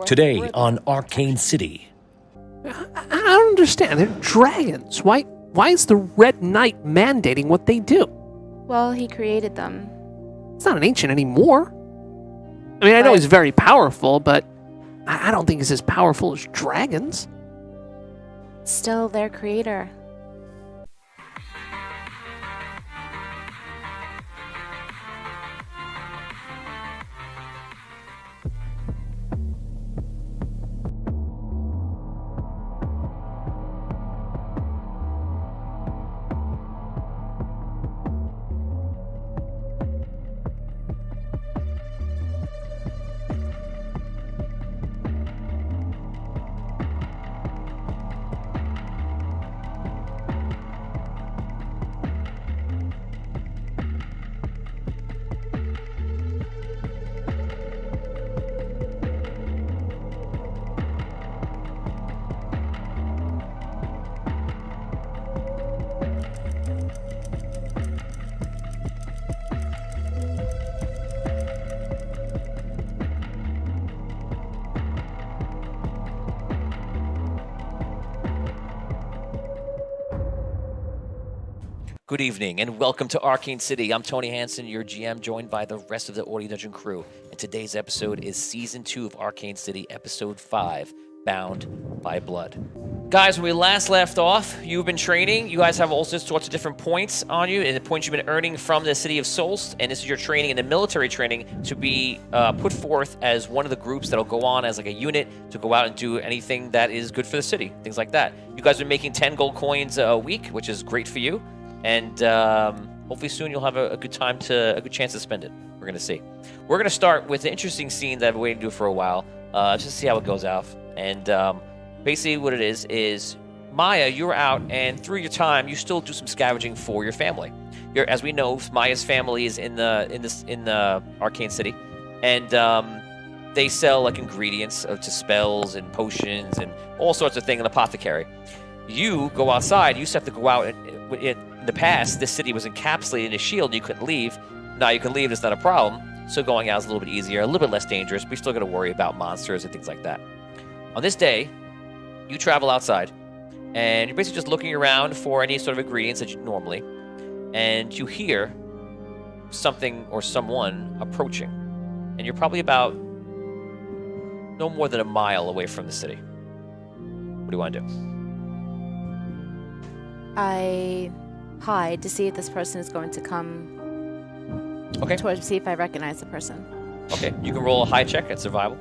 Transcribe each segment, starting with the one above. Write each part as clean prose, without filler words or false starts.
Today on Arcane City. I don't understand. They're dragons. Why is the Red Knight mandating what they do? Well, he created them. It's not an ancient anymore. I mean, I know he's very powerful, but I don't think he's as powerful as dragons. Still their creator. Good evening and welcome to Arcane City. I'm Tony Hansen, your GM, joined by the rest of the Audio Dungeon crew. And today's episode is Season 2 of Arcane City, Episode 5, Bound by Blood. Guys, when we last left off, you've been training. You guys have all sorts of different points on you, and the points you've been earning from the city of Solst. And this is your training in the military training to be put forth as one of the groups that'll go on as like a unit to go out and do anything that is good for the city, things like that. You guys are making 10 gold coins a week, which is great for you. And hopefully soon you'll have a good chance to spend it. We're gonna see. We're gonna start with an interesting scene that I've been waiting to do for a while, just to see how it goes out. And basically, what it is Maya, you're out, and through your time, you still do some scavenging for your family. As we know, Maya's family is in the Arcane City, and they sell like ingredients to spells and potions and all sorts of things, an apothecary. You go outside. You just have to go out. In the past, this city was encapsulated in a shield. You couldn't leave. Now you can leave. It's not a problem. So going out is a little bit easier, a little bit less dangerous, but you're still going to worry about monsters and things like that. On this day, you travel outside, and you're basically just looking around for any sort of ingredients that you normally, and you hear something or someone approaching, and you're probably about no more than a mile away from the city. What do you want to do? I hide to see if this person is going to come towards me, see if I recognize the person. Okay, you can roll a high check at survival.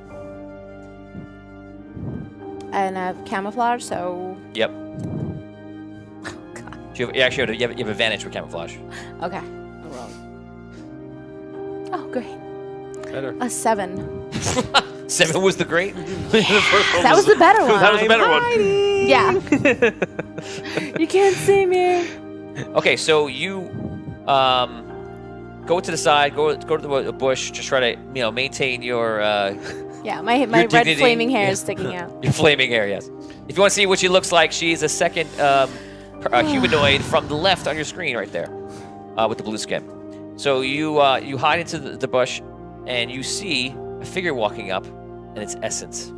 And I have camouflage, so... Yep. Oh, God. You have advantage for camouflage. Okay. I'll roll. Oh, great. Better. A 7. 7 was the great? That was the better one. That was the better one. Yeah. You can't see me. Okay, so you go to the side, go to the bush, just try to maintain your yeah, my your red dignity. flaming hair is sticking out. Your flaming hair, yes. If you want to see what she looks like, she's a second humanoid from the left on your screen right there, with the blue skin. So you hide into the bush, and you see a figure walking up, and it's Essence.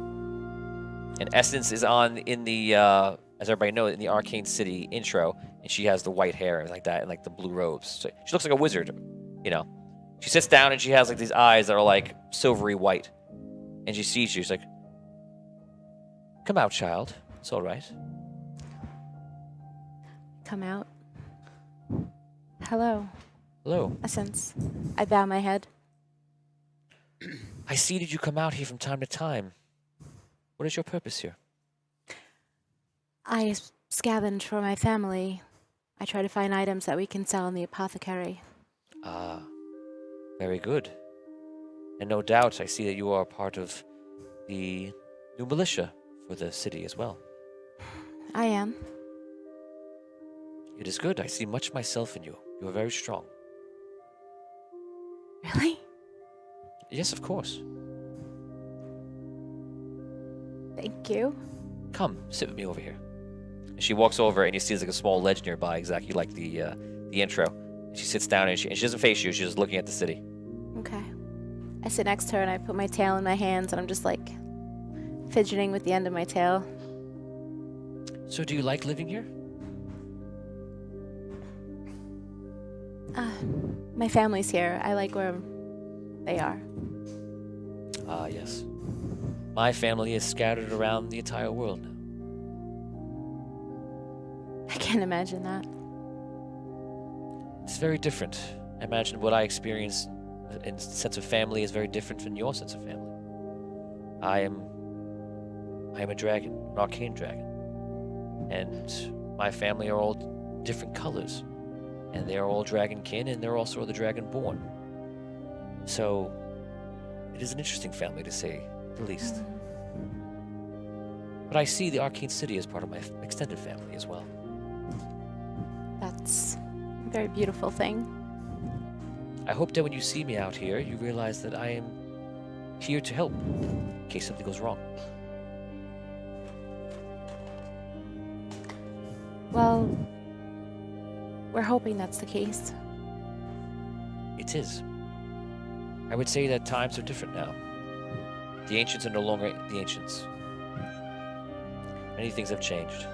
And Essence is in the, as everybody knows, in the Arcane City intro, and she has the white hair and like that, and like the blue robes. So she looks like a wizard, She sits down, and she has like these eyes that are like silvery white. And she sees you. She's like, "Come out, child. It's all right." Come out. Hello. Hello. Essence. I bow my head. I see that you come out here from time to time. What is your purpose here? I scavenge for my family. I try to find items that we can sell in the apothecary. Ah, very good. And no doubt, I see that you are part of the new militia for the city as well. I am. It is good. I see much myself in you. You are very strong. Really? Yes, of course. Thank you. Come, sit with me over here. And she walks over, and you see there's like a small ledge nearby, exactly like the intro. And she sits down, and she doesn't face you. She's just looking at the city. Okay. I sit next to her, and I put my tail in my hands, and I'm just like, fidgeting with the end of my tail. So do you like living here? My family's here. I like where they are. Ah, yes. My family is scattered around the entire world now. I can't imagine that. It's very different. I imagine what I experience in sense of family is very different from your sense of family. I am a dragon, an arcane dragon. And my family are all different colors. And they are all dragonkin, and they're also the dragonborn. So, it is an interesting family, to say the least. But I see the Arcane City as part of my extended family as well. That's a very beautiful thing. I hope that when you see me out here, you realize that I am here to help in case something goes wrong. Well, we're hoping that's the case. It is. I would say that times are different now. The ancients are no longer the ancients. Many things have changed.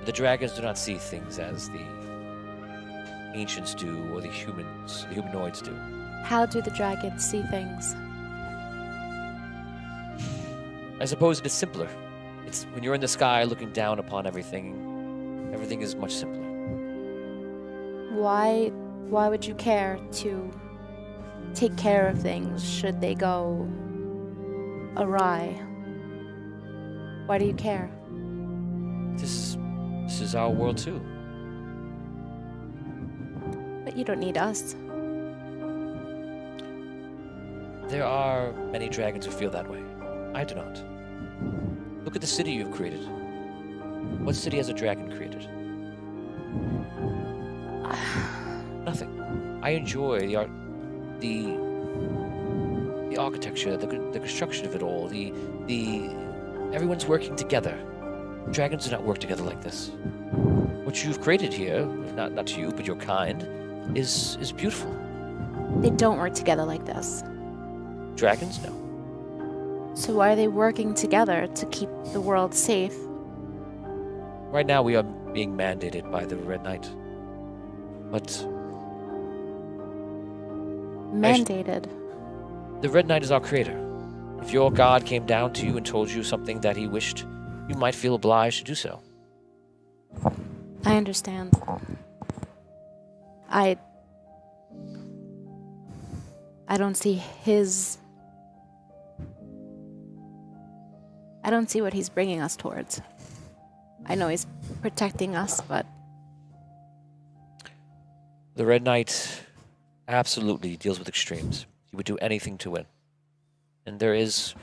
The dragons do not see things as the ancients do, or the humanoids do. How do the dragons see things? I suppose it is simpler. It's when you're in the sky looking down upon everything, everything is much simpler. Why would you care to take care of things should they go awry? Why do you care? This is our world too. But you don't need us. There are many dragons who feel that way. I do not. Look at the city you've created. What city has a dragon created? Nothing. I enjoy the architecture, the construction of it all, the everyone's working together. Dragons do not work together like this. What you've created here, not you, but your kind, is beautiful. They don't work together like this. Dragons, no. So why are they working together to keep the world safe? Right now we are being mandated by the Red Knight. But Mandated. the Red Knight is our creator. If your god came down to you and told you something that he wished, you might feel obliged to do so. I understand. I don't see what he's bringing us towards. I know he's protecting us, but The Red Knight absolutely deals with extremes. He would do anything to win. And there is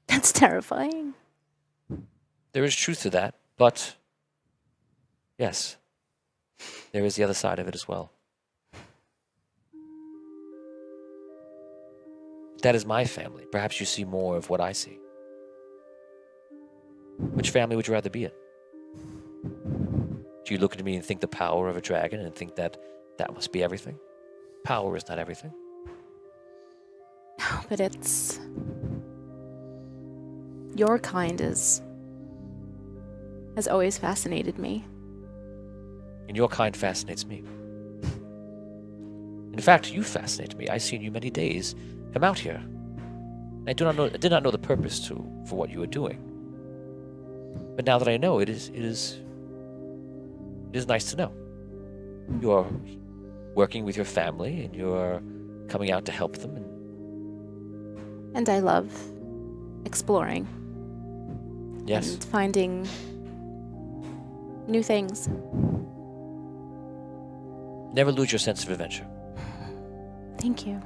that's terrifying. truth to that, but yes, there is the other side of it as well. That is my family. Perhaps you see more of what I see. Which family would you rather be in? Do you look at me and think the power of a dragon and think that must be everything? Power is not everything. No, but it's your kind has always fascinated me. And your kind fascinates me. In fact, you fascinate me. I've seen you many days come out here. I did not know the purpose for what you were doing. But now that I know, it is nice to know. You are working with your family, and you are coming out to help them. And I love exploring. Yes. And finding new things. Never lose your sense of adventure. Thank you.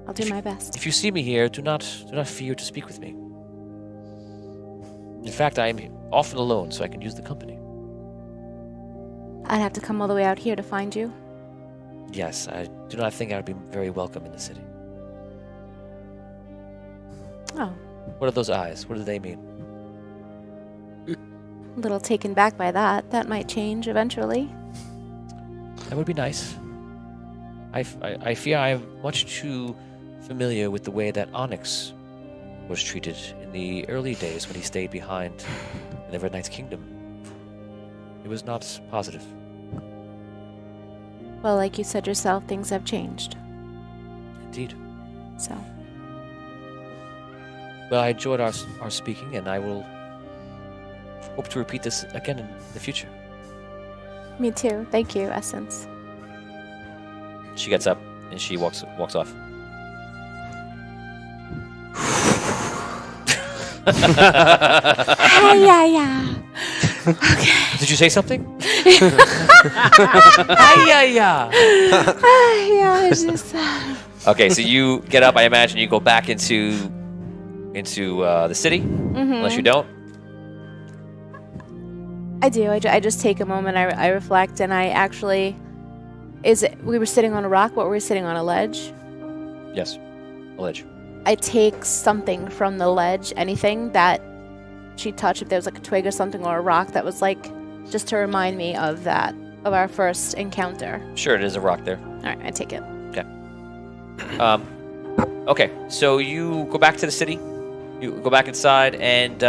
I'll do my best. If you see me here, do not fear to speak with me. In fact, I am often alone, so I can use the company. I'd have to come all the way out here to find you. Yes, I do not think I would be very welcome in the city. Oh, What are those eyes? What do they mean? a little taken back by that. That might change eventually. That would be nice. I fear I am much too familiar with the way that Onyx was treated in the early days when he stayed behind in the Red Knight's kingdom. It was not positive. Well, like you said yourself, things have changed. Indeed. So, Well, I enjoyed our speaking, and I will hope to repeat this again in the future. me too. Thank you, Essence. She gets up and she walks off. Yeah. Okay. Did you say something? Yeah, it's just. Okay, so you get up. I imagine you go back into the city, unless you don't. I do. I just take a moment. I reflect, and I actually. We were sitting on a rock? What were we sitting on? A ledge? Yes, a ledge. I take something from the ledge, anything that she touched, if there was like a twig or something or a rock that was like, just to remind me of that, of our first encounter. Sure, it is a rock there. All right, I take it. Okay, so you go back to the city. You go back inside, and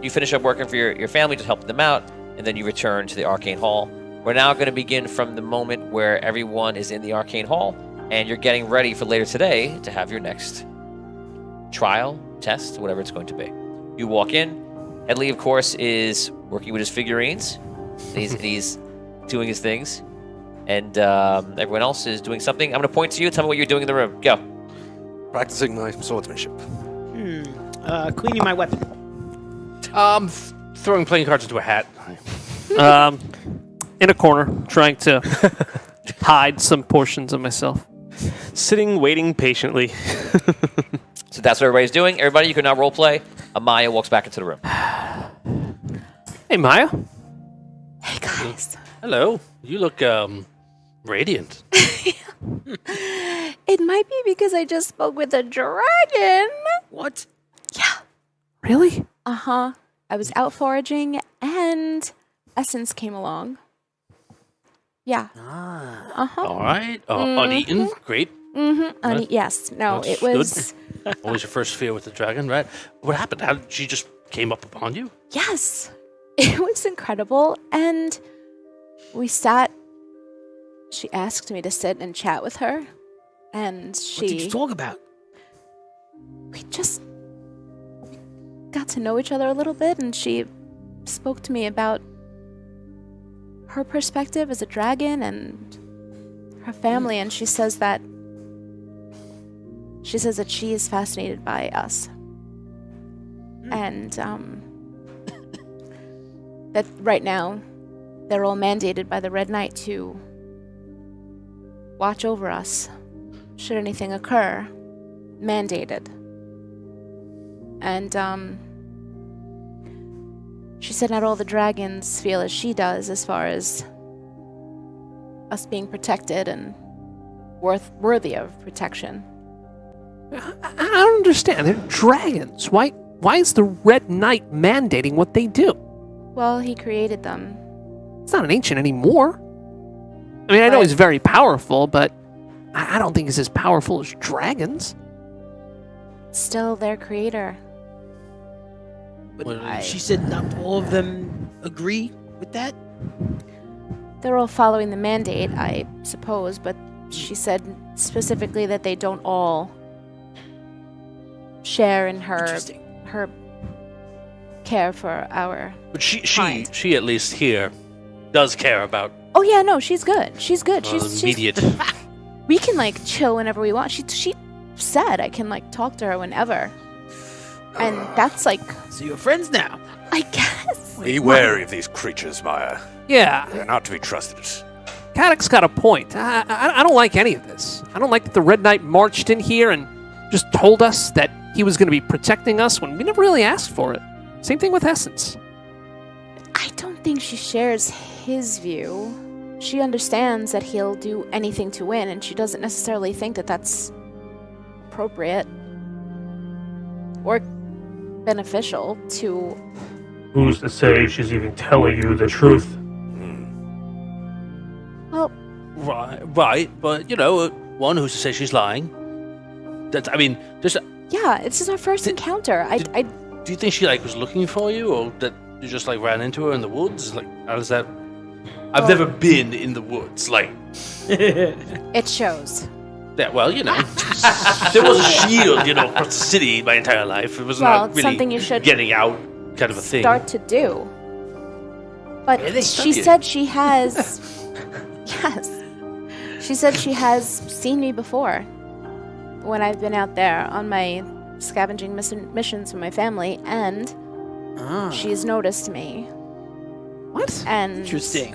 you finish up working for your family, just helping them out, and then you return to the Arcane Hall. We're now going to begin from the moment where everyone is in the Arcane Hall, and you're getting ready for later today to have your next trial, test, whatever it's going to be. You walk in. Headley, of course, is working with his figurines. He's doing his things. And everyone else is doing something. I'm going to point to you. Tell me what you're doing in the room. Go. Practicing my swordsmanship. Cleaning my weapon. Throwing playing cards into a hat. In a corner, trying to hide some portions of myself. Sitting, waiting patiently. So that's what everybody's doing. Everybody, you can now role play. Amaya walks back into the room. Hey, Maya. Hey, guys. Hello. You look radiant. It might be because I just spoke with a dragon. What? Yeah. Really? Uh-huh. I was out foraging, and Essence came along. Yeah. Uh-huh. All right. Uneaten. Great. Mm-hmm. Yes. No, That's it was... Always your first fear with the dragon, right? What happened? How did she just came up upon you? Yes. It was incredible, and we sat... She asked me to sit and chat with her, and she... What did you talk about? We just got to know each other a little bit, and she spoke to me about her perspective as a dragon and her family, and she says that she is fascinated by us. And that right now they're all mandated by the Red Knight to watch over us should anything occur. Mandated. And she said not all the dragons feel as she does as far as us being protected and worthy of protection. I don't understand. They're dragons. Why is the Red Knight mandating what they do? Well, he created them. It's not an ancient anymore. I mean, I know But- he's very powerful, but I don't think he's as powerful as dragons. Still their creator. But I- she said not all of them agree with that? They're all following the mandate, I suppose, but she said specifically that they don't all share in her Interesting. care for our... But Fine. she at least here does care about Oh yeah, no, she's good. She's good. She's immediate. we can like chill whenever we want. She said I can like talk to her whenever. And that's like, So you're friends now? I guess. Be wary of these creatures, Maya. Yeah, They're not to be trusted. Caddock's got a point. I don't like any of this. I don't like that the Red Knight marched in here and just told us that he was going to be protecting us when we never really asked for it. Same thing with Essence. I don't think she shares his view. She understands that he'll do anything to win, and she doesn't necessarily think that that's appropriate or beneficial to... Who's to say she's even telling you the truth? Well, Right, but you know, one who's to say she's lying. That's, I mean, just Yeah, this is our first encounter. Do you think she like was looking for you, or that you just like ran into her in the woods? Like, how does that? I've never been in the woods. Like, It shows. yeah, well, you know, there was a shield, you know, across the city my entire life. It was Well, not it's really something you should getting out kind of a thing. Start to do. But Really? she said she has. Yes. She said she has seen me before when I've been out there on my scavenging missions with my family, and she's noticed me. What? And Interesting.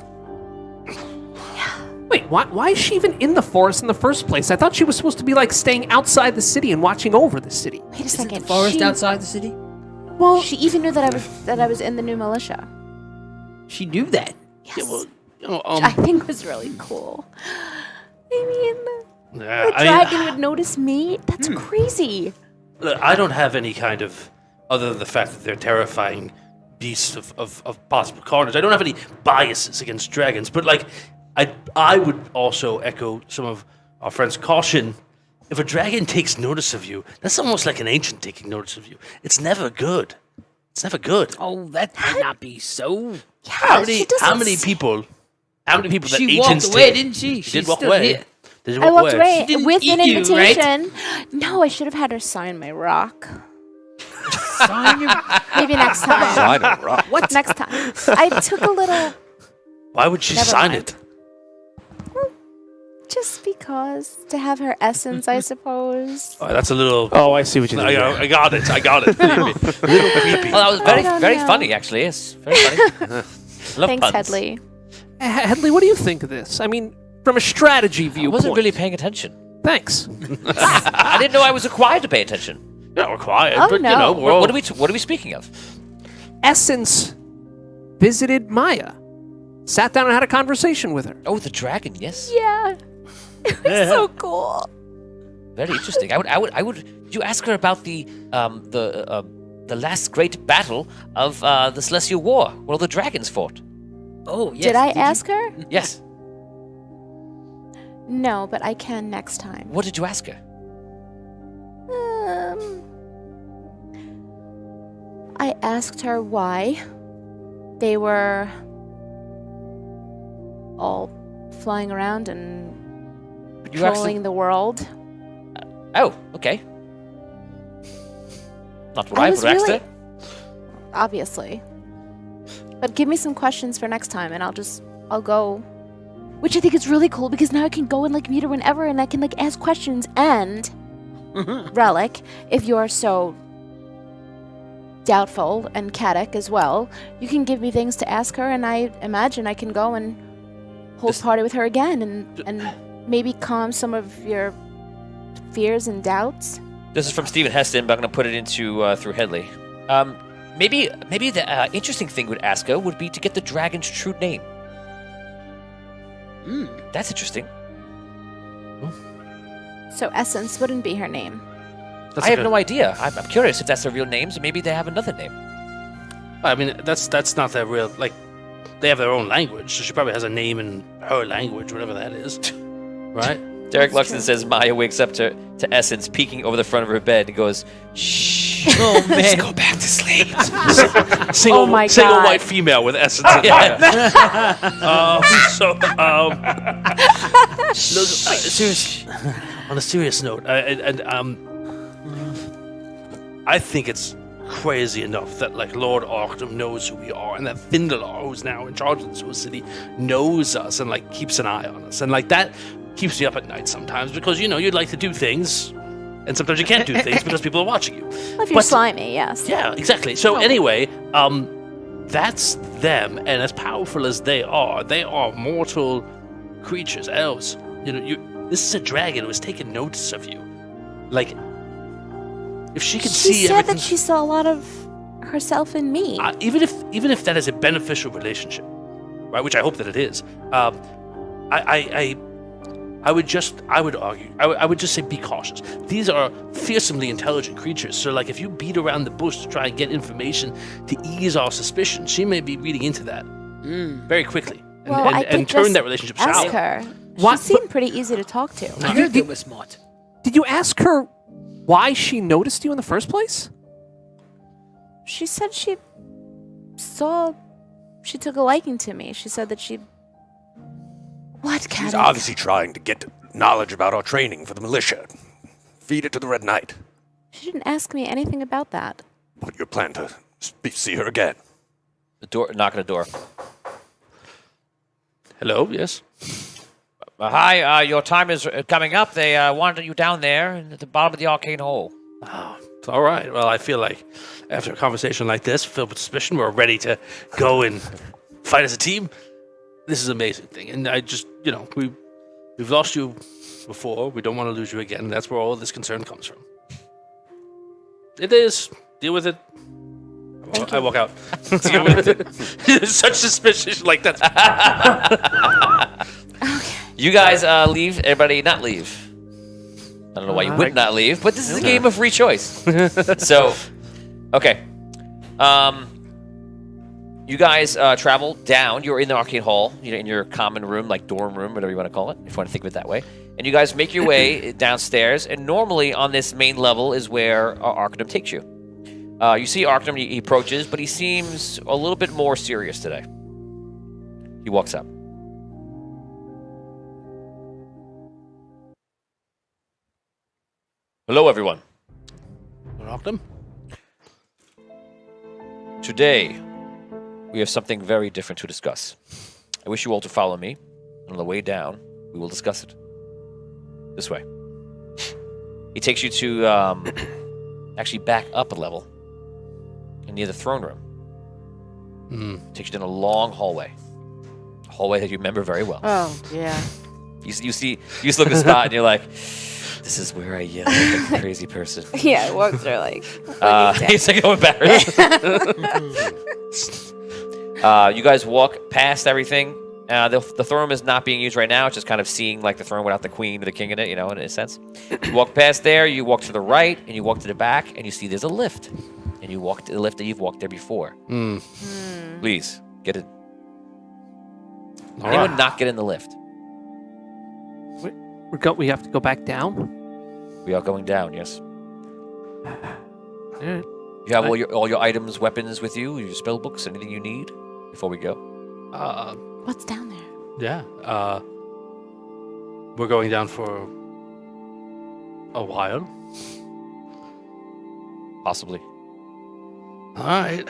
Wait, why is she even in the forest in the first place? I thought she was supposed to be like staying outside the city and watching over the city. wait a Isn't second. the forest she, outside the city? Well, She even knew that I was in the new militia. She knew that. Yes. Yeah, well, you know, Which I think was really cool. I mean, yeah, the dragon would notice me? That's crazy. Look, I don't have any kind of, other than the fact that they're terrifying beasts of possible carnage. I don't have any biases against dragons, but like, I would also echo some of our friends' caution. If a dragon takes notice of you, that's almost like an ancient taking notice of you. It's never good. It's never good. Oh, that might not be so. Yeah, How she many doesn't people that She ancients walked away, take? didn't she? She She's did walk still away. here. Did you I walk walked away? away didn't with an eat you, right? invitation. No, I should have had her sign my rock. Sign your- Maybe next time. Sign it, right? What? Next time. I took a little, Why would she Never sign mind. it? just because, to have her essence, I suppose. Oh, that's a little. oh, I see what you did. I got it. I got it. Believe me. A little creepy. Well, that was I don't very know. funny, actually. Yes, very funny. Love Thanks, puns. Headley. Headley, what do you think of this? I mean, from a strategy I viewpoint. wasn't really paying attention. Thanks. I didn't know I was required to pay attention. Yeah, we're quiet, Oh, but no. you know, we're all. What are we speaking of? Essence visited Maya, sat down and had a conversation with her. Oh, the dragon. Yes, Yeah. It was so cool. very interesting. I would. Did you ask her about the last great battle of the Celestial War, where all the dragons fought? Oh, yes. Did I you- ask her? Yes. No, but I can next time. What did you ask her? I asked her why they were all flying around and You asked trolling the world. Oh, okay. Not what I I was would have asked really- her. Obviously. But give me some questions for next time and I'll go. Which I think is really cool because now I can go and like meet her whenever and I can like ask questions and Relic, if you're so doubtful and Katic as well, you can give me things to ask her and I imagine I can go and hold This- party with her again and maybe calm some of your fears and doubts. This is from Stephen Heston, but I'm going to put it into through Headley. Maybe the interesting thing we'd ask her would be to get the dragon's true name. That's interesting. So Essence wouldn't be her name. That's I a have good- no idea. I'm curious if that's their real names, or maybe they have another name. I mean, that's not their real. Like, they have their own language, so she probably has a name in her language, whatever that is. Right? Derek That's Luxton true. says Maya wakes up to Essence peeking over the front of her bed and goes, "Shh, Oh, man. go back to sleep." Single, Oh my single God. white female with essence. Of fire. Look, seriously, on a serious note, I think it's crazy enough that like Lord Arctum knows who we are, and that Findalar, who's now in charge of this city, knows us and like keeps an eye on us, and like that keeps me up at night sometimes because you'd like to do things, and sometimes you can't do things because people are watching you. Well, if you're But- slimy, yes. Yeah, exactly. So Oh. anyway, that's them, and as powerful as they are mortal creatures, elves. This is a dragon who has taken notice of you. Like, if she could She see said everything, that she saw a lot of herself in me. even if that is a beneficial relationship, right? Which I hope that it is. I would argue. I would just say be cautious. These are fearsomely intelligent creatures. So, like, if you beat around the bush to try and get information to ease our suspicion, she may be reading into that very quickly Well, I could and turn just that relationship ask sour. her. What- She seemed pretty easy to talk to. I heard they were smart. Did you ask her why she noticed you in the first place? She said she took a liking to me. She said that she... What, She's Caddick? obviously trying to get knowledge about our training for the militia. Feed it to the Red Knight. She didn't ask me anything about that. But you plan to see her again. The door, knock on the door. Hello, yes. Hi, your time is coming up. They wanted you down there at the bottom of the arcane hole. Oh, it's all right. Well, I feel like after a conversation like this, filled with suspicion, we're ready to go and fight as a team. This is an amazing thing. And I just, we've lost you before. We don't want to lose you again. That's where all of this concern comes from. It is. Deal with it. I walk out. Deal with it. Such suspicion like that. You guys leave. Everybody not leave. I don't know why you would not leave, but this is a game of free choice. So, okay. You guys travel down. You're in the arcane hall, in your common room, like dorm room, whatever you want to call it, if you want to think of it that way. And you guys make your way downstairs. And normally on this main level is where Arcanum takes you. You see Arcanum, he approaches, but he seems a little bit more serious today. He walks up. Hello, everyone. Arcanum? Today, we have something very different to discuss. I wish you all to follow me. On the way down, we will discuss it. This way. He takes you to actually back up a level and near the throne room. Takes you down a long hallway. A hallway that you remember very well. Oh, yeah. You just look at the spot and you're like, this is where I yell like a crazy person. Yeah, walks are like... He's like, oh, embarrassed. You guys walk past everything. The throne room is not being used right now. It's just kind of seeing like the throne without the queen or the king in it, in a sense. You walk past there, you walk to the right, and you walk to the back, and you see there's a lift. And you walk to the lift that you've walked there before. Please, get in. Anyone not get in the lift? We have to go back down? We are going down, yes. Yeah. You have all your items, weapons with you, your spell books, anything you need before we go? What's down there? Yeah. We're going down for a while. Possibly. All right.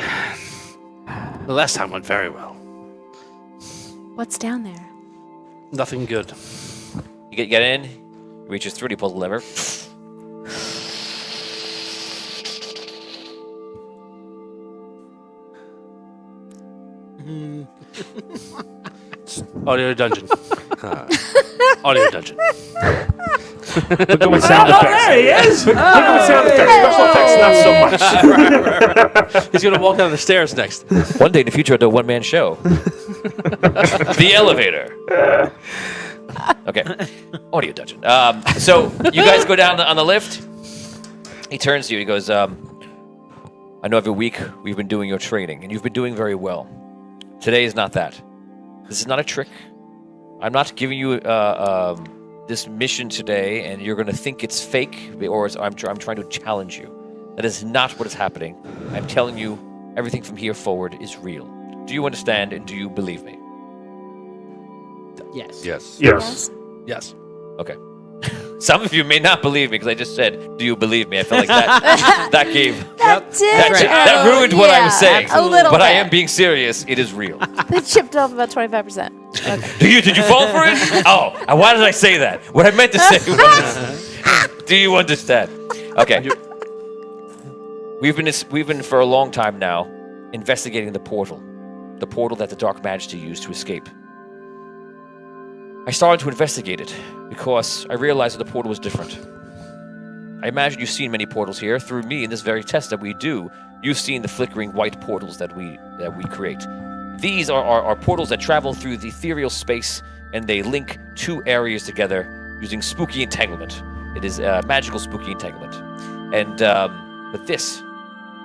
The last time went very well. What's down there? Nothing good. You get in, he reaches through, he pulls the lever. Audio dungeon. Audio dungeon. Look at with sound effects. There he is! Look at with sound effects. Special effects, not so much. He's gonna walk down the stairs next. One day in the future, I'll do a one-man show. The elevator. Okay. Audio dungeon. So you guys go down on the lift. He turns to you. He goes, I know every week we've been doing your training, and you've been doing very well. Today is not that. This is not a trick. I'm not giving you this mission today, and you're going to think it's fake, or I'm trying to challenge you. That is not what is happening. I'm telling you, everything from here forward is real. Do you understand, and do you believe me? Yes. Yes. Yes. Yes. Okay. Some of you may not believe me because I just said, "Do you believe me?" I felt like that that ruined what I was saying. A little but I bit. am being serious. It is real. They chipped off about 25%. Okay. Did you fall for it? Oh, why did I say that? What I meant to say was, do you understand? Okay. We've been for a long time now investigating the portal that the Dark Majesty used to escape. I started to investigate it because I realized that the portal was different. I imagine you've seen many portals here. Through me, in this very test that we do, you've seen the flickering white portals that we create. These are portals that travel through the ethereal space, and they link two areas together using spooky entanglement. It is magical spooky entanglement. And but this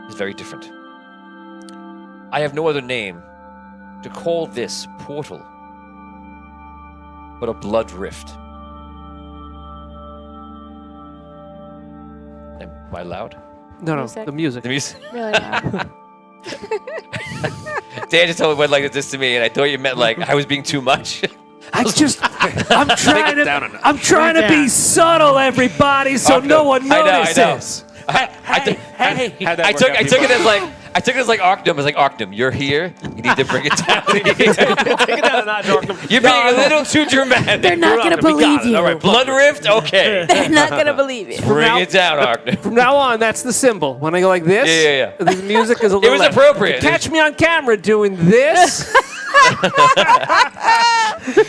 is very different. I have no other name to call this portal but a blood rift. I'm I loud? No, Music. the music. The music. Really loud. Dan just told me went like this to me, and I thought you meant like I was being too much. I'm trying I'm trying to be subtle, everybody, so Octo. no one I know. notices. I took it as like Arctum. It's like Arctum, you're here. You need to bring it down. Take it down a notch, Arkham. You're being a little too dramatic. They're not going to believe you. All right, Blood Rift. Okay, They're not going to believe you. bring it down, Arctum. From now on, that's the symbol. When I go like this, Yeah. the music is a little. was louder. appropriate. Catch me on camera doing this.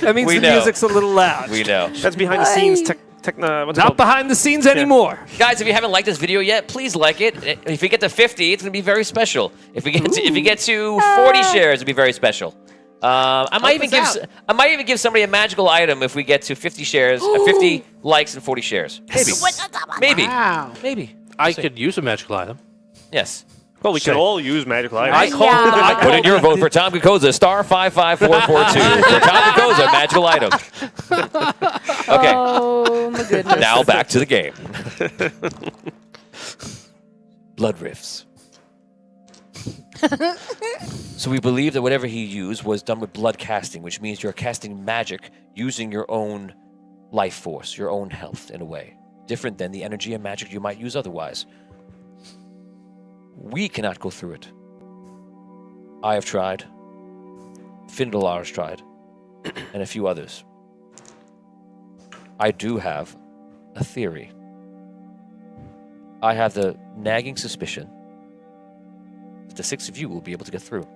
That means We the know. music's a little loud. We know. That's behind the scenes. What's it Not called? behind the scenes anymore. Guys, if you haven't liked this video yet, please like it. If we get to 50, it's gonna be very special. If we get to 40 shares, it'll be very special. I might even give somebody a magical item if we get to 50 shares, 50 likes and 40 shares. Maybe. Wow. Maybe. I could use a magical item. Yes. Well, we can all use magical items. I put in your vote for Tom Kokoza, star 55442. For Tom Kokoza, magical item. Okay. Oh, my goodness. Now back to the game. Blood rifts. So we believe that whatever he used was done with blood casting, which means you're casting magic using your own life force, your own health in a way. Different than the energy and magic you might use otherwise. We cannot go through it. I have tried. Findalar has tried. And a few others. I do have a theory. I have the nagging suspicion that the six of you will be able to get through.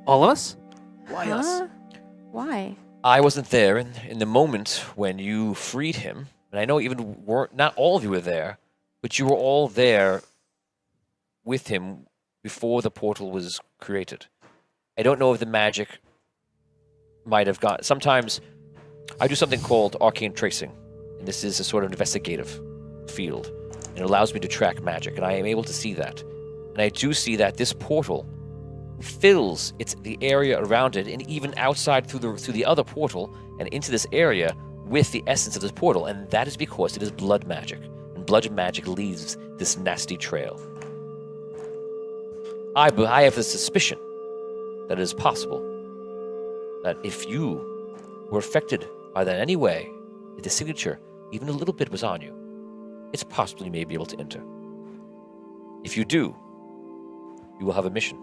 All of us? Why us? Huh? Why? I wasn't there in the moment when you freed him, and I know even not all of you were there, but you were all there with him before the portal was created. I don't know if the magic might have got... Sometimes I do something called arcane tracing, and this is a sort of investigative field. And it allows me to track magic, and I am able to see that. And I do see that this portal fills the area around it, and even outside through the other portal and into this area with the essence of this portal, and that is because it is blood magic. And blood magic leaves this nasty trail. I have a suspicion that it is possible that if you were affected by that in any way, if the signature, even a little bit, was on you, it's possible you may be able to enter. If you do, you will have a mission.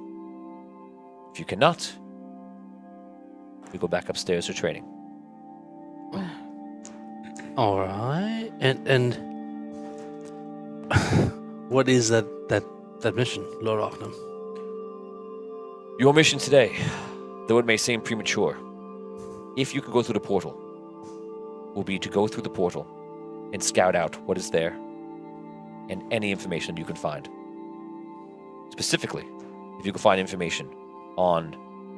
If you cannot, we go back upstairs for training. All right. And what is that mission, Lord Ockham? Your mission today, though it may seem premature, if you can go through the portal, will be to go through the portal and scout out what is there and any information you can find. Specifically, if you can find information on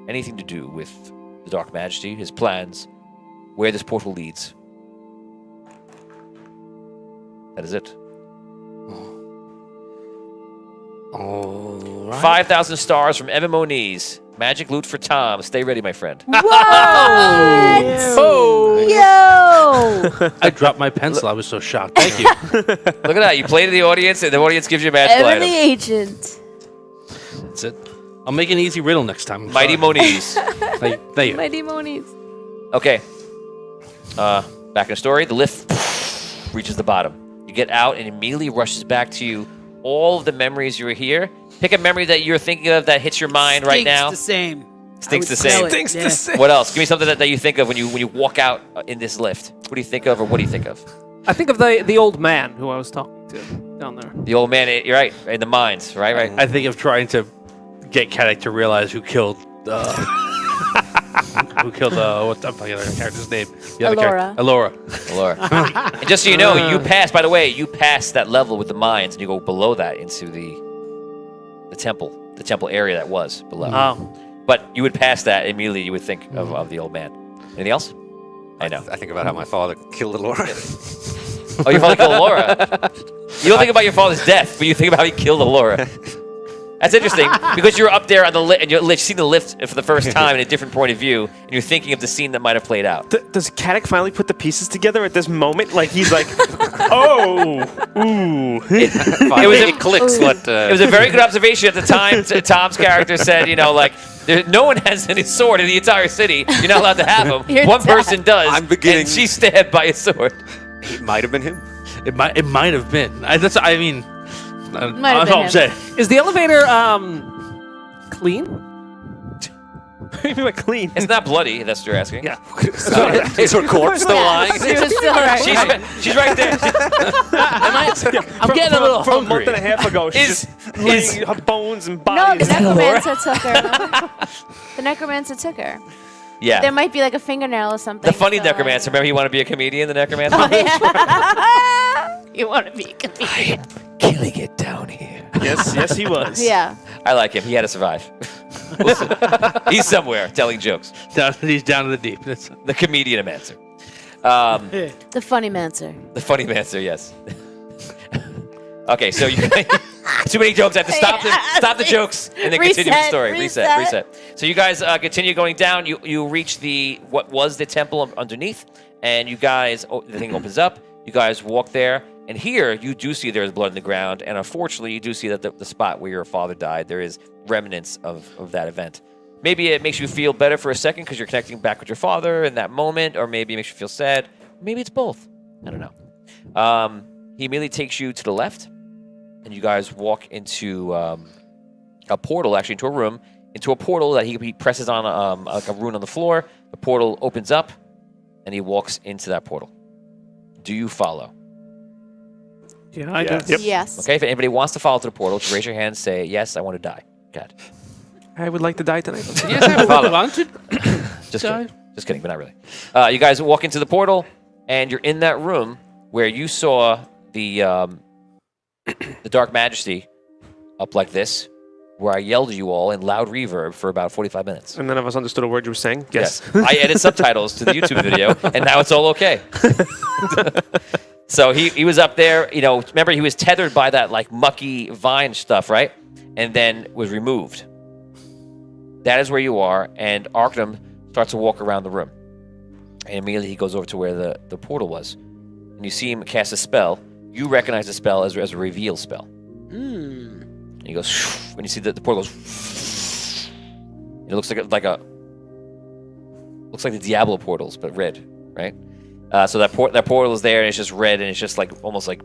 anything to do with the Dark Majesty, his plans, where this portal leads. That is it. All right. 5,000 stars from Evan Moniz. Magic loot for Tom. Stay ready, my friend. What? Oh! Yo! I dropped my pencil. I was so shocked. Thank you. Look at that. You play to the audience, and the audience gives you a magical Evan the item. Agent. That's it. I'll make an easy riddle next time. I'm Mighty sorry. Moniz. There you go. Mighty Monies. Okay. Back in the story, the lift reaches the bottom. You get out and immediately rushes back to you all of the memories you were here. Pick a memory that you're thinking of that hits your mind right now. Stinks the same. Stinks I would the same. smell it, Stinks the yeah. same. What else? Give me something that you think of when you walk out in this lift. What do you think of, or what do you think of? I think of the old man who I was talking to down there. The old man, you're right, in the mines, right? Right. I think of trying to get Caddick to realize who killed who killed what's the character's name? The other character. Alora. Laura. And just so you know, you pass that level with the mines, and you go below that into the temple area that was below. Oh. But you would pass that immediately. You would think of the old man. Anything else? I know. I think about how my father killed Laura. Oh, your father killed Laura. You don't think about your father's death, but you think about how he killed Laura. That's interesting because you're up there on the lift and you're seeing the lift for the first time in a different point of view, and you're thinking of the scene that might have played out. Does Caddick finally put the pieces together at this moment? Like he's like, oh, ooh. It clicks. It was a very good observation at the time. Tom's character said, like, no one has any sword in the entire city. You're not allowed to have them. One person does. I'm beginning. And she's stabbed by a sword. It might have been him. It might have been. That's all I'm saying. Is the elevator clean? What do you mean by clean? It's not bloody. That's what you're asking. Yeah. Is her corpse still lying? She was still right. She's right there. I'm getting a little From a hungry. month and a half ago, she's just laying her bones and No, bodies. the necromancer took her. The necromancer took her. Yeah. There might be like a fingernail or something. The funny so, necromancer. Remember, you want to be a comedian, the necromancer? Oh, yeah. You want to be a comedian. Killing it down here. Yes, he was. Yeah. I like him. He had to survive. He's somewhere telling jokes. He's down to the deep. The comedian-amancer. The funny mancer. The funny mancer, yes. Okay, so you too many jokes. I have to stop the jokes and then continue the story. Reset. So you guys continue going down. You reach what was the temple underneath, and you guys the thing opens up. You guys walk there, and here you do see there's blood in the ground, and unfortunately you do see that the spot where your father died, there is remnants of that event. Maybe it makes you feel better for a second because you're connecting back with your father in that moment, or maybe it makes you feel sad. Maybe it's both. I don't know. He immediately takes you to the left, and you guys walk into a portal, actually into a room, into a portal that he presses on like a rune on the floor. The portal opens up, and he walks into that portal. Do you follow? Yeah, I do. Yep. Yes. Okay, if anybody wants to follow to the portal, just raise your hand and say, yes, I want to die. God. I would like to die tonight. Yes, I would want to. Just kidding, but not really. You guys walk into the portal, and you're in that room where you saw the Dark Majesty up like this, where I yelled at you all in loud reverb for about 45 minutes. And none of us understood a word you were saying. Yes. I edit subtitles to the YouTube video, and now it's all okay. So he was up there, remember he was tethered by that like mucky vine stuff, right? And then was removed. That is where you are, and Arcanum starts to walk around the room. And immediately he goes over to where the portal was. And you see him cast a spell. You recognize the spell as a reveal spell. And he goes, when you see the portal goes, it looks looks like the Diablo portals, but red, right? So that portal is there, and it's just red, and it's just like almost like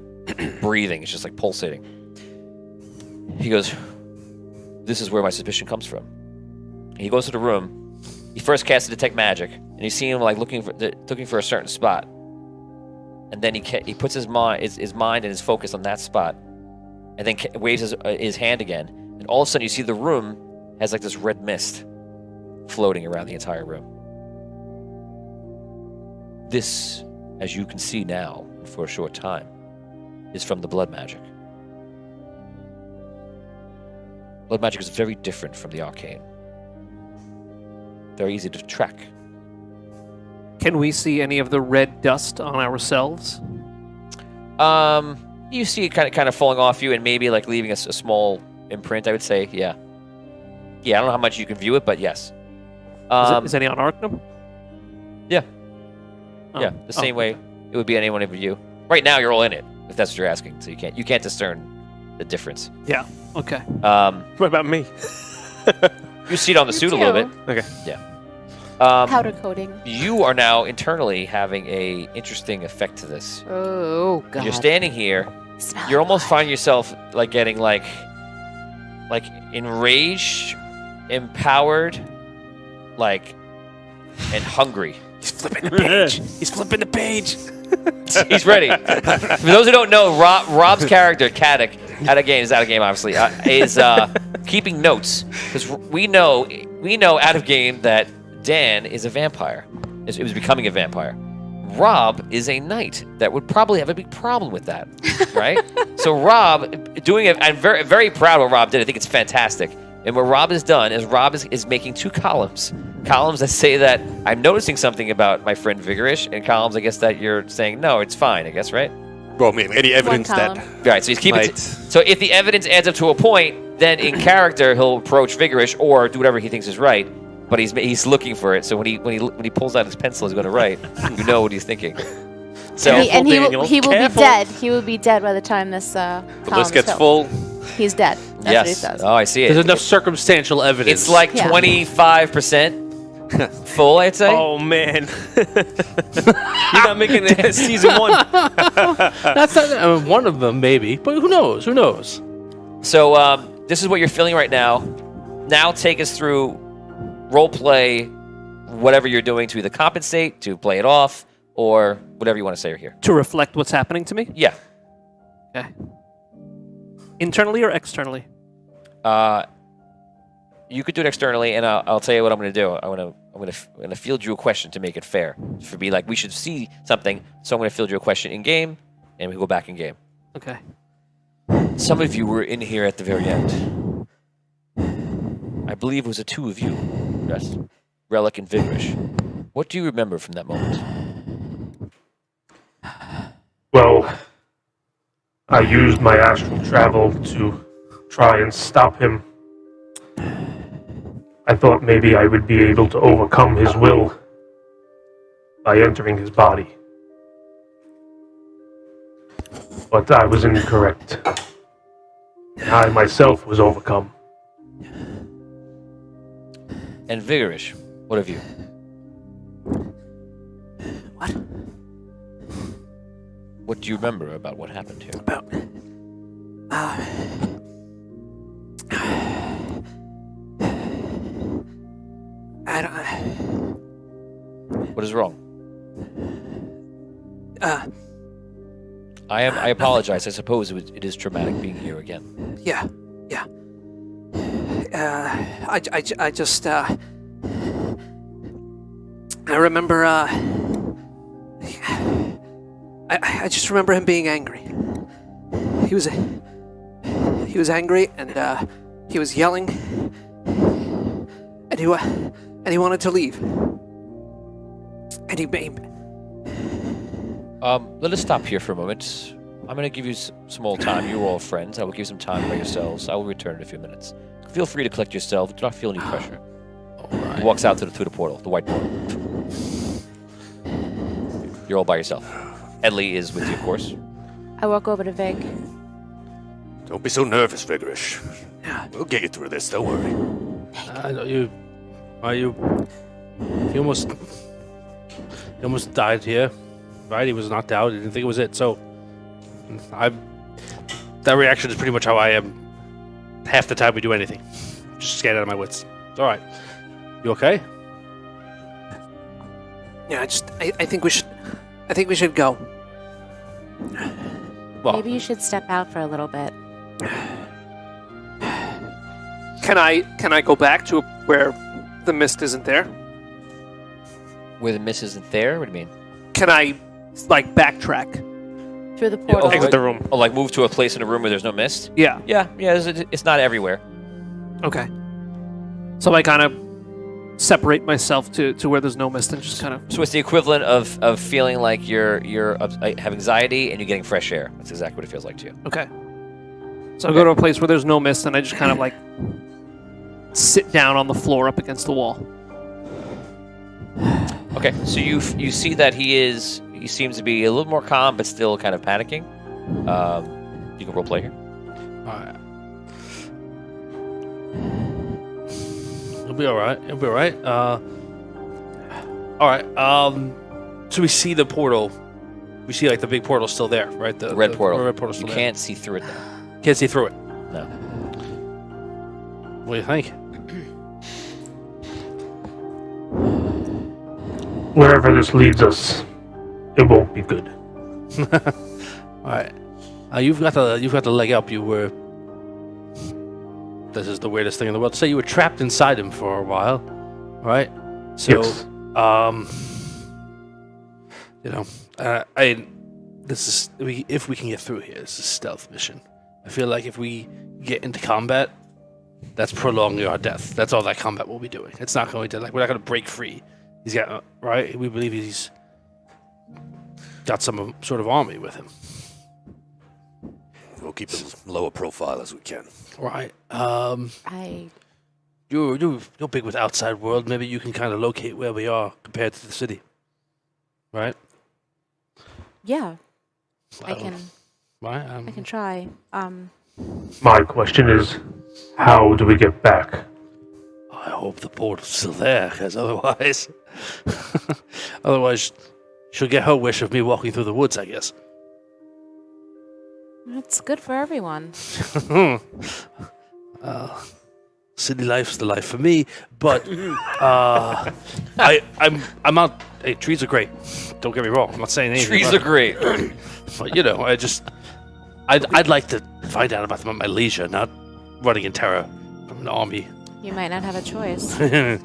breathing. It's just like pulsating. He goes, this is where my suspicion comes from. And he goes to the room. He first casts Detect Magic, and you see him like looking for a certain spot. And then he puts his mind and his focus on that spot, and then waves his hand again. And all of a sudden, you see the room has like this red mist floating around the entire room. This, as you can see now, for a short time, is from the blood magic. Blood magic is very different from the arcane. Very easy to track. Can we see any of the red dust on ourselves? You see it kind of falling off you, and maybe like leaving a small imprint. I would say, yeah. I don't know how much you can view it, but yes. Is any on Arcanum? Yeah. Oh. Yeah, the same way it would be anyone of you. Right now, you're all in it, if that's what you're asking. So you can't discern the difference. Yeah. Okay. What about me? You see it on the suit a little bit. Okay. Yeah. Powder coating. You are now internally having a interesting effect to this. Oh God. You're standing here. Smell You're almost blood. finding yourself like getting like enraged, empowered, and hungry. He's flipping the page. He's flipping the page. He's ready. For those who don't know, Rob's character, Caddick, out of game, obviously, is keeping notes because we know out of game that Dan is a vampire. It was becoming a vampire. Rob is a knight that would probably have a big problem with that, right? So Rob doing it, I'm very, very proud of what Rob did. I think it's fantastic. And what Rob has done is Rob is making two columns that say that I'm noticing something about my friend Vigorish, and columns, I guess, that you're saying, no, it's fine, I guess, right? Well, I mean, any evidence column. that Right, so he's keeping might... so if the evidence adds up to a point, then in character he'll approach Vigorish or do whatever he thinks is right. But he's looking for it. So when he pulls out his pencil, he's going to write. You know what he's thinking. So And he will be dead. He will be dead by the time this The column list gets is filled. full. He's dead. That's what he yes. says. Oh, I see it. There's enough circumstantial evidence. It's like Yeah. 25% full, I'd say. Oh man, you're not making it season 1. That's not, I mean, one of them, maybe. But who knows? Who knows? So this is what you're feeling right now. Now take us through role play, whatever you're doing to either compensate, to play it off, or whatever you want to say here. To reflect what's happening to me? Yeah. Okay. Internally or externally? You could do it externally, and I'll tell you what I'm going to do. I'm going to field you a question to make it fair. For me, like we should see something, so I'm going to field you a question in game, and we go back in game. Okay. Some of you were in here at the very end. I believe it was the two of you. Yes. Relic and Vigorish. What do you remember from that moment? Well, I used my astral travel to try and stop him. I thought maybe I would be able to overcome his will by entering his body. But I was incorrect. I myself was overcome. And Vigorish, what of you? What? What do you remember about what happened here? About. I don't. What is wrong? I apologize. I suppose it is traumatic being here again. Yeah. I just. I remember. I just remember him being angry. He was angry and he was yelling and he wanted to leave. And he made. Let us stop here for a moment. I'm going to give you some old time. You're all friends. I will give you some time by yourselves. I will return in a few minutes. Feel free to collect yourself. Do not feel any pressure. He walks out through the portal, the white portal. You're all by yourself. Edley is with you, of course. I walk over to Vig. Don't be so nervous, Vigorish. Yeah. We'll get you through this, don't worry. I know you. He almost died here, right? He was knocked out. He didn't think it was it. So, that reaction is pretty much how I am. Half the time we do anything, just scared out of my wits. It's all right. You okay? Yeah, I think we should go. Well, Maybe you should step out for a little bit. Can I go back to where the mist isn't there? where the mist isn't there? What do you mean? Can I backtrack? Through the portal. Exit the room. Oh, like move to a place in a room where there's no mist? Yeah. Yeah. It's not everywhere. Okay. So I kind of separate myself to where there's no mist and just kind of. So it's the equivalent of feeling like you have anxiety and you're getting fresh air. That's exactly what it feels like to you. Okay. So I go to a place where there's no mist and I just kind of sit down on the floor up against the wall. Okay, so you see that he seems to be a little more calm, but still kind of panicking. You can roleplay here. Alright. It'll be alright. It'll be alright. Alright. So we see the portal. We see the big portal still there, right? The red portal. The red portal's You still can't see through it now. there. Can't see through it. No. What do you think? Wherever this leads us, it won't be good. Alright. You've got the leg up. You were. This is the weirdest thing in the world. So you were trapped inside him for a while, right? So, Yes. if we can get through here, this is a stealth mission. I feel like if we get into combat, that's prolonging our death. That's all that combat will be doing. It's not going to we're not going to break free. He's got right. We believe he's got some sort of army with him. We'll keep as low a profile as we can. Right. I You're big with outside world. Maybe you can kind of locate where we are compared to the city. Right? yeah, I Well, can Right? I can try. My question is, how do we get back? I hope the portal's still there, because otherwise... otherwise, she'll get her wish of me walking through the woods, I guess. It's good for everyone. City life's the life for me, but I'm out. Hey, trees are great. Don't get me wrong. I'm not saying anything. Trees about are great. it. But I'd like to find out about them at my leisure, not running in terror from an army. You might not have a choice. I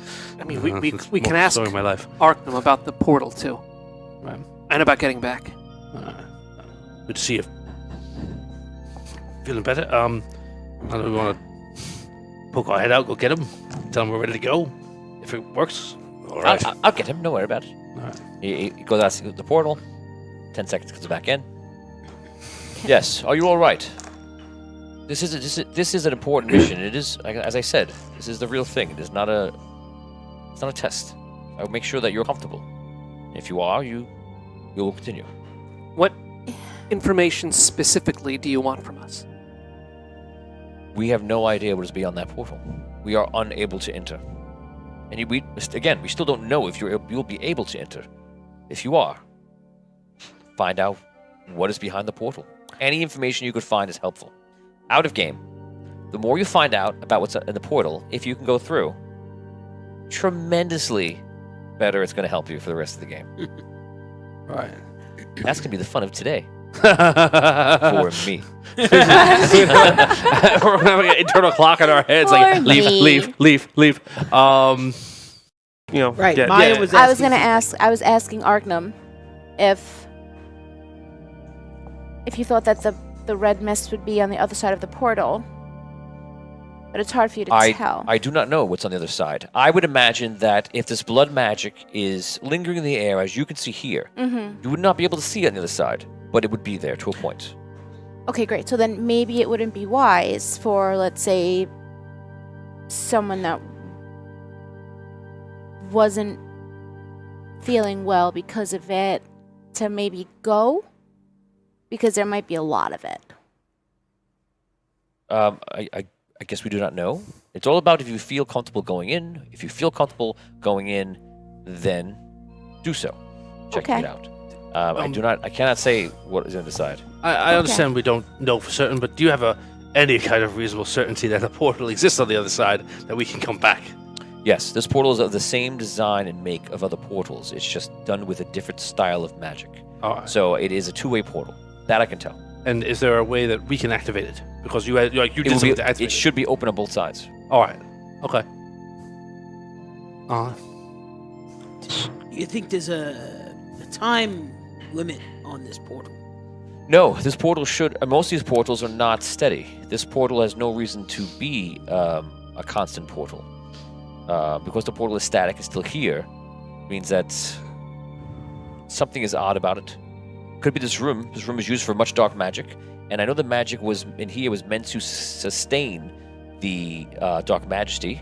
mean, we can ask Story of my life. Arcane about the portal too, Right. and about getting back. Good to see you. Feeling better? I don't know if we want to poke our head out, go get him, tell him we're ready to go. If it works. All right. I'll get him. Don't worry about it. All right. He goes out to the portal. 10 seconds, comes back in. Yes. Are you all right? This is an important mission. It is, as I said, this is the real thing. It's not a test. I will make sure that you're comfortable. If you are, you will continue. What information specifically do you want from us? We have no idea what is beyond that portal. We are unable to enter. And we still don't know if you'll be able to enter. If you are, find out what is behind the portal. Any information you could find is helpful. Out of game, the more you find out about what's in the portal, if you can go through, tremendously better it's going to help you for the rest of the game. Right. That's going to be the fun of today. For me. We're having an internal clock in our heads, like For leave. Right. Yeah, Maya yeah. was I was asking gonna for- I was asking Arcane if you thought that the red mist would be on the other side of the portal. But it's hard for you to tell. I do not know what's on the other side. I would imagine that if this blood magic is lingering in the air, as you can see here, you would not be able to see it on the other side, but it would be there to a point. Okay, great. So then maybe it wouldn't be wise for, let's say, someone that wasn't feeling well because of it to maybe go? Because there might be a lot of it. I guess we do not know. It's all about if you feel comfortable going in. If you feel comfortable going in, then do so. Checking Okay. it out. I cannot say what is on the side. I understand we don't know for certain, but do you have any kind of reasonable certainty that a portal exists on the other side that we can come back? Yes, this portal is of the same design and make of other portals. It's just done with a different style of magic. All right. So it is a two-way portal. That I can tell. And is there a way that we can activate it? Because you did something to activate It should be open on both sides. All right. Okay. You think there's a time limit on this portal? No, this portal most of these portals are not steady. This portal has no reason to be a constant portal. Because the portal is static and still here, means that something is odd about it. Could be this room. This room is used for much dark magic, and I know the magic was meant to sustain the Dark Majesty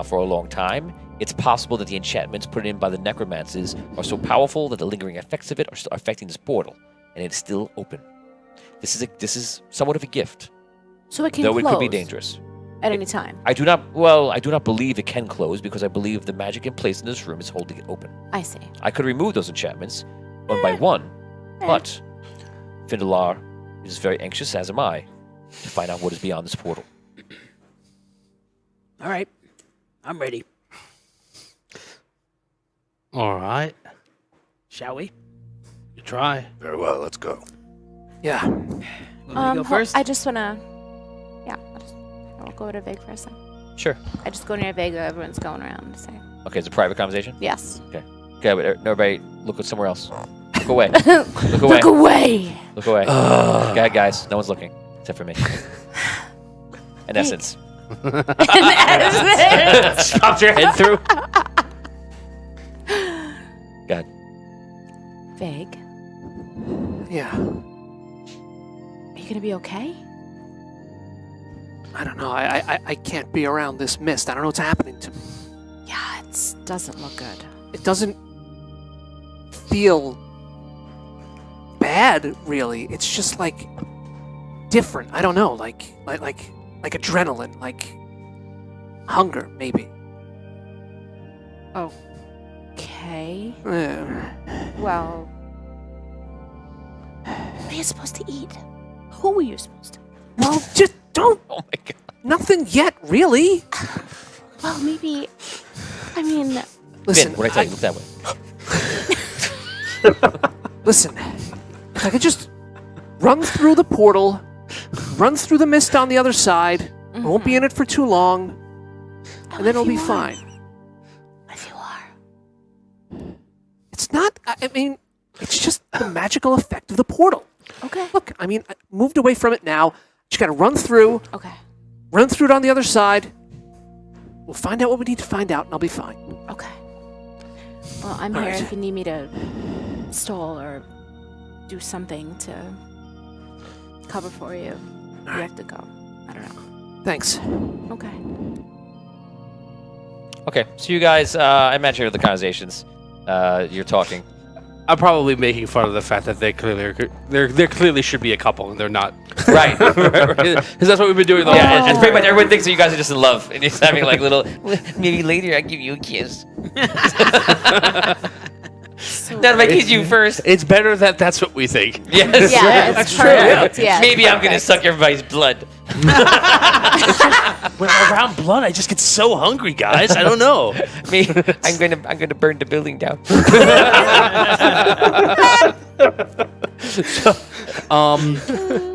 for a long time. It's possible that the enchantments put in by the necromancers are so powerful that the lingering effects of it are affecting this portal, and it's still open. This is somewhat of a gift, So it can though close it could be dangerous. at any time. I do not believe it can close because I believe the magic in place in this room is holding it open. I see. I could remove those enchantments one by one, but Findalar is very anxious, as am I, to find out what is beyond this portal. All right. I'm ready. All right. Shall we? You try. Very well, let's go. Yeah. Want me to go first? I just wanna. Yeah, I'll go to Vig for a second. Sure. I just go near Vig. Everyone's going around and say Okay, it's a private conversation? yes. Okay, but everybody look at somewhere else. Look away. Look away. Look away. Look away. Go ahead, guys. No one's looking, except for me. In essence. Pops your head through. Go ahead. Vig, Yeah. are you gonna be okay? I don't know. I can't be around this mist. I don't know what's happening to me. Yeah, it doesn't look good. It doesn't feel bad, really. It's just like different. I don't know, like adrenaline, like hunger, maybe. Okay. Yeah. Well, what are you supposed to eat? Who are you supposed to? Well, just don't. Oh my god. Nothing yet, really. Well, maybe. I mean, Listen, Finn, what I tell you? Look that way. listen. If I could just run through the portal, run through the mist on the other side. I won't be in it for too long, and then it'll be fine. What if you are? It's not. I mean, it's just the magical effect of the portal. Okay. Look, I mean, I moved away from it now. Just gotta run through. Okay. Run through it on the other side. We'll find out what we need to find out, and I'll be fine. Okay. Well, I'm All here right. if you need me to stall or do something to cover for you. You have to go. I don't know. Thanks. Okay. Okay, so you guys, I imagine the conversations you're talking. I'm probably making fun of the fact that they clearly should be a couple and they're not. Right. Because that's what we've been doing the Yeah, whole and pretty much everyone thinks that you guys are just in love, and you're just having like little. Maybe later I'll give you a kiss. Not if I kiss you first. It's better that that's what we think. Yes. Yeah, it's perfect. Yeah. Maybe I'm gonna perfect. suck everybody's blood. When I'm around blood, I just get so hungry, guys. I don't know. Me, I'm gonna burn the building down.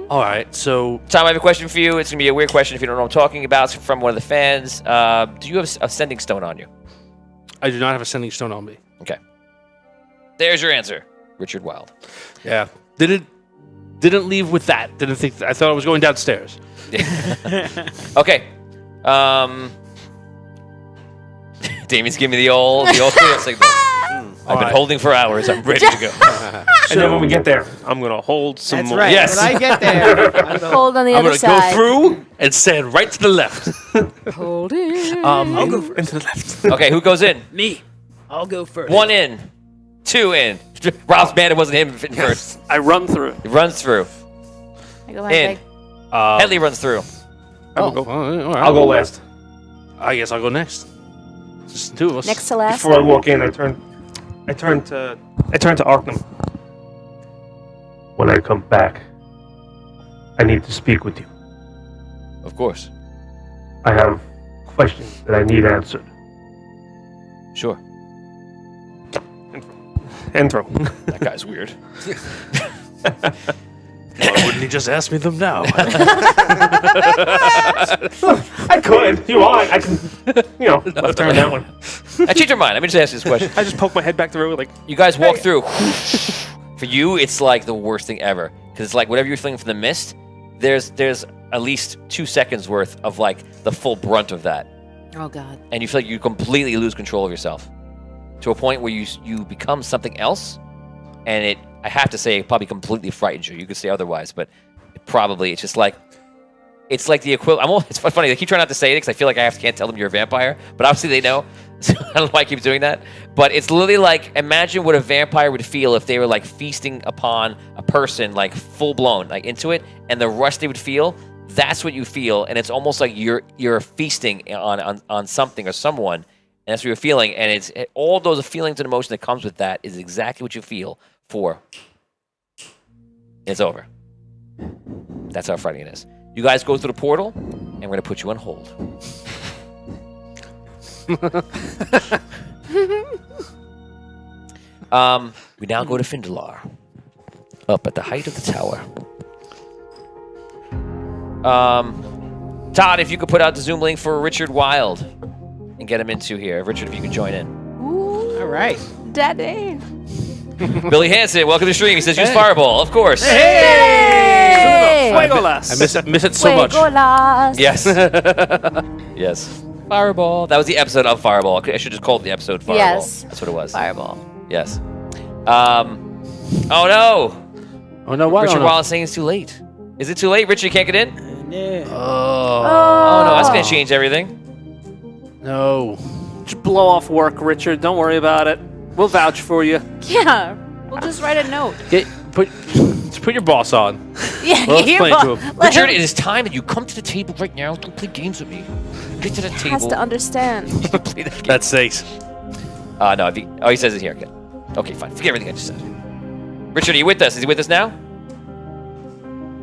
All right, so Tom, I have a question for you. It's gonna be a weird question if you don't know what I'm talking about. It's from one of the fans. Do you have a sending stone on you? I do not have a sending stone on me. Okay. There's your answer, Richard Wilde. Yeah, didn't leave with that. Didn't think. I thought I was going downstairs. Okay. Damien's giving me the old clear signal. I've been holding for hours. I'm ready to go. And then when we get there, I'm gonna hold some That's more. right. Yes. When I get there, I'm gonna- Hold on the I'm other gonna side. go through and stand right to the left. Hold it. I'll go first. Into the left. Okay, who goes in? Me. I'll go first. 1 in, 2 in. Rob's mad it wasn't him first. I run through. He runs through. I go like In. big. Headley runs through. All right. I'll go last. I guess I'll go next. Just the two of us. Next to last. Before I walk in, I turn to Arkham. When I come back, I need to speak with you. Of course. I have questions that I need answered. Sure. And throw. That guy's weird. Why wouldn't he just ask me them now? I could. You want? I can. Left turn that one. I changed your mind. Let me just ask you this question. I just poke my head back through like. You guys walk through. For you, it's like the worst thing ever. Because it's like whatever you're feeling from the mist, there's at least 2 seconds worth of like the full brunt of that. Oh God. And you feel like you completely lose control of yourself. To a point where you become something else. And I have to say, it probably completely frightens you. You could say otherwise, but it's just like, it's like the equivalent. It's funny, they keep trying not to say it because I feel like can't tell them you're a vampire, but obviously they know. So I don't know why I keep doing that. But it's literally like, imagine what a vampire would feel if they were like feasting upon a person, like full blown, like into it, and the rush they would feel. That's what you feel, and it's almost like you're feasting on something or someone, and that's what you're feeling. And all those feelings and emotion that comes with that is exactly what you feel for. It's over. That's how frightening it is. You guys go through the portal, and we're going to put you on hold. We now go to Findalar, up at the height of the tower. Todd, if you could put out the Zoom link for Richard Wilde and get him into here. Richard, if you could join in. Ooh, All right. Daddy. Billy Hansen, welcome to the stream. He says use Fireball, of course. Hey! I miss it so much. Fuegolas. Yes. Yes. Fireball. That was the episode of Fireball. I should just call it the episode Fireball. Yes. That's what it was. Fireball. Yes. Oh no. Oh no! What? Richard Oh, no. Wilde is saying it's too late. Is it too late? Richard can't get in? No. Oh, no, that's going to change everything. No. Just blow off work, Richard. Don't worry about it. We'll vouch for you. Yeah, we'll just write a note. Just put your boss on. Yeah, Well, here, explain to him. let Richard, him- it is time that you come to the table right now. Don't play games with me. Get to the has table. to understand. Play that game. That's 6. No, he says it here. Okay, fine. Forget everything I just said. Richard, are you with us? Is he with us now?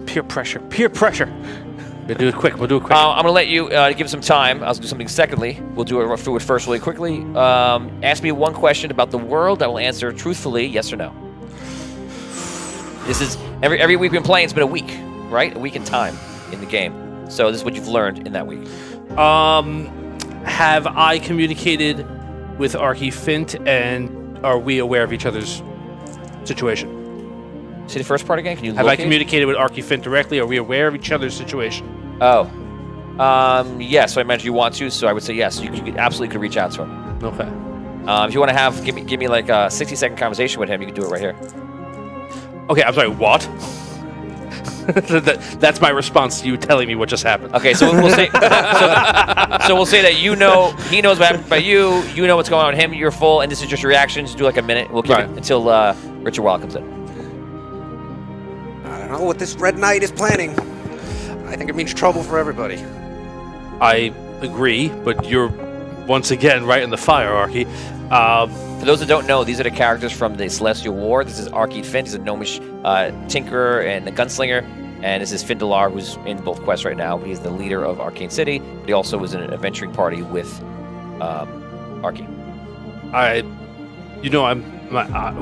Peer pressure. Peer pressure. We'll do it quick. I'm I'm going to let you give some time. I'll do something secondly. We'll do it through it first really quickly. Ask me one question about the world. I will answer truthfully, yes or no. This is every week we've been playing. It's been a week, right? A week in time in the game. So this is what you've learned in that week. Have I communicated with Archie Fint, and are we aware of each other's situation? See the first part again? Can you Have I locate? communicated with Archie Fint directly? Are we aware of each other's situation? Oh. Yes, so I mentioned you want to, so I would say yes. You absolutely could reach out to him. Okay. If you want to give me like a 60-second conversation with him, you can do it right here. Okay, I'm sorry, what? That's my response to you telling me what just happened. Okay, so we'll say so we'll say that he knows what happened by you know what's going on with him, you're full, and this is just your reactions. Do like a minute. We'll keep it until Richard Wall comes in. I don't know what this Red Knight is planning. I think it means trouble for everybody. I agree, but you're once again right in the fire, Archie. For those that don't know, these are the characters from the Celestial War. This is Arcane Fint. He's a gnomish tinkerer and a gunslinger. And this is Findalar, who's in both quests right now. He's the leader of Arcane City, but he also was in an adventuring party with Arcane.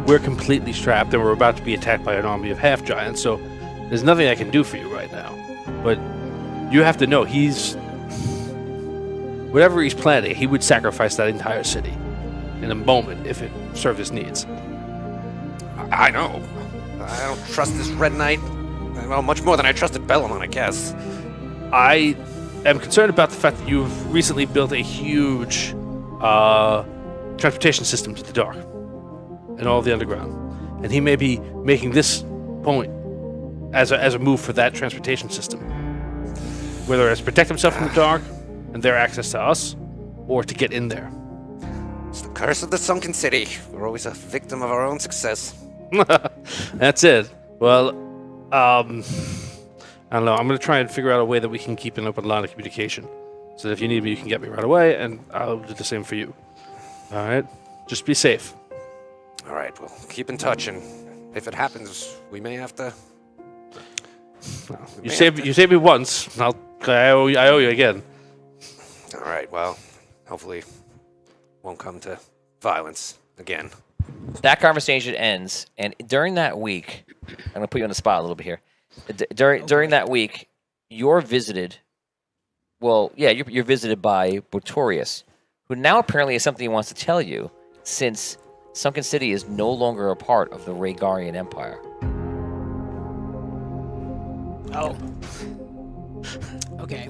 We're completely strapped, and we're about to be attacked by an army of half giants. So there's nothing I can do for you right now. But you have to know, whatever he's planning, he would sacrifice that entire city in a moment if it served his needs. I know. I don't trust this Red Knight. Well, much more than I trusted Bellamon, I guess. I am concerned about the fact that you've recently built a huge transportation system to the dark and all the underground. And he may be making this point as a move for that transportation system. Whether it's protect himself from the dark and their access to us, or to get in there. It's the curse of the sunken city. We're always a victim of our own success. That's it. Well, I don't know. I'm going to try and figure out a way that we can keep an open line of communication. So that if you need me, you can get me right away, and I'll do the same for you. All right? Just be safe. All right, we'll keep in touch, and if it happens, we may have to... You saved me once. I owe you again. All right, well, hopefully won't come to violence again. That conversation ends, and during that week, I'm going to put you on the spot a little bit here. During that week, you're visited. Well, yeah, you're visited by Botorius, who now apparently has something he wants to tell you, since Sunken City is no longer a part of the Rhaegarian Empire. Oh. Okay.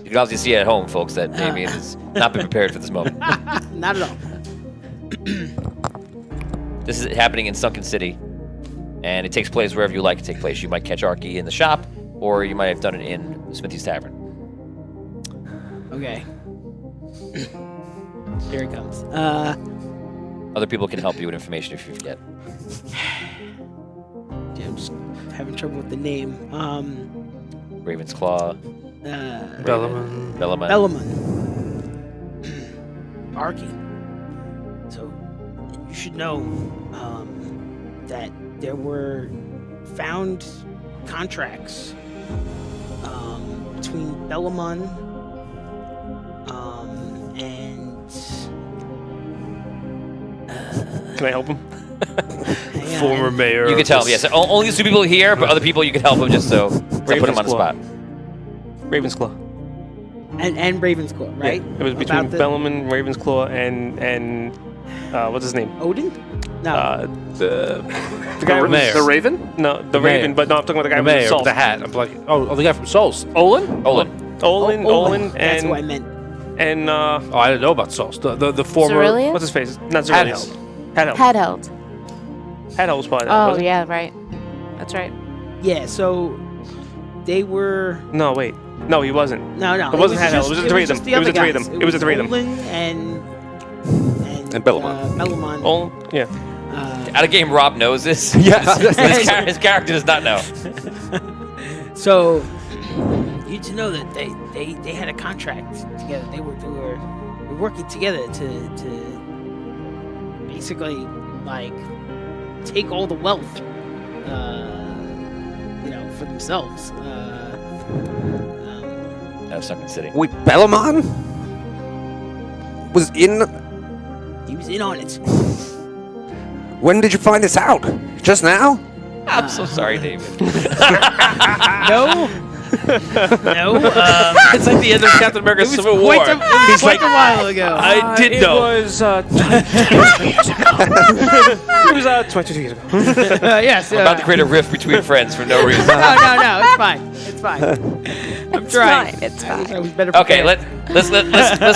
You can obviously see at home, folks, that Damien has not been prepared for this moment. Not at all. This is happening in Sunken City, and it takes place wherever you like it to take place. You might catch Archie in the shop, or you might have done it in Smithy's Tavern. Okay. Here it comes. Other people can help you with information if you forget. Yeah, I'm just having trouble with the name. Raven's Claw. Bellamon. Bellamon. Arky. So, you should know that there were found contracts between Bellamon and... Can I help him? hang on. Former mayor. You can of tell him, this- yes. Only these two people here, but other people you can help him just so to put him on the spot. Ravensclaw. And Ravensclaw, right? Yeah, it was between About the- Bellamon, Ravensclaw, and what's his name? Odin? No. The guy The with mayor. the Raven? No, the mayor. Raven. But no, I'm talking about the guy The with the mayor salt. with the hat. I'm like, oh, the guy from Souls. Olin. Olin. Olin, That's and what I meant. and Oh, I didn't know about Souls. The former. Cerulean? what's his face? Not Zerillius. Hadheld. Headheld. Hadheld was part of that. Oh, wasn't it? yeah, right. That's right. Yeah, so they were. No, wait. No, he wasn't. No. It wasn't Handheld. It was the three of them. It was the three of them. It was the three of them. Olin and Bellamont. Bellamont. Oh, yeah. Out of game, Rob knows this. Yes. His character does not know. So you to know that they had a contract together. They were working together to basically like take all the wealth, for themselves. Out of Sunken City. Wait, Bellamont was in. He was in on it. When did you find this out? Just now? I'm so sorry, David. No. It's like the end of Captain America Civil War. It was quite a while ago. I did know. It was 22 years ago. It was 22 years ago. Yes. We're about to create a rift between friends for no reason. No. It's fine. It's fine. I'm trying. It's fine. I was better. Okay, prepared. let's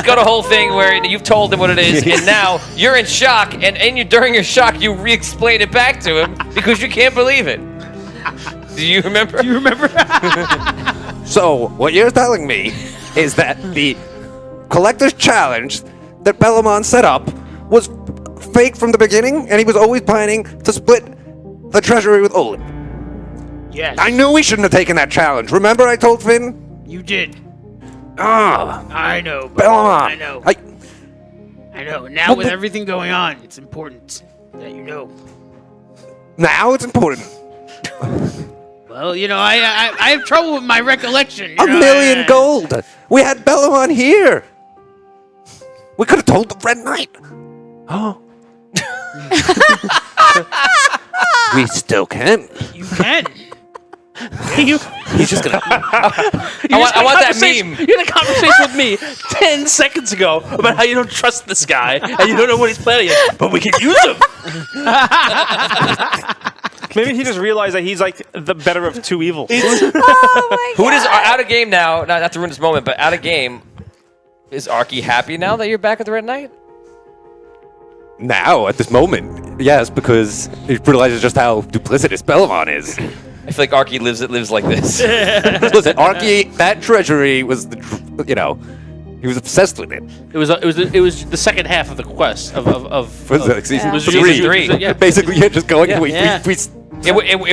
go to the whole thing where you've told him what it is, and now you're in shock, and during your shock you re-explain it back to him because you can't believe it. Do you remember? Do you remember? So, what you're telling me is that the Collector's Challenge that Bellamont set up was fake from the beginning, and he was always planning to split the treasury with Olin. Yes. I knew we shouldn't have taken that challenge. Remember I told Finn? You did. Ah, I know. Bellamont. I know. I know. Now What with the- everything going on, it's important that you know. now it's important. Well, I have trouble with my recollection. $1 million gold. We had Bellamont here. We could have told the Red Knight. Oh. We still can. You can. He's just gonna. I want that meme. You had a conversation with me 10 seconds ago about how you don't trust this guy and you don't know what he's planning, but we can use him. Maybe he just realized that he's like the better of two evils. Oh my Who does out of game now? Not to ruin this moment, but out of game. Is Arky happy now that you're back at the Red Knight? Now, at this moment, yes, because he realizes just how duplicitous Bellamont is. I feel like Arky lives like this. Listen, Arky, that treasury was he was obsessed with it. It was the second half of the quest of Was it like season Yeah. was three? Three. Yeah. Basically, yeah, just going. Yeah. We It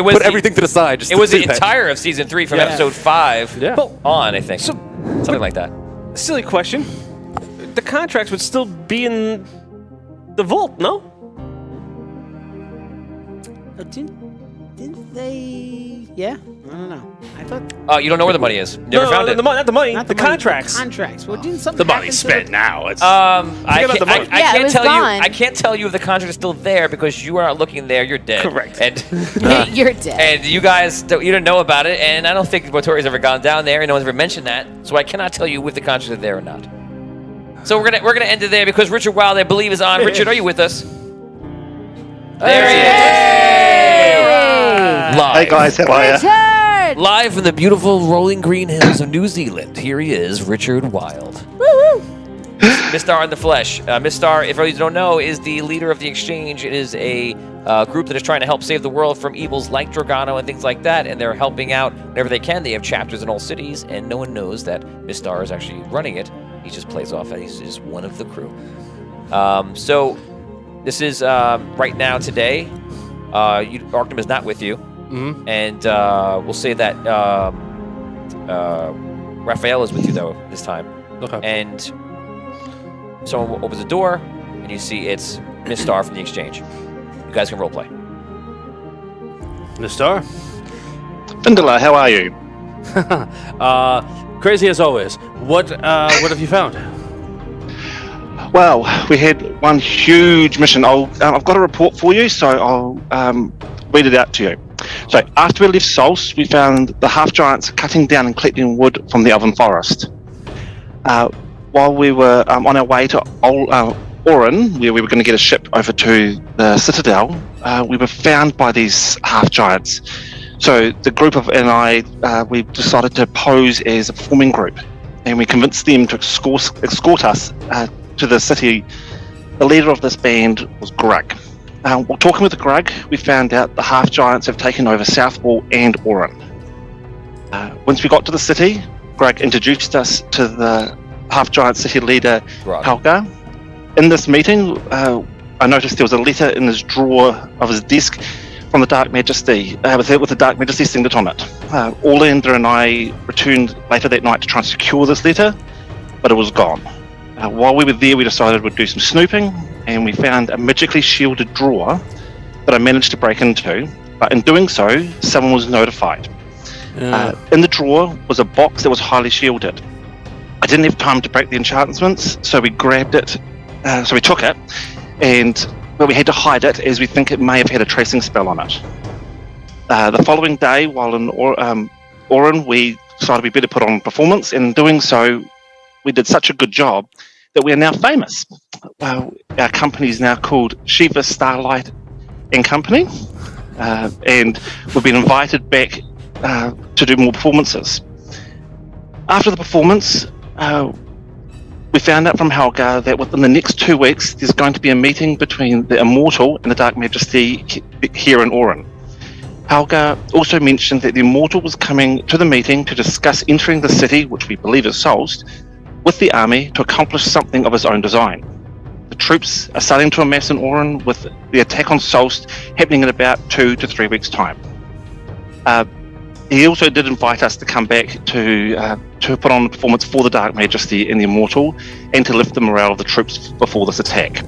was put everything to the side. Just It to was do the that. entire of season 3 from Yeah. episode 5 Yeah. on, I think. Something like that. Silly question. The contracts would still be in the vault, no? Didn't they? Yeah. I don't know. I thought. You don't know where the money is. Never found it. Not the money. Not the money, contracts. The contracts. Well, didn't something The money's happen to spent now. It's I about the money. can't, I Yeah, it can't was tell gone. you. I can't tell you if the contract is still there because you are not looking there. You're dead. Correct. And You're dead. and you guys you don't know about it. And I don't think Botori's ever gone down there, and no one's ever mentioned that. So I cannot tell you if the contract is there or not. So we're gonna end it there because Richard Wilde, I believe, is on. Richard, are you with us? There he is. Live. Hey guys, how are you? Richard! Live from the beautiful rolling green hills of New Zealand, here he is, Richard Wilde. Mistar in the flesh. Mistar, if you don't know, is the leader of the Exchange. It is a group that is trying to help save the world from evils like Dragano and things like that, and they're helping out whenever they can. They have chapters in all cities, and no one knows that Mistar is actually running it. He just plays off that he's just one of the crew. So this is right now today. Arkham is not with you, and we'll say that Raphael is with you though this time. Okay. And someone opens the door, and you see it's Mistar from the Exchange. You guys can roleplay. Mistar? Vindala, how are you? Crazy as always. What have you found? Well, we had one huge mission. I've got a report for you, so I'll read it out to you. So, after we left Sols, we found the half-giants cutting down and collecting wood from the Elven Forest. While we were on our way to Orin, where we were going to get a ship over to the Citadel, we were found by these half-giants. So the group of we decided to pose as a performing group, and we convinced them to escort us to the city. The leader of this band was Grug. While talking with Grug, we found out the half-giants have taken over South Wall and Orin. Once we got to the city, Greg introduced us to the half-giant city leader, Grog. Helga. In this meeting, I noticed there was a letter in his drawer of his desk from the Dark Majesty, with the Dark Majesty signature on it. Orlander and I returned later that night to try and secure this letter, but it was gone. While we were there, we decided we'd do some snooping, and we found a magically shielded drawer that I managed to break into, but in doing so, someone was notified. In the drawer was a box that was highly shielded. I didn't have time to break the enchantments, so we grabbed it, so we took it, but we had to hide it as we think it may have had a tracing spell on it. The following day, while in Orin, we decided we better put on performance, and in doing so, we did such a good job that we are now famous. Our company is now called Shiva Starlight and Company, and we've been invited back to do more performances. After the performance, we found out from Helga that within the next 2 weeks, there's going to be a meeting between the Immortal and the Dark Majesty here in Orin. Helga also mentioned that the Immortal was coming to the meeting to discuss entering the city, which we believe is Solst, with the army to accomplish something of his own design. The troops are starting to amass in Orin, with the attack on Solst happening in about 2 to 3 weeks' time. He also did invite us to come back to put on a performance for the Dark Majesty and the Immortal, and to lift the morale of the troops before this attack.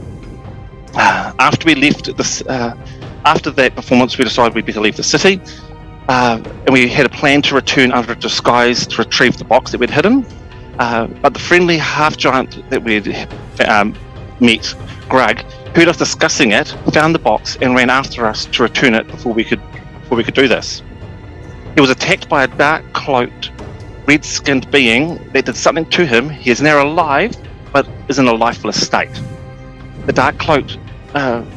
After that performance, we decided we'd better leave the city, and we had a plan to return under a disguise to retrieve the box that we'd hidden. But the friendly half-giant that we'd met, Greg, heard us discussing it, found the box, and ran after us to return it before we could do this. He was attacked by a dark-cloaked, red-skinned being that did something to him. He is now alive, but is in a lifeless state. The dark-cloaked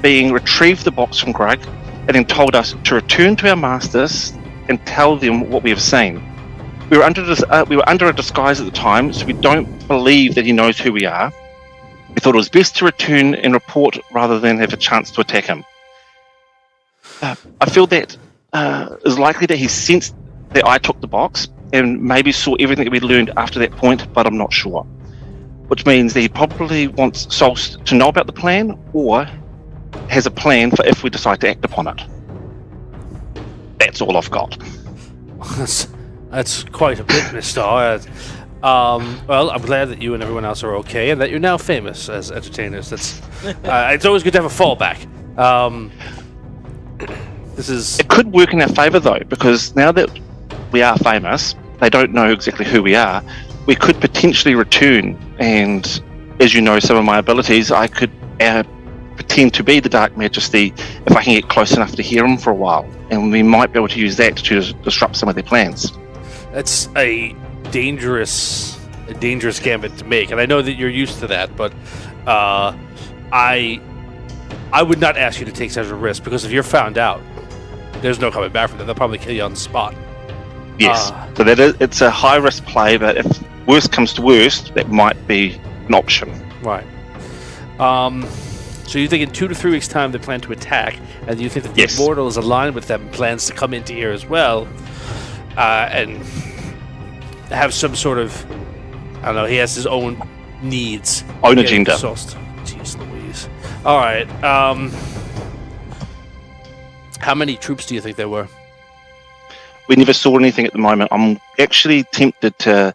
being retrieved the box from Greg, and then told us to return to our masters and tell them what we have seen. We were under a disguise at the time, so we don't believe that he knows who we are. We thought it was best to return and report rather than have a chance to attack him. I feel that it's likely that he sensed that I took the box and maybe saw everything that we learned after that point, but I'm not sure. Which means that he probably wants Solst to know about the plan, or has a plan for if we decide to act upon it. That's all I've got. That's quite a bit, Mr. Well, I'm glad that you and everyone else are okay, and that you're now famous as entertainers. That's it's always good to have a fallback. It could work in our favour though, because now that we are famous, they don't know exactly who we are. We could potentially return, and as you know, some of my abilities, I could pretend to be the Dark Majesty if I can get close enough to hear him for a while, and we might be able to use that to disrupt some of their plans. That's a dangerous gambit to make, and I know that you're used to that, but I would not ask you to take such a risk, because if you're found out, there's no coming back from that. They'll probably kill you on the spot. Yes, so it's a high risk play, but if worst comes to worst, that might be an option. Right. So you think in 2 to 3 weeks' time they plan to attack, and you think that the Immortal is aligned with them and plans to come into here as well, and have some sort of, I don't know, he has his own needs. Own agenda. Jeez Louise. All right. How many troops do you think there were? We never saw anything at the moment. I'm actually tempted to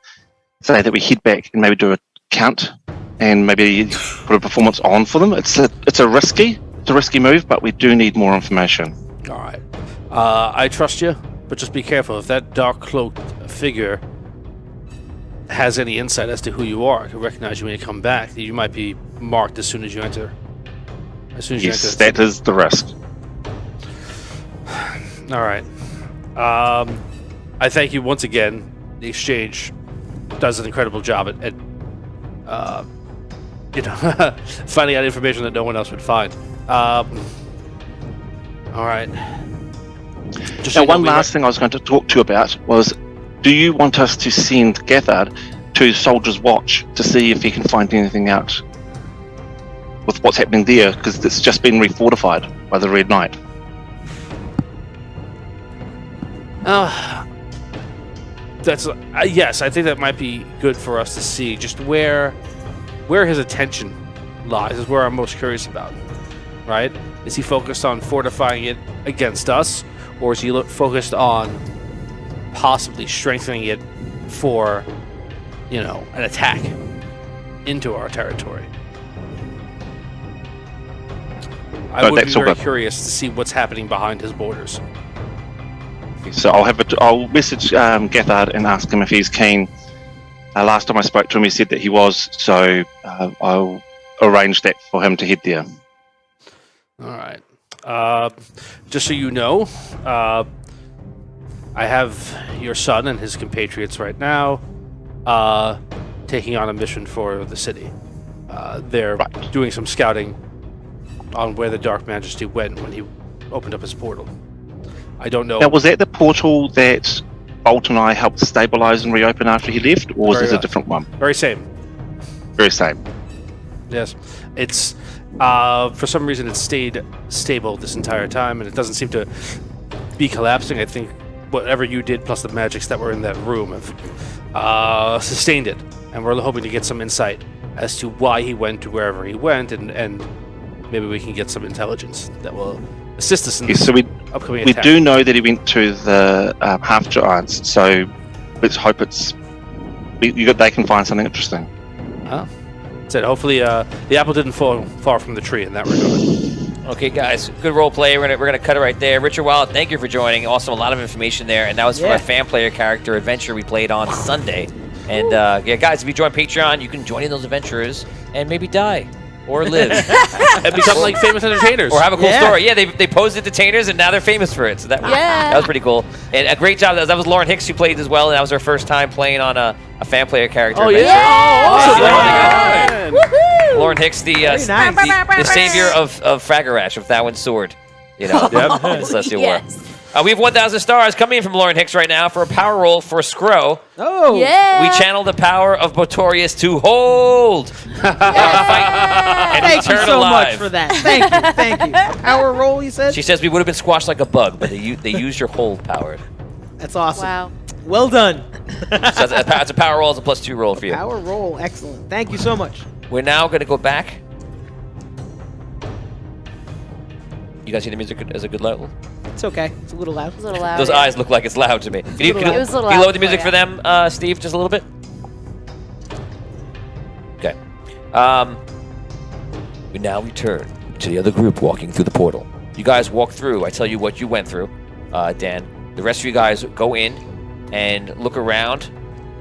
say that we head back and maybe do a count and maybe put a performance on for them. It's a risky move, but we do need more information. All right. I trust you, but just be careful. If that dark cloaked figure has any insight as to who you are, can recognize you when you come back, you might be marked as soon as you enter. Yes, that is the risk. All right. I thank you once again. The exchange does an incredible job at finding out information that no one else would find. All right. Now, one last thing I was going to talk to you about was, do you want us to send Gathard to Soldier's Watch to see if he can find anything out with what's happening there? Because it's just been refortified by the Red Knight. That's yes. I think that might be good for us to see just where his attention lies. Is where I'm most curious about. Right? Is he focused on fortifying it against us, or is he focused on possibly strengthening it for, an attack into our territory? I would be very curious to see what's happening behind his borders. So I'll message Gethard and ask him if he's keen. Last time I spoke to him, he said that he was. So I'll arrange that for him to head there. All right. Just so you know, I have your son and his compatriots right now taking on a mission for the city. They're doing some scouting on where the Dark Majesty went when he opened up his portal. I don't know. Now, was that the portal that Bolt and I helped stabilize and reopen after he left, or was this a different one? Very same. Very same. Yes. It's for some reason it stayed stable this entire time, and it doesn't seem to be collapsing. I think whatever you did plus the magics that were in that room have sustained it, and we're hoping to get some insight as to why he went to wherever he went, and maybe we can get some intelligence that will assist us in this upcoming attack. We do know that he went to the half giants, so let's hope they can find something interesting. Said hopefully the apple didn't fall far from the tree in that regard. Okay, guys, good role play. We're gonna cut it right there. Richard Wild, thank you for joining. Also, a lot of information there, and that was from a fan player character adventure we played on Sunday. And guys, if you join Patreon, you can join in those adventures and maybe die or live and become like famous entertainers or have a cool story. Yeah, they posed entertainers and now they're famous for it. So that was pretty cool. And a great job. That was Lauren Hicks who played as well, and that was her first time playing on a fan player character. Oh adventure. yeah! Oh, Lauren Hicks, the savior of Fragarash, of Thowin's sword. In Celestial War. We have 1,000 stars coming in from Lauren Hicks right now for a power roll for Skro. Oh, yeah! We channel the power of Botorius to hold, fight, and thank you return so alive. much for that. Thank you. Power roll, you said? She says we would have been squashed like a bug, but they used your hold power. That's awesome. Wow. Well done. So it's a power roll, it's a +2 roll for you. Power roll, excellent. Thank you so much. We're now going to go back. You guys hear the music as a good level? It's okay. It's a little loud. It's a little loud. Those eyes look like it's loud to me. Can you It was a little lower loud the music for for them, Steve, just a little bit? Okay. We now return to the other group walking through the portal. You guys walk through. I tell you what you went through, Dan. The rest of you guys go in and look around,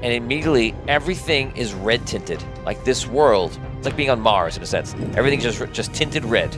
and immediately everything is red tinted. Like this world, it's like being on Mars in a sense. Everything's just tinted red.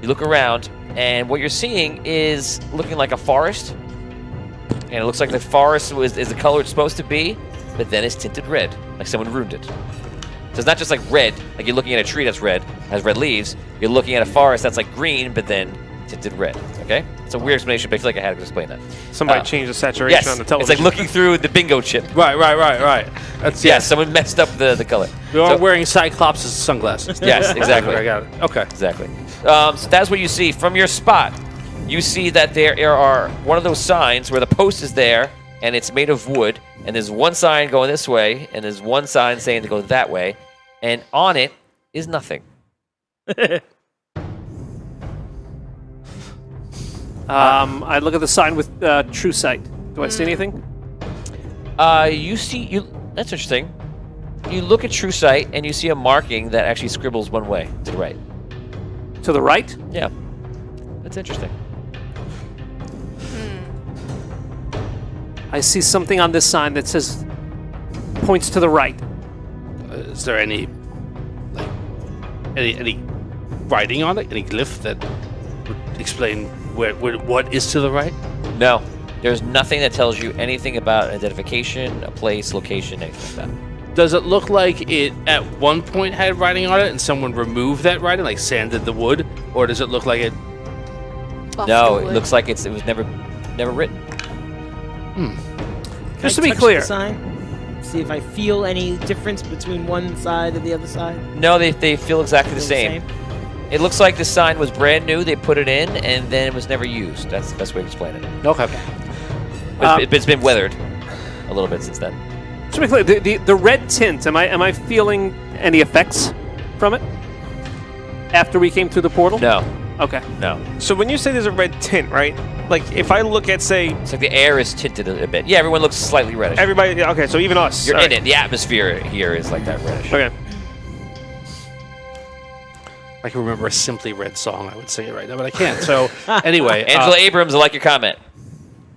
You look around, and what you're seeing is looking like a forest, and it looks like the forest is the color it's supposed to be, but then it's tinted red, like someone ruined it. So it's not just like red, like you're looking at a tree that's red, has red leaves. You're looking at a forest that's like green, but then tinted red. Okay? It's a weird explanation, but I feel like I had to explain that. Somebody changed the saturation on the television. It's like looking through the bingo chip. Right. That's Someone messed up the color. We're all wearing Cyclops' sunglasses. Yes, exactly. I got it. Okay. Exactly. So that's what you see. From your spot, you see that there are one of those signs where the post is there, and it's made of wood, and there's one sign going this way, and there's one sign saying to go that way, and on it is nothing. I look at the sign with True Sight. Do I see anything? That's interesting. You look at True Sight, and you see a marking that actually scribbles one way to the right. To the right? Yeah. That's interesting. I see something on this sign that says points to the right. Is there any writing on it? Any glyph that would explain what is to the right? No. There's nothing that tells you anything about identification, a place, location, anything like that. Does it look like it at one point had writing on it and someone removed that writing, like sanded the wood? Or does it look like it... No, it looks like it was never written. Just to be touch clear. the sign? See if I feel any difference between one side and the other side? No, they feel exactly the same. It looks like the sign was brand new, they put it in, and then it was never used. That's the best way to explain it. Okay. It's been weathered. a little bit since then. To be clear, the red tint, am I feeling any effects from it? After we came through the portal? No, Okay. no. So when you say there's a red tint, right? Like if I look at, say, It's like the air is tinted a bit. Yeah, everyone looks slightly reddish. everybody. Okay, so even us. You're All in right. it. The atmosphere here is like that reddish. Okay. I can remember a Simply Red song. I would sing it right now, but I can't. So anyway, Angela Abrams, I like your comment.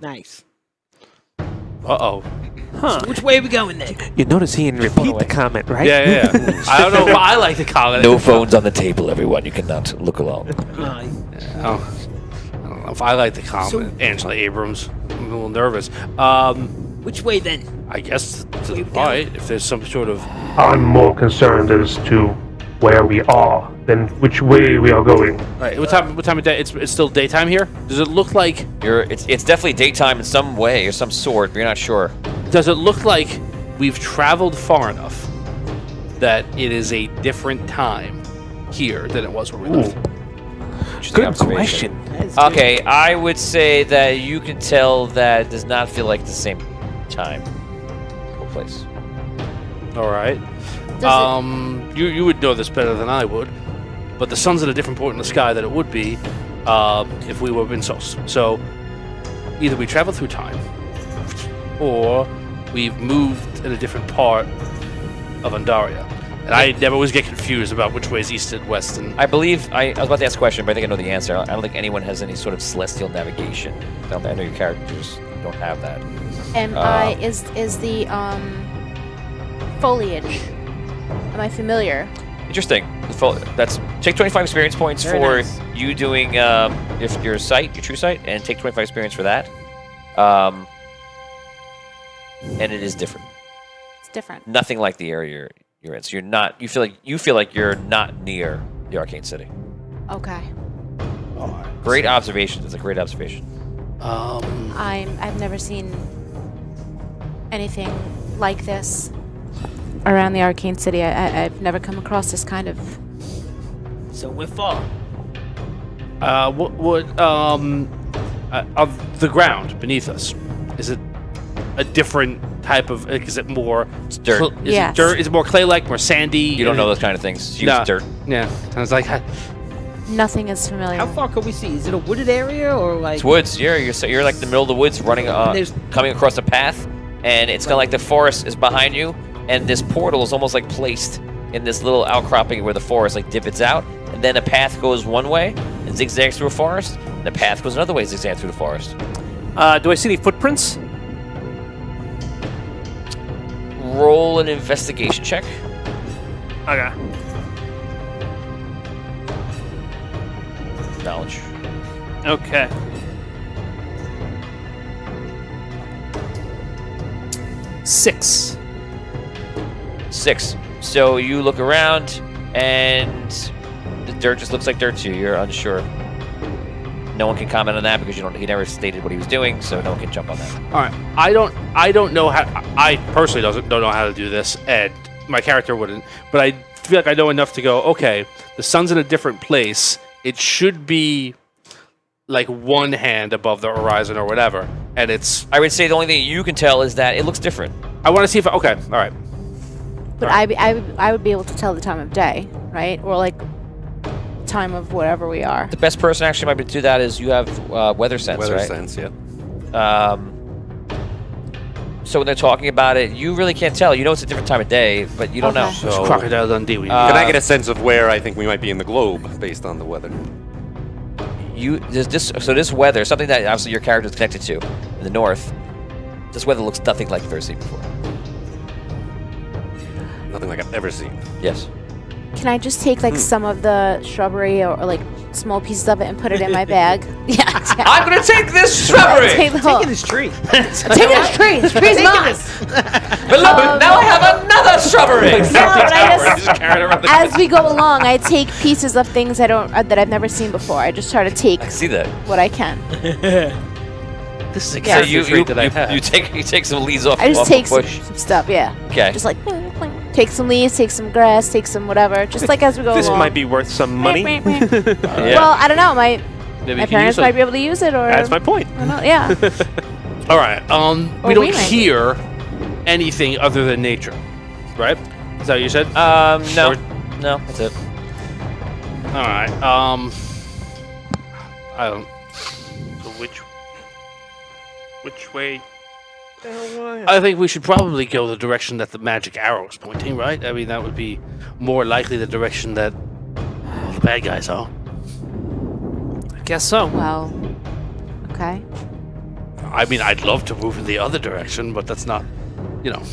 Nice. uh-oh. So which way are we going then? You notice he didn't repeat the comment, right? Yeah. I don't know. But I like the comment. No phones on the table, everyone. You cannot look along. I don't know if I like the comment. Angela Abrams. I'm a little nervous. Which way then? I guess to the right, if there's some sort of... I'm more concerned as to where we are than which way we are going. Right, what time of day? It's still daytime here? Does it look like... It's definitely daytime in some way or some sort, but you're not sure. Does it look like we've traveled far enough that it is a different time here than it was when we left? Interesting Good observation. question. That's good. Okay, I would say that you can tell that it does not feel like the same time or place. All right. Does You would know this better than I would, but the sun's at a different point in the sky than it would be if we were in Sos. So either we travel through time, or we've moved in a different part of Andaria. And I never always get confused about which way is east and west. And I believe I was about to ask a question, but I think I know the answer. I don't think anyone has any sort of celestial navigation. I know your characters don't have that. Is the foliage? Am I familiar? Interesting. That's take 25 experience points Very for nice. you doing if your true sight, and take 25 experience for that. And it is different. It's different. Nothing like the area you're in. So you're not. You feel like you're not near the Arcane City. Okay. Great observation. It's a great observation. I've never seen anything like this around the Arcane City. I've never come across this kind of. So we're far. of the ground beneath us, is it a different type of? Is it more? It's dirt. Is Yes. it dirt? Is it more clay-like, more sandy? You don't know those kind of things. Use Nah. dirt. Yeah, sounds like Nothing is familiar. How far can we see? Is it a wooded area or like? It's woods. You're like in the middle of the woods, running, there's- coming across a path, and it's kind of like the forest is behind you, and this portal is almost like placed in this little outcropping where the forest like divots out, and then a path goes one way and zigzags through a forest, and the path goes another way, zigzag through the forest. Do I see any footprints? Roll an investigation check. Okay. Knowledge. Okay. Six. 6. So you look around, and the dirt just looks like dirt to you. You're unsure. No one can comment on that because he never stated what he was doing, so no one can jump on that. all right. I don't know how. I personally don't know how to do this, and my character wouldn't. But I feel like I know enough to go. Okay, the sun's in a different place. It should be like one hand above the horizon or whatever, and it's. I would say the only thing you can tell is that it looks different. I want to see if. Okay, all right. But I would be able to tell the time of day, right? Or like time of whatever we are. The best person actually might be to do that is you have weather sense, Weather right? sense, yeah. So when they're talking about it, you really can't tell. You know it's a different time of day, but you don't know. Okay. So, Crocodile Dundee. can I get a sense of where I think we might be in the globe based on the weather? This weather, something that obviously your character is connected to in the north. This weather looks nothing like you've ever seen before. Nothing like I've ever seen. Yes. Can I just take like some of the shrubbery or like small pieces of it and put it in my bag? Yeah. I'm gonna take this shrubbery. Take the whole. Taking this tree. Take this tree. This tree's mine. But look, now I have another shrubbery. No, but I Just carry it around the- as we go along, I take pieces of things that I've never seen before. I just try to take I see that. what I can. This is a So character you trait that I have. you take some leaves off, I just off take a some bush. stuff. Yeah. Okay. Just like take some leaves, take some grass, take some whatever. Just like as we go This along. might be worth some money. Well, I don't know. My Maybe my you can parents use might it. be able to use it, or That's my point. I don't know. Yeah. All right. Or We don't we might. hear anything other than nature, right? Is that what you said? No. Or- No, that's it. All right. I don't. So which way? I think we should probably go the direction that the magic arrow is pointing, right? I mean, that would be more likely the direction that all the bad guys are. I guess so. Well, okay. I mean, I'd love to move in the other direction, but that's not, you know.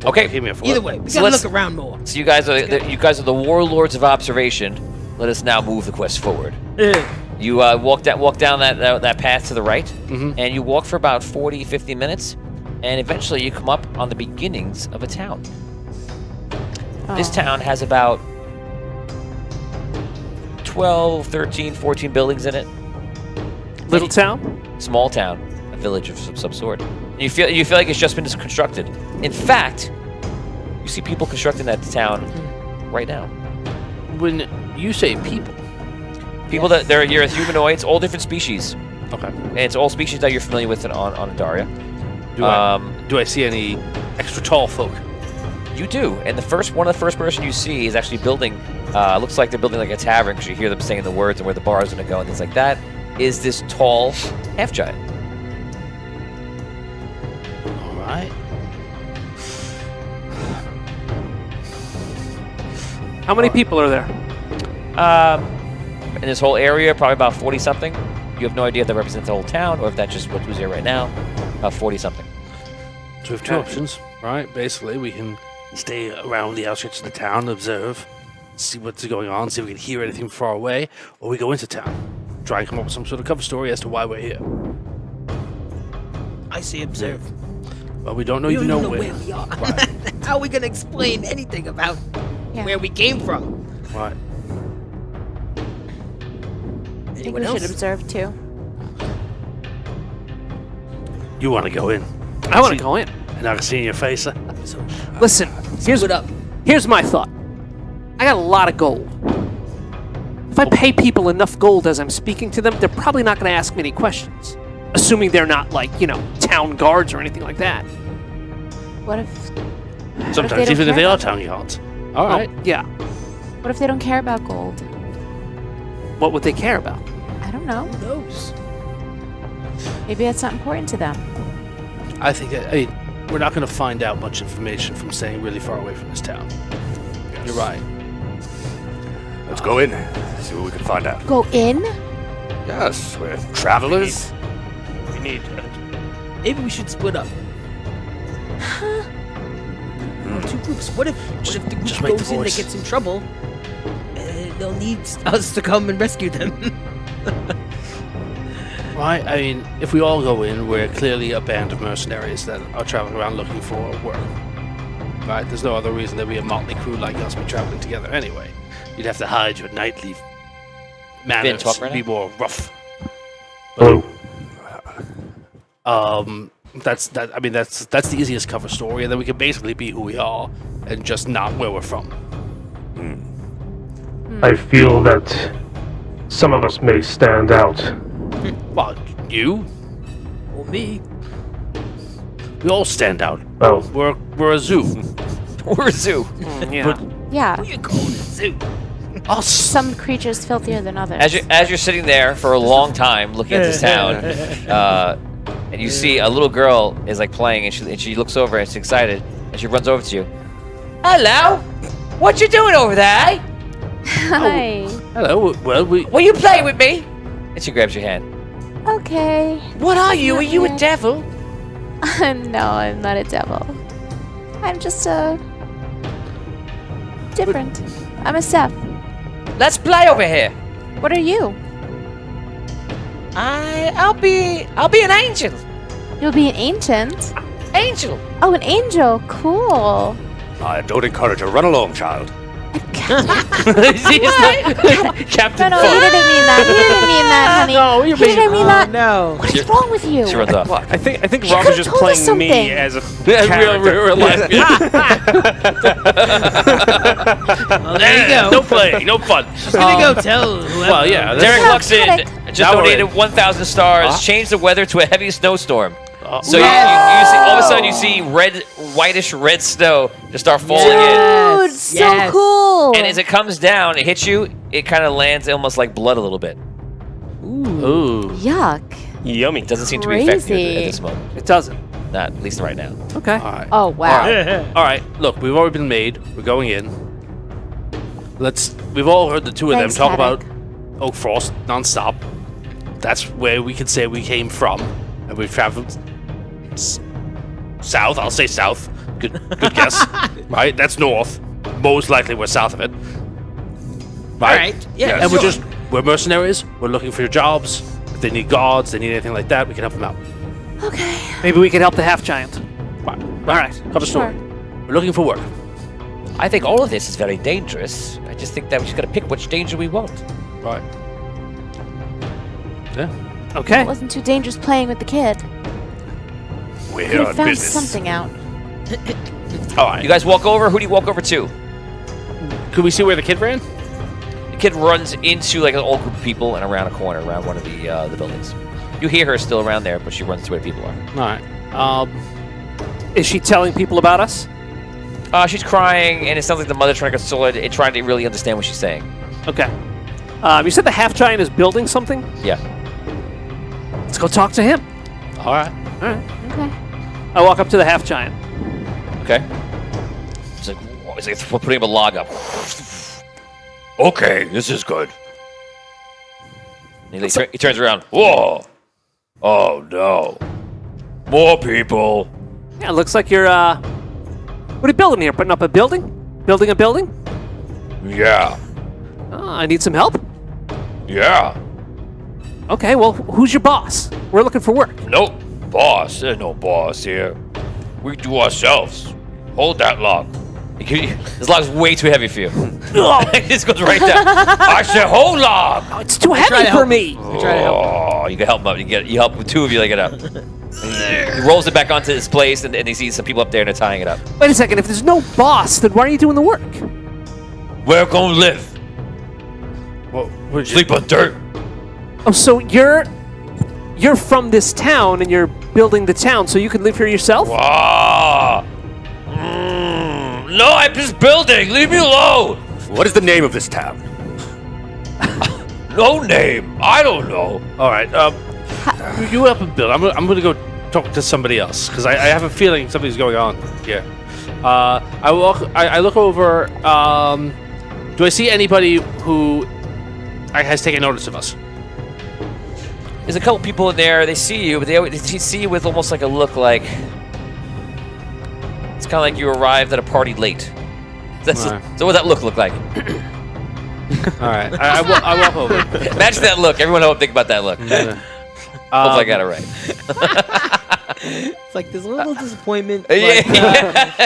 Okay. Give me a foot. Either way, we So gotta let's- look around more. So you guys are the warlords of observation. Let us now move the quest forward. You walk down that path to the right, and you walk for about 40, 50 minutes, and eventually you come up on the beginnings of a town. This Oh. town has about 12, 13, 14 buildings in it. Little town? Small town, a village of some sort. You feel like it's just been constructed. In fact, you see people constructing that town right now. When you say people, People you're humanoids, all different species, okay, and it's all species that you're familiar with on Daria. do I see any extra tall folk? You do, and one of the first person you see is actually building. Looks like they're building like a tavern because you hear them saying the words and where the bar is going to go and things like that. Is this tall half giant? All right. How many people are there? In this whole area, probably about 40 something. You have no idea if that represents the whole town or if that's just who's here right now. About 40 something. So we have two options, right? Basically, we can stay around the outskirts of the town, observe, see what's going on, see if we can hear anything far away, or we go into town, try and come up with some sort of cover story as to why we're here. I say observe. Well, we don't know We even don't know even know where we are. How are we gonna explain anything about Yeah. where we came from? Right. I think Anyone we else? should observe too. You want to go in, I want to go in. and I can see in your face. So, Listen, split up. here's my thought. I got a lot of gold. If I pay people enough gold as I'm speaking to them, they're probably not going to ask me any questions. Assuming they're not like, town guards or anything like that. What if Sometimes, don't even if care they are about town guards. All right. Oh, yeah. what if they don't care about gold? What would they care about? I don't know. Who knows? Maybe that's not important to them. I think we're not going to find out much information from staying really far away from this town. You're right. Let's go in, see what we can find out. Go in? Yes, we're travelers. We need. Maybe we should split up. Two groups. What if the group just make the goes in that voice. gets in trouble? They'll need us to come and rescue them. Right, I mean, if we all go in, we're clearly a band of mercenaries that are traveling around looking for work. Right, there's no other reason there'd be a motley crew like us be traveling together anyway. You'd have to hide your nightly manners, talk right be now? more rough. Hello. That's the easiest cover story, and then we can basically be who we are and just not where we're from. I feel that some of us may stand out. Well, you, Or me. we all stand out. Well, We're a zoo. We're a zoo. Yeah. Yeah. Who you calling a zoo? Us. Some creatures filthier than others. As you're sitting there for a long time looking at this town, and you see a little girl is like playing, and she looks over and she's excited, and she runs over to you. Hello, what you doing over there? Eh? Hi. Hello. Well, Will you play with me? And she grabs your hand. Okay. What are you? Are you a Okay. devil? No, I'm not a devil. I'm just different. I'm a Seth. Let's play over here. What are you? I'll be an angel. You'll be an ancient. Angel. Oh, an angel. Cool. I don't encourage a run along, child. Captain No, he didn't mean that. He didn't mean that, honey. No, you're he didn't mean that. No. What is wrong with you? She runs off. I think You Rob is could've just told us playing me something. as a real character. life. Well, there you go. no play, no fun. Just gonna go tell whoever. Well, yeah. Derek Yeah, walks in, panic. just Now we're donated in. 1,000 stars, changed the weather to a heavy snowstorm. So you see, all of a sudden you see whitish red snow just start falling in. Dude, so cool. And as it comes down, it hits you, it kind of lands almost like blood a little bit. Ooh. Yuck. Yummy. It doesn't seem to be affecting you at Crazy. this moment. It doesn't. Not at least right now. Okay. All right. Oh, wow. All right. Look, we've already been made. We're going in. We've all heard the two of Thanks, them talk Haddock. about Oak Frost nonstop. That's where we can say we came from, and we've traveled south. I'll say south. Good guess. Right? That's north. Most likely we're south of it. Right? All right. Yeah. And sure. we're mercenaries. We're looking for jobs. If they need guards, they need anything like that, we can help them out. Okay. Maybe we can help the half giant. Right. All right. Cover story. We're looking for work. I think all of this is very dangerous. I just think that we just gotta pick which danger we want. Right. Yeah. Okay. It wasn't too dangerous playing with the kid. We're Could here have on found business. something out. All right. You guys walk over. Who do you walk over to? Could we see where the kid ran? The kid runs into like an old group of people and around a corner, around one of the buildings. You hear her still around there, but she runs to where people are. All right. Is she telling people about us? She's crying, and it sounds like the mother trying to console her and trying to really understand what she's saying. Okay. You said the half giant is building something? Yeah. Let's go talk to him. All right. All right. Okay. I walk up to the half giant. Okay. It's like putting up a log up. Okay, this is good. He turns around. Whoa. Oh no. More people. Yeah, it looks like you're, what are you building here? Putting up a building? Building a building? Yeah. I need some help. Yeah. Okay, well, who's your boss? We're looking for work. Nope. Boss. There's no boss here. We do ourselves. Hold that log. This log's way too heavy for you. It just goes right down. I said hold log. Oh, it's too try heavy to for help. me. I try to help. Oh, you can help him up. You help with two of you. They get up. He rolls it back onto his place, and he sees some people up there, and they're tying it up. Wait a second. If there's no boss, then why are you doing the work? We're gonna live. Well, where'd you- Sleep on dirt. Oh, so you're from this town, and you're building the town, so you can live here yourself? Ah. No, I'm just building. Leave me alone. What is the name of this town? No name. I don't know. All right. You up and build. I'm gonna go talk to somebody else because I have a feeling something's going on here. I look over. Do I see anybody who has taken notice of us? There's a couple people in there. They see you, but they see you with almost like a look like it's kind of like you arrived at a party late. Right. So what that look like? All right. I walk over. Imagine that look. Everyone will think about that look. Hopefully I got it right. It's like there's a little disappointment, Yeah.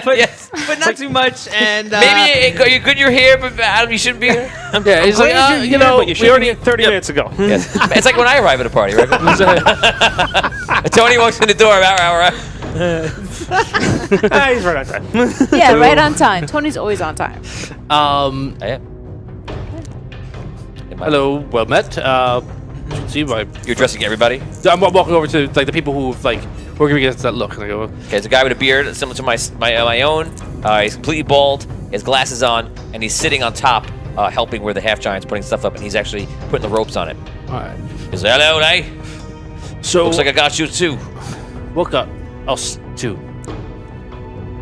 but not too much. And Maybe you're good you're here, but Adam, you shouldn't be here. Yeah, he's like, you know, But you should be 30 minutes ago. Yes. It's like when I arrive at a party, right? Tony walks in the door. He's right on time. Yeah, right on time. Tony's always on time. Hello, well met. See my. You're addressing everybody. I'm walking over to like the people who who are giving us that look, and I go, Okay, there's a guy with a beard similar to my own. He's completely bald. He has glasses on, and he's sitting on top, helping where the half giant's putting stuff up, and he's actually putting the ropes on it. all right. He's like, "Hello, hey. So Looks like I got you too. what got us too?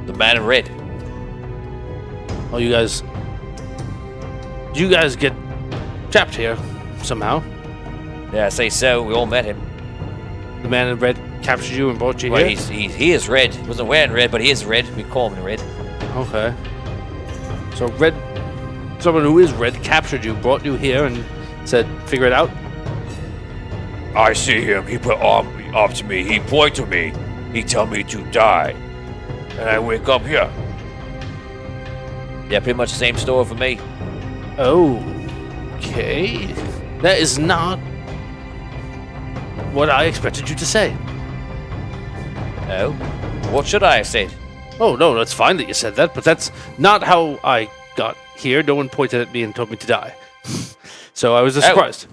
The man in red." Oh, you guys. Did you guys get trapped here somehow? Yeah, I say so. We all met him. The man in red captured you and brought you Well, here. he is red. He wasn't wearing red, but he is red. We call him red. Okay. So red, someone who is red captured you, brought you here, and said, "Figure it out." I see him. He put arm up to me. He point to me. He tell me to die. And I wake up here. Yeah, pretty much the same story for me. Okay. That is not what I expected you to say. Oh, what should I have said? Oh, no, that's fine that you said that, but that's not how I got here. No one pointed at me and told me to die. So I was surprised.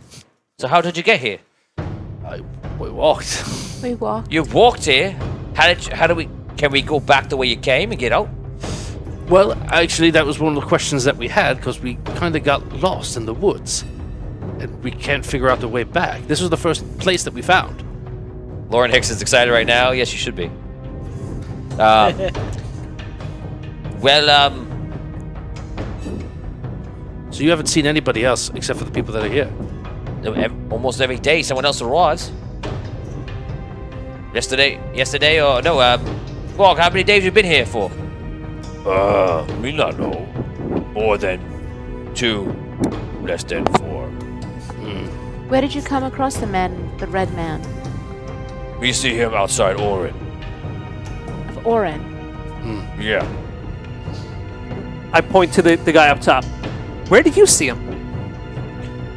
So how did you get here? We walked. We walked. You walked here. How do we? Can we go back the way you came and get out? Well, actually, that was one of the questions that we had because we kind of got lost in the woods, and we can't figure out the way back. This was the first place that we found. Lauren Hicks is excited right now. Yes, you should be. So you haven't seen anybody else except for the people that are here. Almost every day, someone else arrives. Yesterday, or no? Walk. How many days you been here for? Me not know. More than 2, less than 4. Where did you come across the red man We see him outside Orin. of Orin? Yeah. I point to the guy up top. Where did you see him?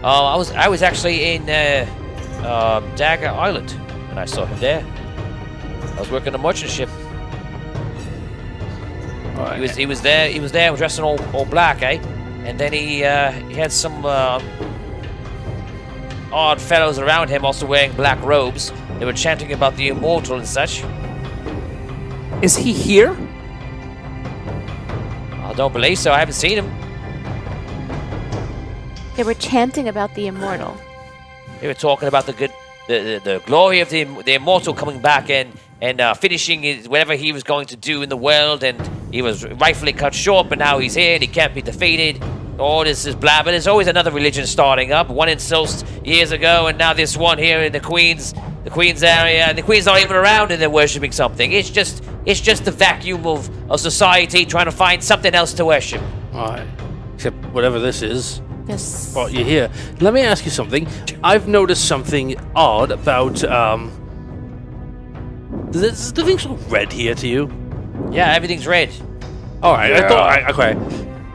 I was actually in Dagger Island, and I saw him there. I was working a merchant ship. He was there dressed in all black, eh? And then he had some odd fellows around him, also wearing black robes. They were chanting about the immortal and such. Is he here? I don't believe so. I haven't seen him. They were chanting about the immortal. They were talking about the glory of the immortal coming back and finishing whatever he was going to do in the world, and he was rightfully cut short, but now he's here and he can't be defeated. All this is blah, but there's always another religion starting up. One in Solst years ago, and now this one here in the Queen's area, and the Queen's not even around, and they're worshipping something. It's just the vacuum of society trying to find something else to worship. All right. Except whatever this is. Yes. Brought you here. Let me ask you something. I've noticed something odd about Does everything look red here to you? Yeah, everything's red. All right. Okay.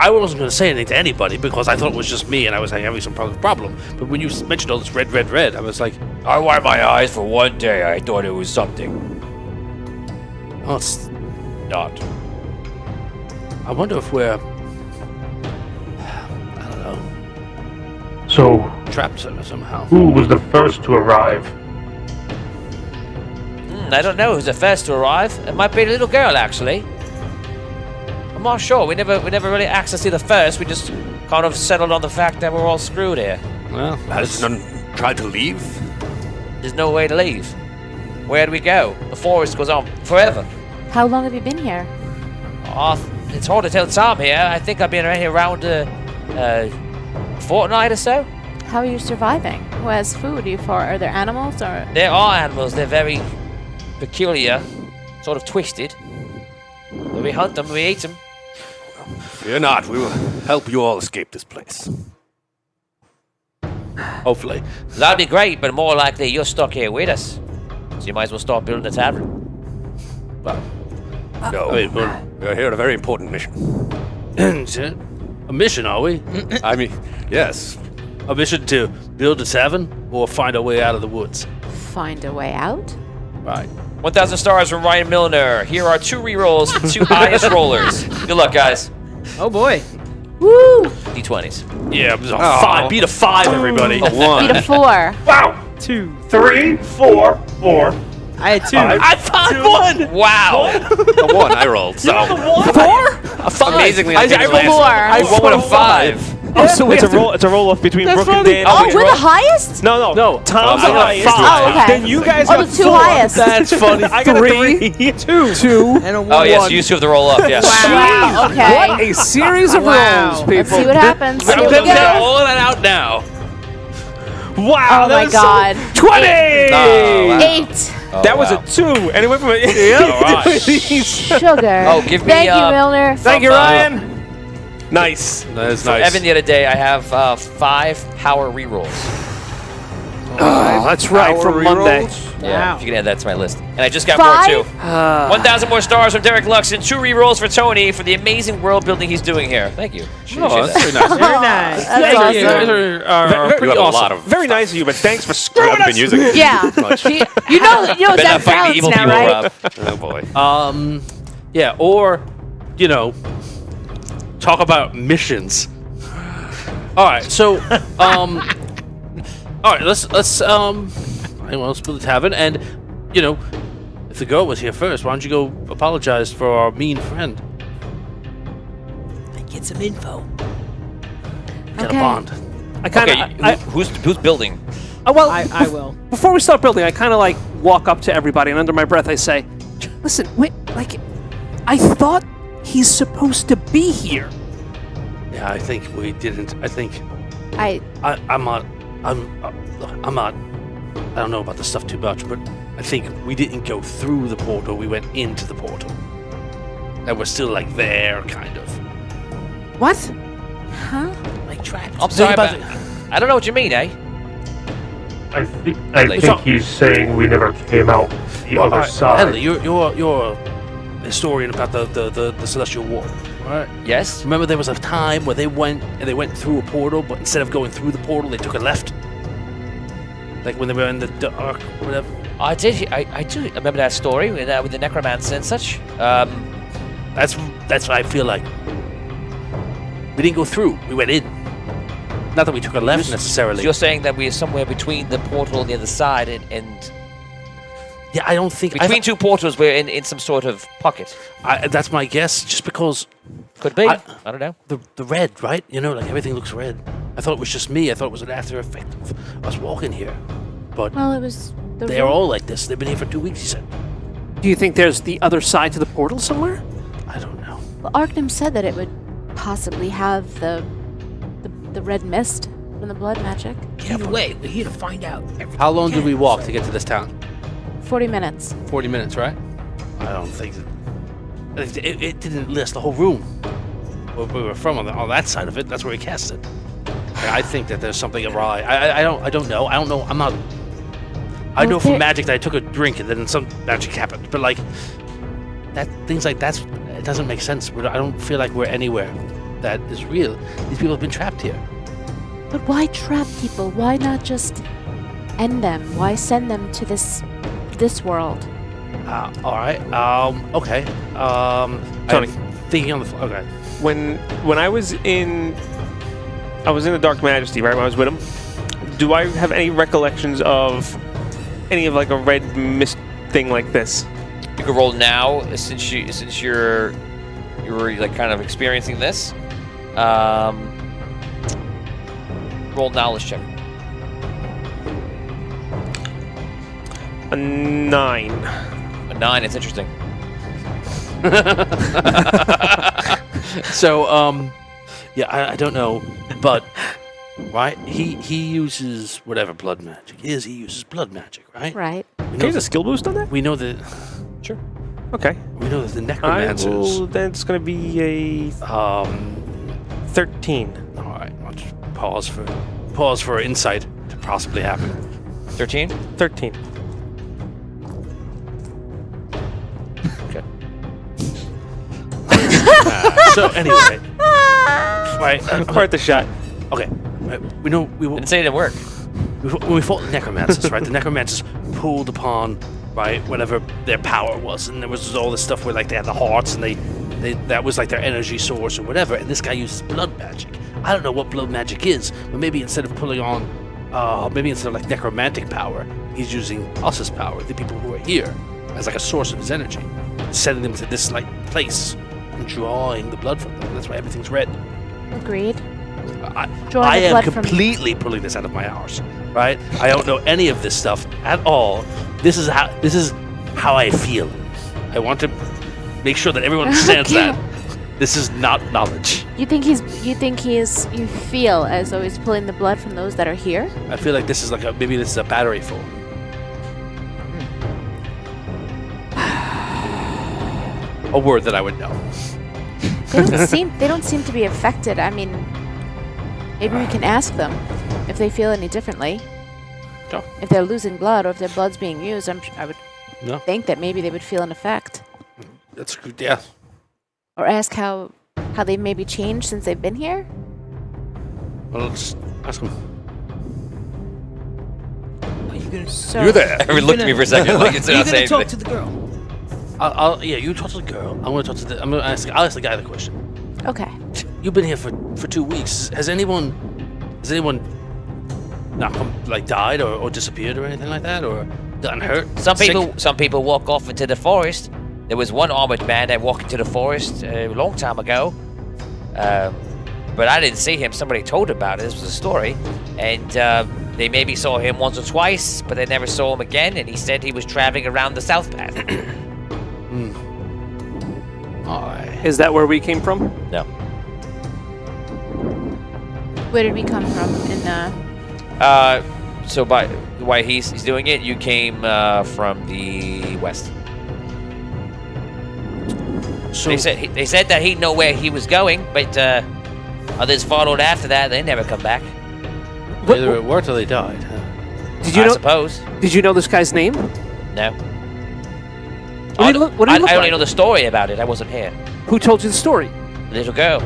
I wasn't going to say anything to anybody because I thought it was just me and I was having some problem. But when you mentioned all this red, I was like, I wiped my eyes for one day. I thought it was something. oh, it's Not. I wonder if we're, I don't know, So, trapped somehow. who was the first to arrive? I don't know who's the first to arrive. It might be a little girl, actually. I'm not sure. We never really asked to see the first. We just kind of settled on the fact that we're all screwed here. Well, Has none tried to leave? There's no way to leave. Where do we go? The forest goes on forever. How long have you been here? It's hard to tell time here. I think I've been around here around a fortnight or so. How are you surviving? Who has food? Are there animals or? There are animals. They're very peculiar, sort of twisted. But we hunt them, we eat them. Fear not, we will help you all escape this place. hopefully. That'd be great, but more likely you're stuck here with us. So you might as well start building a tavern. Well, No, I mean, we're here on a very important mission. a mission, are we? I mean, yes. A mission to build a tavern or find our way out of the woods? Find a way out? Right. 1,000 stars from Ryan Milner. Here are 2 rerolls for the 2 highest rollers. Good luck, guys. Oh boy. Woo! D20s. Yeah, it was a 5. Beat a 5, everybody. A 1. Beat a 4. Wow! 2. 3, 4, 4. I had 2. I found one! Wow. A 1 I rolled, so. 4? A 5. Amazingly, I did I last. rolled 4. I rolled with a 5. Oh, so we It's a have to... roll. It's a roll off between That's Brooke and funny. Dan. Oh, We we're roll- the highest? No. Tom's I the got highest. 5. Oh, okay. Then you guys Oh, got the 2 4. highest. That's funny. I got 3, a 3. 2. And a 1. Oh, yes, you 2 have to roll up, yeah. Wow, okay. What a series of Wow. rolls, people. Let's see what happens. Here we Get go. all of that out now. Wow. Oh that my was god. 20. wow. 8. That was a 2, and it went from a Sugar. Oh, give me, Thank you, Milner. Thank you, Ryan. Nice. That's For Evan the other day, I have 5 power rerolls. Oh, that's right, from Monday. Yeah, if you can add that to my list. And I just got 5? more, too. 1,000 more stars from Derek Luxon. 2 rerolls for Tony for the amazing world building he's doing here. Thank you. Appreciate that. Very nice. Very nice. That's Thank awesome. you. Very You have a awesome. lot of Very nice of you, but thanks for screwing haven't us. been using it. Yeah. You know Better Zach not fight the Brown's evil now, people, right? Rob. Oh boy. Yeah, or, talk about missions. All right, so, all right, let's build a tavern, and you know, if the girl was here first, why don't you go apologize for our mean friend? And get some info. Got Okay. a bond. I kind Okay, of. who's building? Well, I will. before we start building, I kind of like walk up to everybody, and under my breath, I say, "Listen, wait, like, I thought he's supposed to be here." Yeah, I think we didn't. I think I I'm not. I'm not. I don't know about this stuff too much, but I think we didn't go through the portal. We went into the portal, and we're still like there, kind of. What? huh? Like trapped. I'm sorry, about but I don't know what you mean, eh? I think he's saying we never came out the other side. Henley, you're a historian about the Celestial War, right? Yes. Remember there was a time where they went through a portal, but instead of going through the portal, they took a left. Like when they were in the dark, whatever. I do remember that story with the necromancer and such. That's what I feel like. We didn't go through. We went in. Not that we took a left necessarily. So you're saying that we're somewhere between the portal and the other side, and Yeah, I don't think between two portals, we're in some sort of pocket. that's my guess. Just because Could be. I- I don't know. the red, right? You know, like everything looks red. I thought it was just me. I thought it was an after effect of us walking here. But Well, it was the they're room. all like this. They've been here for 2 weeks. He said. Do you think there's the other side to the portal somewhere? I don't know. Well, Arcane said that it would possibly have the red mist from the blood magic. Either way, we're here to find out everything. How long did we can, walk so- to get to this town? 40 minutes. 40 minutes, right? I don't think that. It didn't list the whole room. Where we were from on that side of it. That's where we cast it. I think that there's something awry. I don't know. I don't know. I'm not. I Well, know from there- magic that I took a drink and then some magic happened. But like that, things like that, it doesn't make sense. I don't feel like we're anywhere that is real. These people have been trapped here. But why trap people? Why not just end them? Why send them to this world? All right. Okay. Tony. I'm thinking on the fly. Okay. When I was in the Dark Majesty, right? When I was with him, do I have any recollections of any of like a red mist thing like this? You can roll now since you're like kind of experiencing this. Roll knowledge check. A 9. A 9. It's interesting. So, yeah, I don't know, but right, he uses whatever blood magic is. He uses blood magic, right? Right. We Can know you use a that, skill boost on that? we know that Okay. we know that the I necromancers. will, then it's going to be a 13. All right, I'll just pause for insight to possibly happen. 13. 13. Okay. So anyway, right, Worth the shot. okay, right, we know Didn't say it didn't work. when we fought the necromancers, right? The necromancers pulled upon, right, whatever their power was, and there was all this stuff where like they had the hearts, and they that was like their energy source or whatever. And this guy uses blood magic. I don't know what blood magic is, but maybe instead of pulling on, maybe instead of like necromantic power, he's using us as power, the people who are here, as like a source of his energy, sending them to this like place and drawing the blood from them. That's why everything's red. Agreed. I Drawing the am blood from- completely pulling this out of my arse, right? I don't know any of this stuff at all. This is how I feel. I want to make sure that everyone understands Okay. that. This is not knowledge. You feel as though he's pulling the blood from those that are here? I feel like this is like maybe this is a battery full. A word that I would know. They don't seem to be affected. I mean, maybe we can ask them if they feel any differently. Sure. If they're losing blood or if their blood's being used, I would No, think that maybe they would feel an effect. that's good. Yeah. Or ask how they maybe changed since they've been here? Well, let's ask him. Are you gonna? So You're there. Everyone looked at me for a second like it's Are you not gonna saying talk anything. to the girl? Yeah, you talk to the girl. I'll ask the guy the question. Okay. You've been here for 2 weeks. Has anyone not died or disappeared or anything like that? Or Done hurt. Some sick. people walk off into the forest. There was one armored man that walked into the forest a long time ago. But I didn't see him. Somebody told about it. This was a story. And they maybe saw him once or twice, but they never saw him again. And he said he was traveling around the South Path. All right. Is that where we came from? No. Where did we come from in the... So by why he's doing it, you came from the west. So They said that he'd know where he was going, but others followed after that. They never come back. either it worked or they died. Huh? Did you I know? suppose. Did you know this guy's name? No. What did he look I like? only know the story about it. I wasn't here. Who told you the story? Little girl.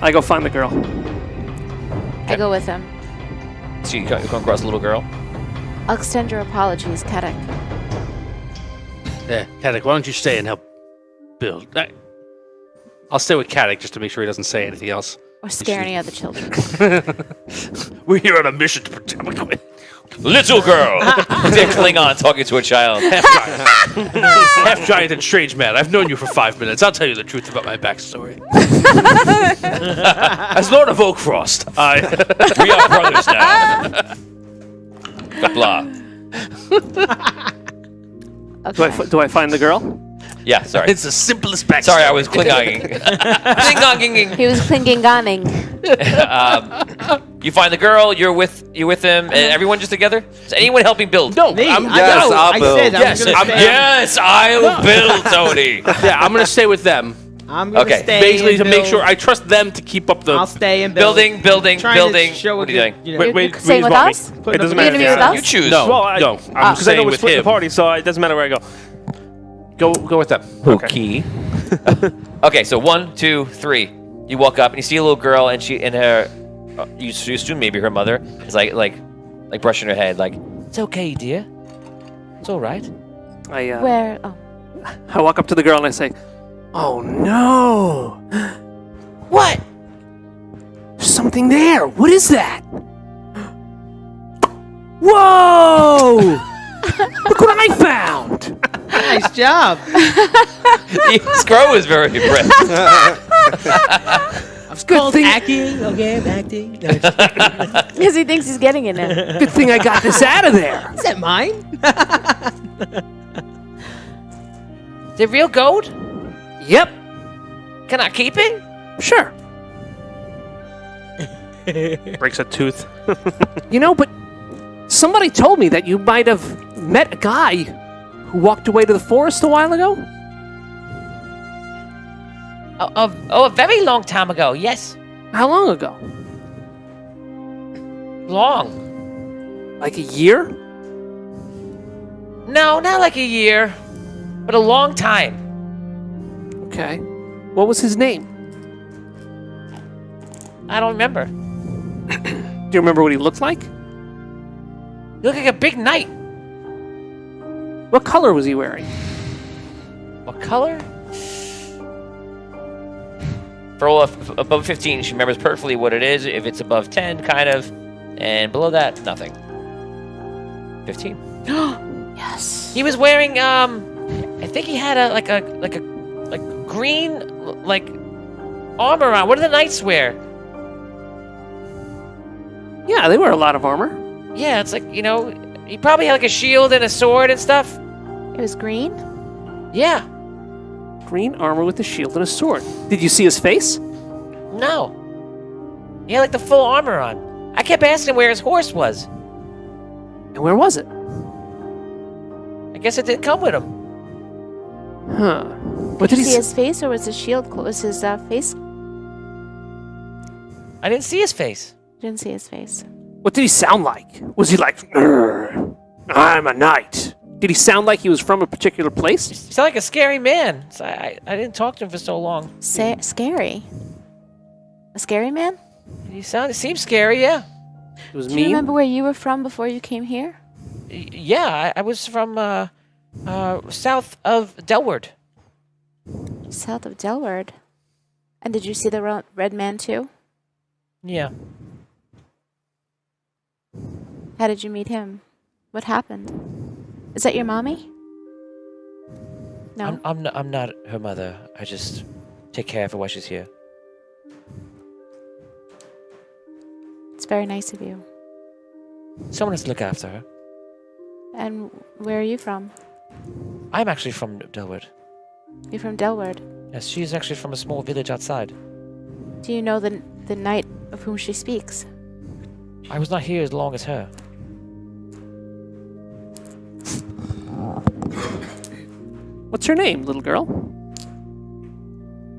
I go find the girl. I go with him. So you come across a little girl. I'll extend your apologies, Kadek. Yeah, Kadek, why don't you stay and help build? I'll stay with Kadek just to make sure he doesn't say anything else. Or scare any other children. We're here on a mission to protect. Little girl. It's a Klingon talking to a child. Half giant and strange man. I've known you for 5 minutes. I'll tell you the truth about my backstory. As Lord of Oakfrost, We are brothers now. Blah. Okay. Do I find the girl? Yeah, sorry. it's the simplest backstory. Sorry, I was Klingoning. Klingoning. He was clinking-gonning. You find the girl. You're with him. And everyone just together. Is anyone helping build? No, Me? I'm, Yes, no, I'll I build. said I Yes, was gonna I'm- stay. Yes, I'll build, Tony. yeah, I'm gonna stay with them. I'm gonna Okay, stay Basically, to and make build. sure I trust them to keep up the. I'll stay and build. Building. Trying to show What are a you doing? good, you know, Wait, staying with want me. us? It Putting doesn't up matter. You're if gonna be you- with us? You choose. No, Well, no, I'm because I know staying we're with splitting him. the party, so it doesn't matter where I go. Go with them. Okay. Okay, so 1, 2, 3. You walk up and you see a little girl, and she and her. You assume maybe her mother is like brushing her head, like it's okay, dear. It's all right. Where? Oh. I walk up to the girl and I say, "Oh no! What? There's something there. What is that? Whoa! Look what I found!" nice job. Scrow is very impressed. It's Good called thing- acting. Okay, I'm acting. No, Because he thinks he's getting in it. Good thing I got this out of there. is that mine? Is it real gold? Yep. Can I keep it? Sure. Breaks a tooth. You know, but somebody told me that you might have met a guy who walked away to the forest a while ago. A very long time ago. Yes, How long ago? long. Like a year? No, not like a year, but a long time. Okay. What was his name? I don't remember. Do you remember what he looked like? You look like a big knight. What color was he wearing? What color? For all above 15, she remembers perfectly what it is. If it's above 10, kind of, and below that, nothing. 15. Yes. He was wearing I think he had a green armor on. What do the knights wear? Yeah, they wear a lot of armor. Yeah, it's like, he probably had like a shield and a sword and stuff. It was green? Yeah. Green armor with a shield and a sword. Did you see his face? No. He had like the full armor on. I kept asking where his horse was. And where was it? I guess it didn't come with him. Huh. What Did did you he see s- his face, or was his shield was his face? I didn't see his face. Didn't see his face. What did he sound like? Was he like, "Grr, I'm a knight"? Did he sound like he was from a particular place? He sounded like a scary man. So I didn't talk to him for so long. Scary. A scary man? He seemed scary, yeah. It was Do you mean. remember where you were from before you came here? Yeah, I was from south of Delward. South of Delward. And did you see the red man too? Yeah. How did you meet him? What happened? Is that your mommy? No. I'm not her mother. I just take care of her while she's here. It's very nice of you. Someone has to look after her. And where are you from? I'm actually from Delward. You're from Delward. Yes, she's actually from a small village outside. Do you know the knight of whom she speaks? I was not here as long as her. What's her name, little girl?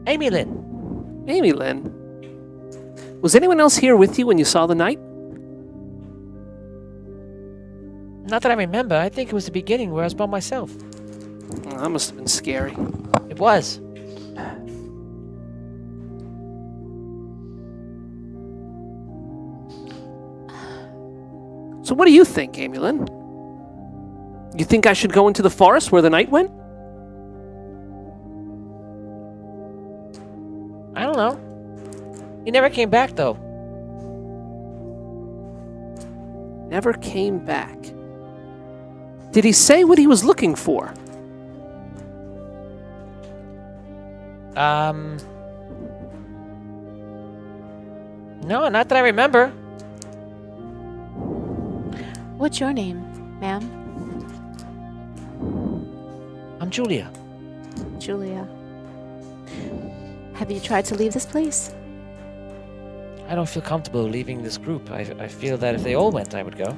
Amy Lynn. Amy Lynn. Was anyone else here with you when you saw the knight? Not that I remember. I think it was the beginning where I was by myself. Oh, that must have been scary. It was. So what do you think, Amy Lynn? You think I should go into the forest where the knight went? I don't know. He never came back, though. Never came back. Did he say what he was looking for? No, not that I remember. What's your name, ma'am? I'm Julia. Julia. Have you tried to leave this place? I don't feel comfortable leaving this group. I feel that if they all went, I would go.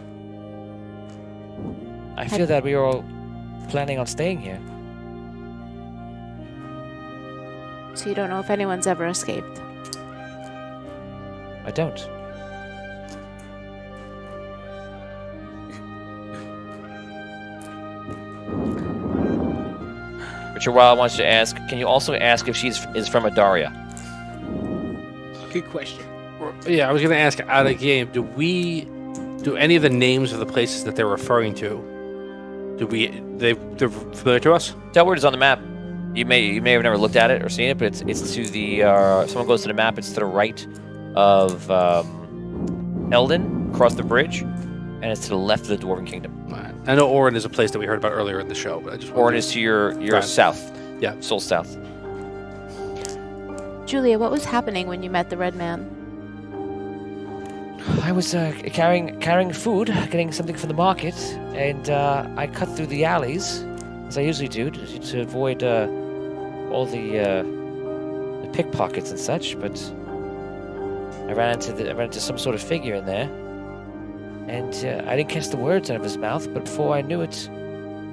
I feel that we are all planning on staying here. So you don't know if anyone's ever escaped? I don't. Richard Wild wants to ask, can you also ask if she's from Adaria? Good question. Yeah, I was going to ask out of game, do any of the names of the places that they're referring to, they're familiar to us? Delward is on the map. You may have never looked at it or seen it, but it's to the someone goes to the map. It's to the right of Eldon, across the bridge, and it's to the left of the Dwarven Kingdom. Right. I know Orin is a place that we heard about earlier in the show, but I just Orin is to your south. Yeah, soul south. Julia, what was happening when you met the red man? I was carrying food, getting something from the market, and I cut through the alleys, as I usually do, to avoid all the pickpockets and such. But I ran into some sort of figure in there, and I didn't catch the words out of his mouth. But before I knew it,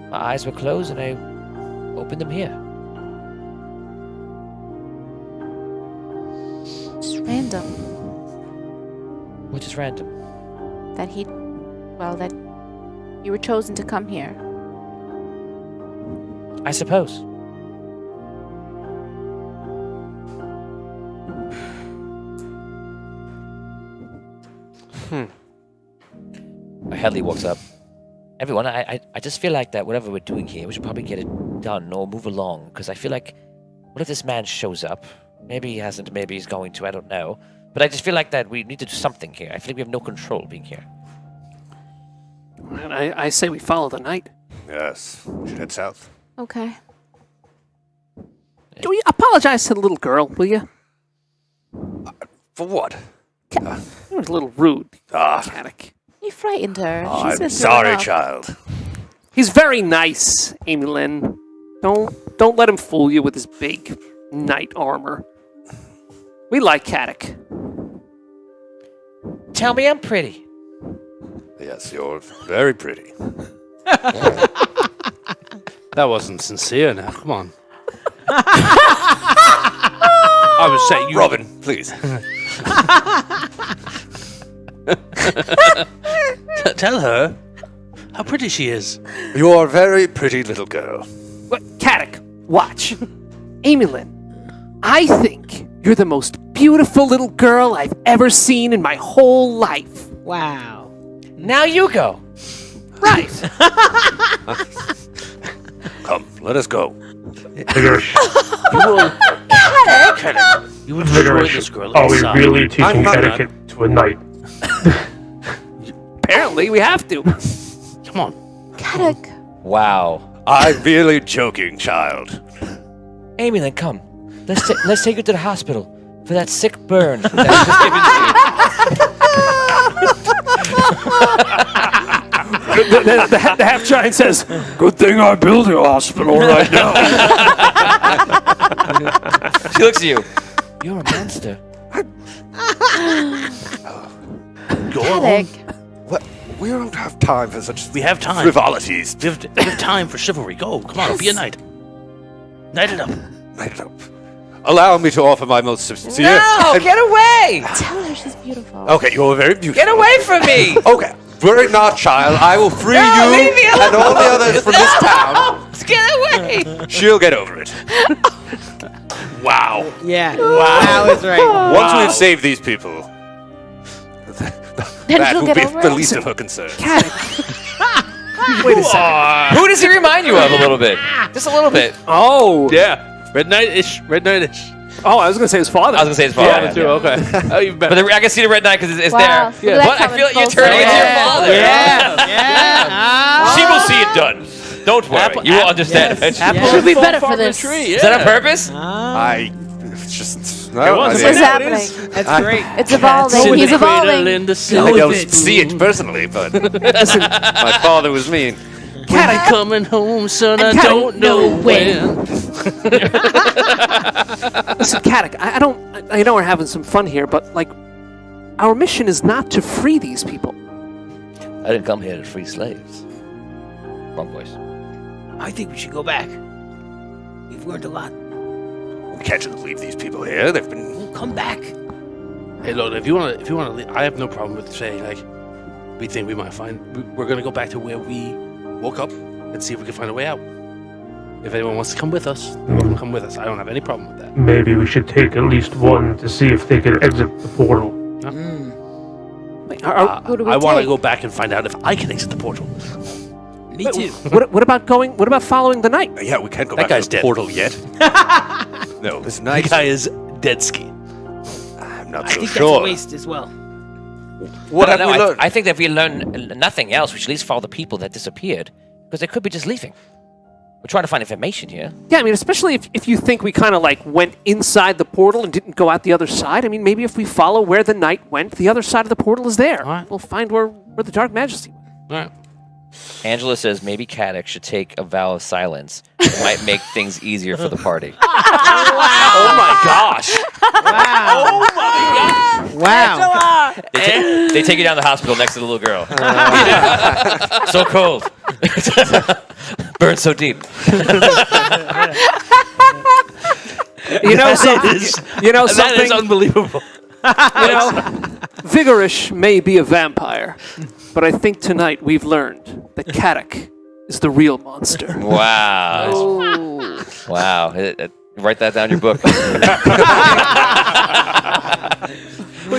my eyes were closed, and I opened them here. It's random. Which is random. That you were chosen to come here. I suppose. Headley walks up. Everyone, I just feel like that whatever we're doing here, we should probably get it done or move along. Because I feel like, what if this man shows up? Maybe he hasn't, maybe he's going to, I don't know. But I just feel like that we need to do something here. I feel like we have no control being here. And I say we follow the knight. Yes, we should head south. Okay. Do we apologize to the little girl, will you? For what? It was a little rude. Caddick. You frightened her. Oh, She's I'm been sorry, thrown up. child. He's very nice, Amy Lynn. Don't let him fool you with his big knight armor. We like Caddick. Tell me I'm pretty. Yes, you're very pretty. That wasn't sincere now. Come on. I was saying you... Robin, please. Tell her how pretty she is. You are a very pretty little girl. What? Caddick, watch. Amy Lynn, I think you're the most beautiful little girl I've ever seen in my whole life. Wow. Now you go. Right. Come, let us go. Vigorish. You will destroy Vigorish. this girl Are we inside. really teaching I'm not- etiquette to a knight? Apparently, we have to. Come on. Caddick. Wow. I'm really joking, child. Amy, then come. Let's take you to the hospital for that sick burn that was just given to you. The half giant says, Good thing I'm building a hospital right now. She looks at you. You're a monster. Caddick. What? We don't have time for such We have time. frivolities. We have time for chivalry. Go. Come on. Be a knight. Knight it up. Light it up. Allow me to offer my most sincere. No, get away! Tell her she's beautiful. Okay, you're very beautiful. Get away from me! Okay, worry not, child. I will free you leave me alone. and all the others from this town. Get away! She'll get over it. Wow. Yeah. Wow. That was right. Once we've saved these people, Then that she'll will get be over the it? least of her concerns. wait a second. Who does he remind you of a little bit? Just a little bit. Oh. Yeah. Red Knight-ish. Oh, I was going to say his father. I was going to say his father. Yeah, too. Okay. Oh, even better. But I can see the red knight because it's Wow. there. Look at that But I coming feel like you're full turning into your circle. father. Yeah. She will see it done. Don't worry. You will understand eventually. Yes. She'll be better for this. Is that on purpose? It's just It no. was. What's happening? That's great. It's evolving. He's evolving. I don't see it personally, but my father was mean. Caddick coming home, son. I Caddick don't know know when. Listen, Caddick, I know we're having some fun here, but, like, our mission is not to free these people. I didn't come here to free slaves. Wrong voice. I think we should go back. We've learned a lot. We can't just leave these people here. They've been. We'll come back. Hey, look, if you want to leave, I have no problem with saying, like, we think we might we're going to go back to where we woke up and see if we can find a way out. If anyone wants to come with us, they're welcome to come with us. I don't have any problem with that. Maybe we should take at least one to see if they can exit the portal. Wait, Who do we I want to take? go back and find out if I can exit the portal. Me too. what about following the knight? Yeah, we can't go That back guy's to the dead. portal yet. No, this The night. guy is dead ski. I'm not I so think sure. that's a waste as well. What have we learned? I think that if we learn nothing else, we should at least follow the people that disappeared. Because they could be just leaving. We're trying to find information here. Yeah, I mean, especially if you think we kind of, like, went inside the portal and didn't go out the other side. I mean, maybe if we follow where the knight went, the other side of the portal is there. All right. We'll find where the Dark Majesty went. All right. Angela says maybe Caddick should take a vow of silence. It might make things easier for the party. Oh my gosh! Wow. They take you down to the hospital next to the little girl. So cold. Burns so deep. You know something? That is unbelievable. Vigorish may be a vampire, but I think tonight we've learned that Caddick is the real monster. Wow. Wow. Write that down in your book.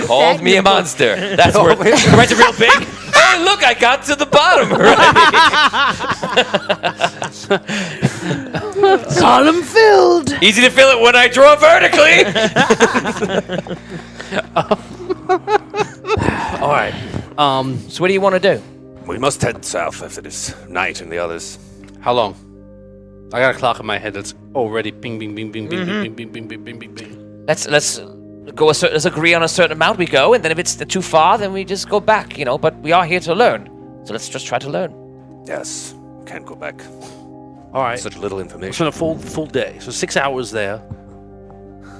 Called me a monster. That's where write it real big. Oh, look, I got to the bottom. Right? Column filled. Easy to fill it when I draw vertically. All right. So what do you want to do? We must head south after this night and the others. How long? I got a clock in my head that's already bing, bing, bing, bing, bing, bing, bing, bing, bing, bing, bing, bing. Let's go. Let's agree on a certain amount. We go, and then if it's too far, then we just go back. But we are here to learn, so let's just try to learn. Yes, can't go back. All right. Such little It's information. on a full day. So 6 hours there.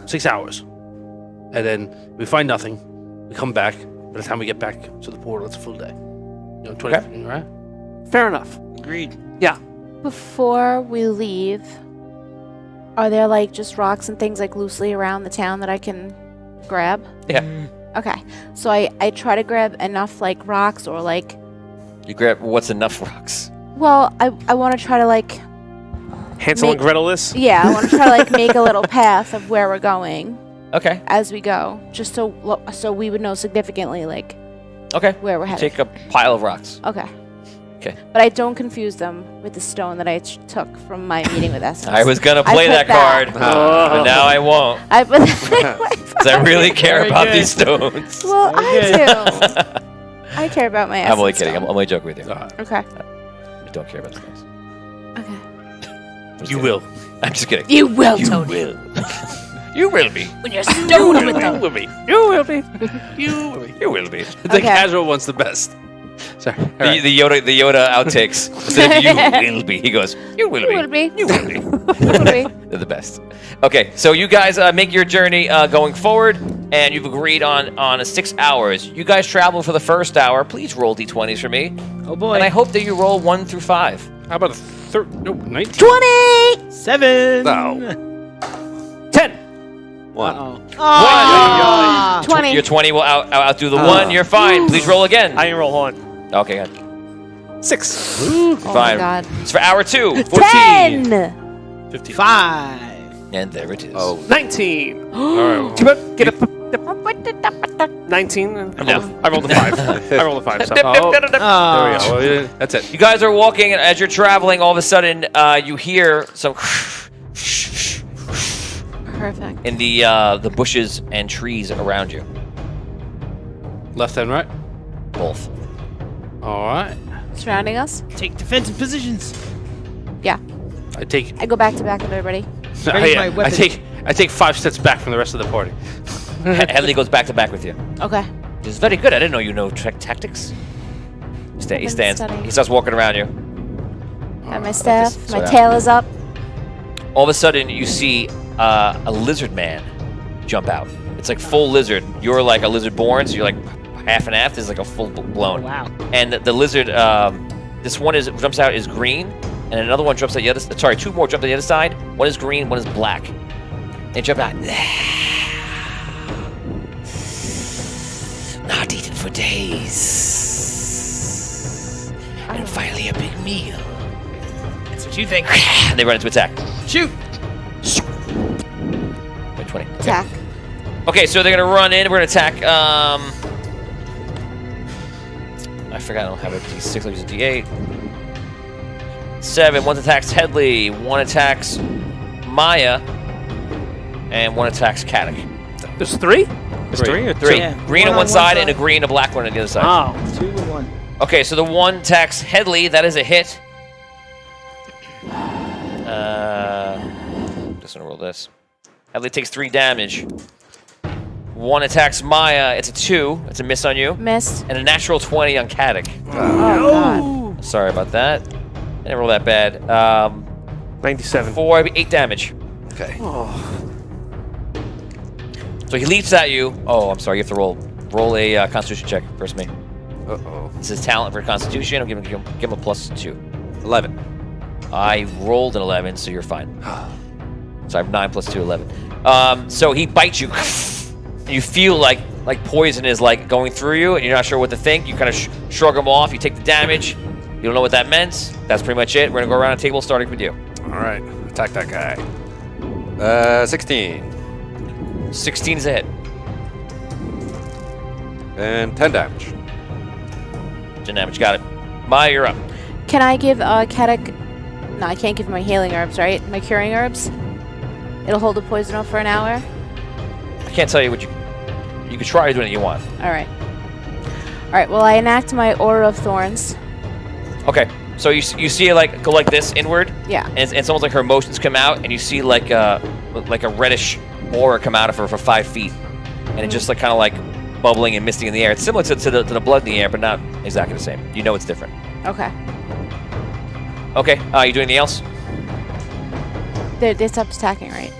6 hours. And then we find nothing. We come back. By the time we get back to the portal, it's a full day. 20, Okay. right? Fair enough. Agreed. Yeah. Before we leave, are there like just rocks and things like loosely around the town that I can grab? Yeah. Okay. So I try to grab enough like rocks or like, You grab what's enough rocks. well, I want to try to like, Hansel and Gretel this? yeah, I want to try to like make a little path of where we're going Okay. as we go, just so we would know significantly like Okay. where we're headed. Take a pile of rocks. Okay. Okay. But I don't confuse them with the stone that I took from my meeting with Essence. I was gonna I play put that card, but now I won't. I put Because I really care Very about good. these stones. Well, I do. I care about my essence. I'm only kidding. stone. I'm only joking with you. Okay. don't care about those things. Okay. I'm just You kidding. will. I'm just kidding. You will, You Tony. will. You will be. When you're stoned with You them. will be. You will be. You will be. The Okay. casual one's the best. Sorry. All right. The Yoda outtakes. Instead of you will be, he goes, you will be. You will be. You will be. You will be. They're the best. Okay, so you guys make your journey going forward, and you've agreed on 6 hours. You guys travel for the first hour. Please roll d20s for me. Oh boy. And I hope that you roll 1 through 5. How about a third? Nope, 19. 20! 7. No. 10. One. Oh. 20. Your 20 will outdo the 1. You're fine. Please roll again. I didn't roll. Hold on. Okay, good. 6. Oh Fine. my god. It's for hour 2. 10! 55. 5. And there it is. Oh. 19. All right. Get up. 19. I rolled a 5. I rolled a 5. So. Oh, there we go. Oh. Well, that's it. You guys are walking, and as you're traveling, all of a sudden, you hear some Perfect. in the bushes and trees around you. Left and right. Both. All right. Surrounding us? Take defensive positions. Yeah. I take. I go back to back with everybody. Ready my I weapon. take 5 steps back from the rest of the party. Headley goes back to back with you. Okay. This is very good. I didn't know you know tactics. He been stands. studying. He starts walking around you. Got my staff. this. My So, yeah. tail is up. All of a sudden, you see a lizard man jump out. It's like full lizard. You're like a lizard born, so you're like half and half. This is like a full blown. Wow. And the lizard, this one jumps out is green, and another one jumps out the other. Sorry, 2 more jump to the other side. One is green, one is black. They jump out. Not eaten for days. And finally a big meal. That's what you think. And they run into attack. Shoot. 20. Okay. Attack. Okay, so they're gonna run in. We're gonna attack. I forgot I don't have a D6. I'll use a D8. 7. One attacks Headley. One attacks Maya. And one attacks Kadok. There's 3? There's 3 or 3. Yeah. Green One on one on side one and a side. green, a black one on the other side. Oh. 2 and 1. Okay, so the one attacks Headley. That is a hit. Just gonna roll this. Headley takes 3 damage. One attacks Maya. It's a 2. It's a miss on you. Missed. And a natural 20 on Kadok. Oh, god. Sorry about that. I didn't roll that bad. 97. 4, 8 damage. Okay. So he leaps at you. Oh, I'm sorry. You have to roll a Constitution check first. Me. Uh-oh. This is talent for Constitution. I'm give him a +2. 11. I rolled an 11, so you're fine. So I have 9 + 2, 11. So he bites you. And you feel like poison is like going through you, and you're not sure what to think. You kind of shrug him off. You take the damage. You don't know what that meant. That's pretty much it. We're gonna go around the table, starting with you. All right. Attack that guy. 16. 16 is a hit. And 10 damage. 10 damage. Got it. Maya, you're up. Can I give Kadok... No, I can't give him my healing herbs, right? My curing herbs? It'll hold the poison off for an hour? I can't tell you what you can try doing it you want. Alright. Alright, well I enact my Aura of Thorns. Okay. So you see it like go like this inward, Yeah. and it's almost like her emotions come out, and you see like a reddish aura come out of her for 5 feet, and it just like kind of like bubbling and misting in the air. It's similar to the blood in the air, but not exactly the same. You know it's different. Okay. Okay. You do anything else? They stopped attacking, right?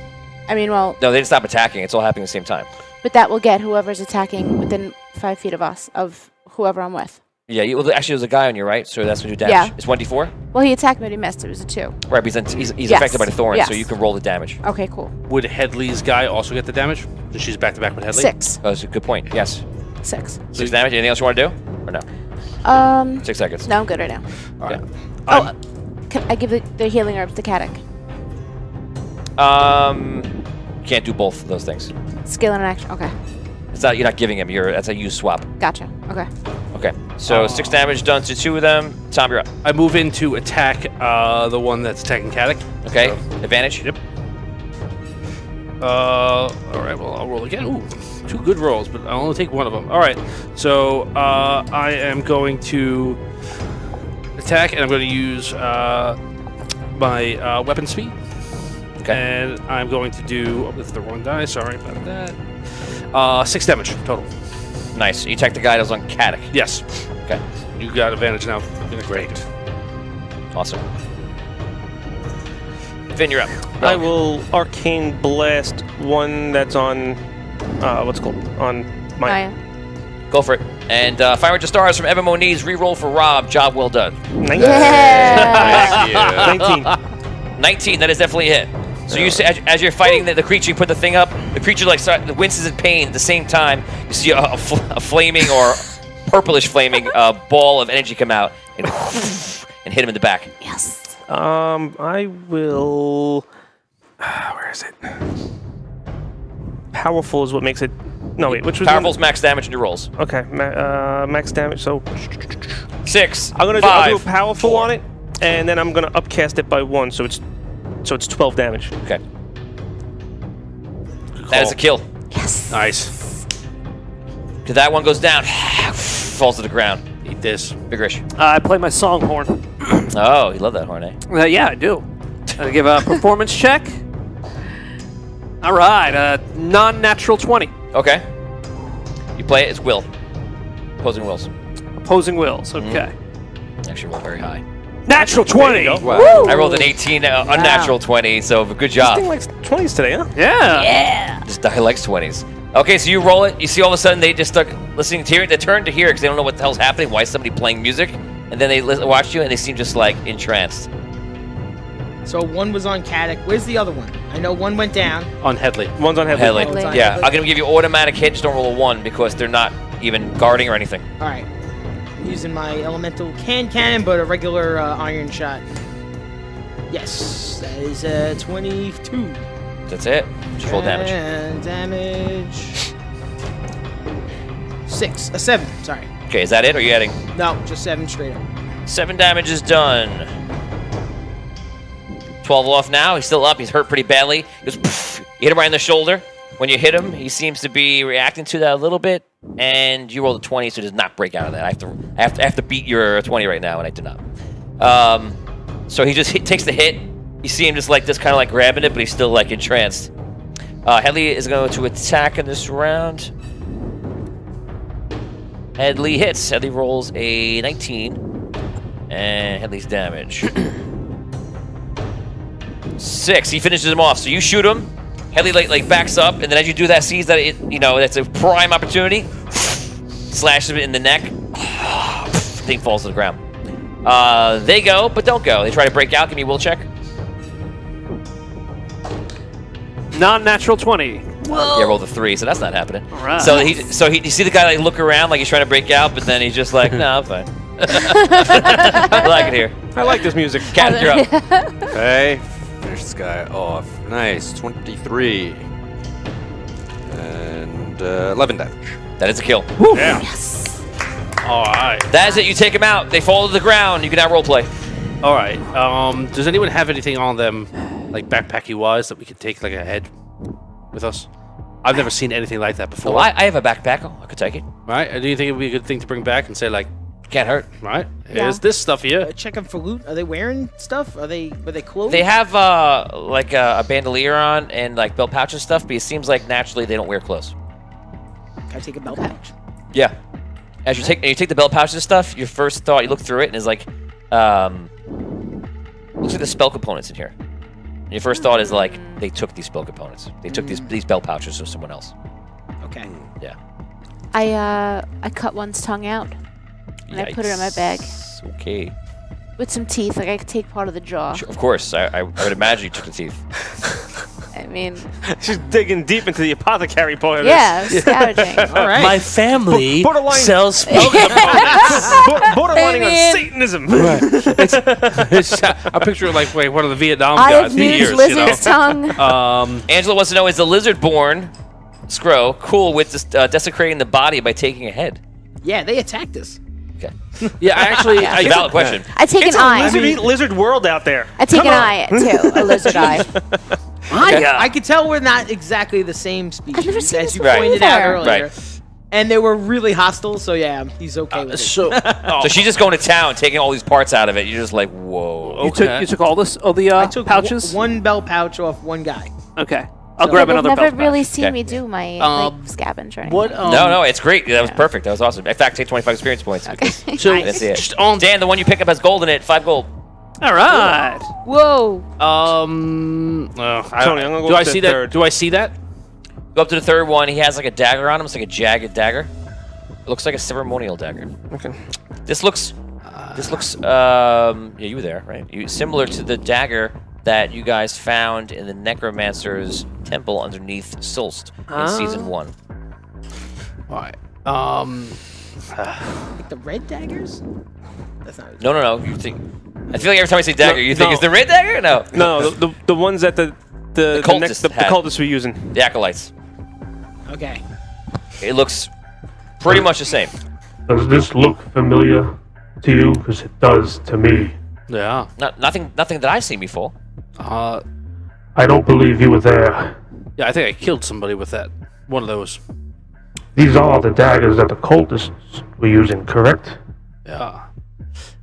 I mean, well, No, they didn't stop attacking. It's all happening at the same time. but that will get whoever's attacking within 5 feet of us, of whoever I'm with. Yeah. Well, actually, there's a guy on you, right? So that's going to do damage. Yeah. It's 1d4. Well, he attacked me, but he missed. It was a 2. Right. He's Yes. affected by the thorns, so Yes. you can roll the damage. Okay, cool. Would Headley's guy also get the damage? Since she's back to back with Headley? 6. Oh, that's a good point. Yes. 6. 6 damage. Anything else you want to do? Or no? 6 seconds. No, I'm good right now. Okay. Oh, can I give the healing herbs to Kadok? You can't do both of those things. Skill and an action. Okay. It's not. You're not giving him. That's a use swap. Gotcha. Okay. Okay. So 6 damage done to 2 of them. Tom, you're up. I move in to attack the one that's attacking Kadok. Okay. Advantage. Yep. All right. Well, I'll roll again. Ooh, 2 good rolls, but I'll only take one of them. All right. So I am going to attack, and I'm going to use my weapon speed. Okay. And I'm going to do, with the wrong die, sorry about that, 6 damage total. Nice. You attack the guy that was on Caddick. Yes. Okay. You got advantage now. Great. Awesome. Finn, you're up. I will arcane blast one that's on what's it called on my Go for it. And Fire to Stars from Evan Moniz. Reroll for Rob. Job well done. 19. Yeah. 19. 19. That is definitely a hit. So you see, as you're fighting the creature, you put the thing up. The creature winces in pain. At the same time, you see a flaming or purplish flaming ball of energy come out and hit him in the back. Yes. I will. Where is it? Powerful is what makes it. No, wait. Which was Powerful's max damage in your rolls. Okay, max damage. So 6. I'm gonna 5, do a powerful 4. on it, and then I'm gonna upcast it by 1, so it's 12 damage. Okay. That is a kill. Yes. Nice. Because that one goes down, falls to the ground. Eat this. Vigorish. I play my song horn. Oh, you love that horn, eh? Yeah, I do. I give a performance check. All right, non-natural 20. Okay. You play it, it's will. Opposing wills. Opposing wills, okay. Actually roll very high. Natural 20! Wow. I rolled an 18, unnatural 20, so good job. This thing likes 20s today, huh? Yeah! This die likes 20s. Okay, so you roll it, you see all of a sudden they just start listening to hear it, they turn to hear it because they don't know what the hell's happening, why is somebody playing music, and then they watch you and they seem just like entranced. So one was on Caddick. Where's the other one? I know one went down. On Headley. One's on Headley. Headley. Headley. Yeah, I'm going to give you automatic hit, just don't roll a 1 because they're not even guarding or anything. All right. I'm using my elemental cannon, but a regular iron shot. Yes, that is 22. That's it. Just roll damage. And damage. 7. Sorry. Okay, is that it or are you adding? No, just 7 straight up. 7 damage is done. 12 off now. He's still up. He's hurt pretty badly. He goes, poof. You hit him right in the shoulder. When you hit him, he seems to be reacting to that a little bit. And you rolled a 20, so he does not break out of that. I have to beat your 20 right now, and I did not. So he just takes the hit. You see him just like this, kind of like grabbing it, but he's still like entranced. Headley is going to attack in this round. Headley hits. Headley rolls a 19. And Headley's damage. 6. He finishes him off. So you shoot him. Headley like backs up, and then as you do that, sees that that's a prime opportunity. Slashes him in the neck. Thing falls to the ground. They go, but don't go. They try to break out. Give me a will check. Non-natural 20. Yeah, roll the 3, so that's not happening. All right. So you see the guy like look around like he's trying to break out, but then he's just like, no, I'm fine. I like it here. I like this music. Cat, you're up. Okay. Finish this guy off. Nice. 23. And 11 damage. That is a kill. Yeah. Yes. All right. That is it. You take him out. They fall to the ground. You can now roleplay. All right. Does anyone have anything on them, like backpacky-wise, that we could take like ahead with us? I've never seen anything like that before. Oh, I have a backpack. I could take it. Right? Do you think it would be a good thing to bring back and say like, Can't hurt. right? Yeah. Here's this stuff here. Check them for loot. Are they wearing stuff? Were they clothed? They have like a bandolier on and like belt pouch and stuff, but it seems like naturally they don't wear clothes. Can I take a belt pouch? Yeah. As you take the belt pouch and stuff, your first thought, you look through it and is like, looks like the spell components in here. And your first thought is like, they took these spell components. They took these belt pouches from someone else. Okay. Yeah. I cut one's tongue out and I put it in my bag Yikes. Okay. with some teeth. Like I could take part of the jaw. Sure, of course. I would imagine you took the teeth. I mean, She's digging deep into the apothecary part of yeah, scavenging. All right. My family Borderline- sells spell borderlining I on mean- Satanism. I picture it like one of the Vietnam I guys have for years, used you lizard's know. tongue. Angela wants to know, is the lizard-born Scro cool with this, desecrating the body by taking a head? Yeah, they attacked us. Okay. Yeah, actually, Yeah. Valid question. I take It's an a eye. lizard world out there. I take Come an on. eye too. A lizard eye. I could tell we're not exactly the same species I've never seen as this you before pointed out either. earlier. Right. and they were really hostile. So yeah, he's okay with it. So she's just going to town, taking all these parts out of it. You're just like, whoa. You took all the I took pouches? one bell pouch off one guy. Okay. I'll grab They've another never belt really pouch. seen Okay. me do my scavenge or anything. What? No, it's great. That was Yeah. perfect. That was awesome. In fact, take 25 experience points. Okay. So I didn't see it. just on. Dan, the one you pick up has gold in it. 5 gold. All right. Whoa! Tony, I'm gonna go do up I to see the that? third. Do I see that? Go up to the third one. He has like a dagger on him. It's like a jagged dagger. It looks like a ceremonial dagger. Okay. This looks. Yeah, you were there, right? Similar to the dagger that you guys found in the Necromancer's temple underneath Solst in season 1. All right. Like the red daggers? That's not. No. You think? I feel like every time I say dagger, you think no. it's the red dagger? No. No, the ones that the cultists had. cultists were using. The acolytes. Okay. It looks pretty much the same. Does this look familiar to you? Because it does to me. Yeah. Nothing that I've seen before. I don't believe you were there. Yeah, I think I killed somebody with that. One of those. These are the daggers that the cultists were using, correct? Yeah.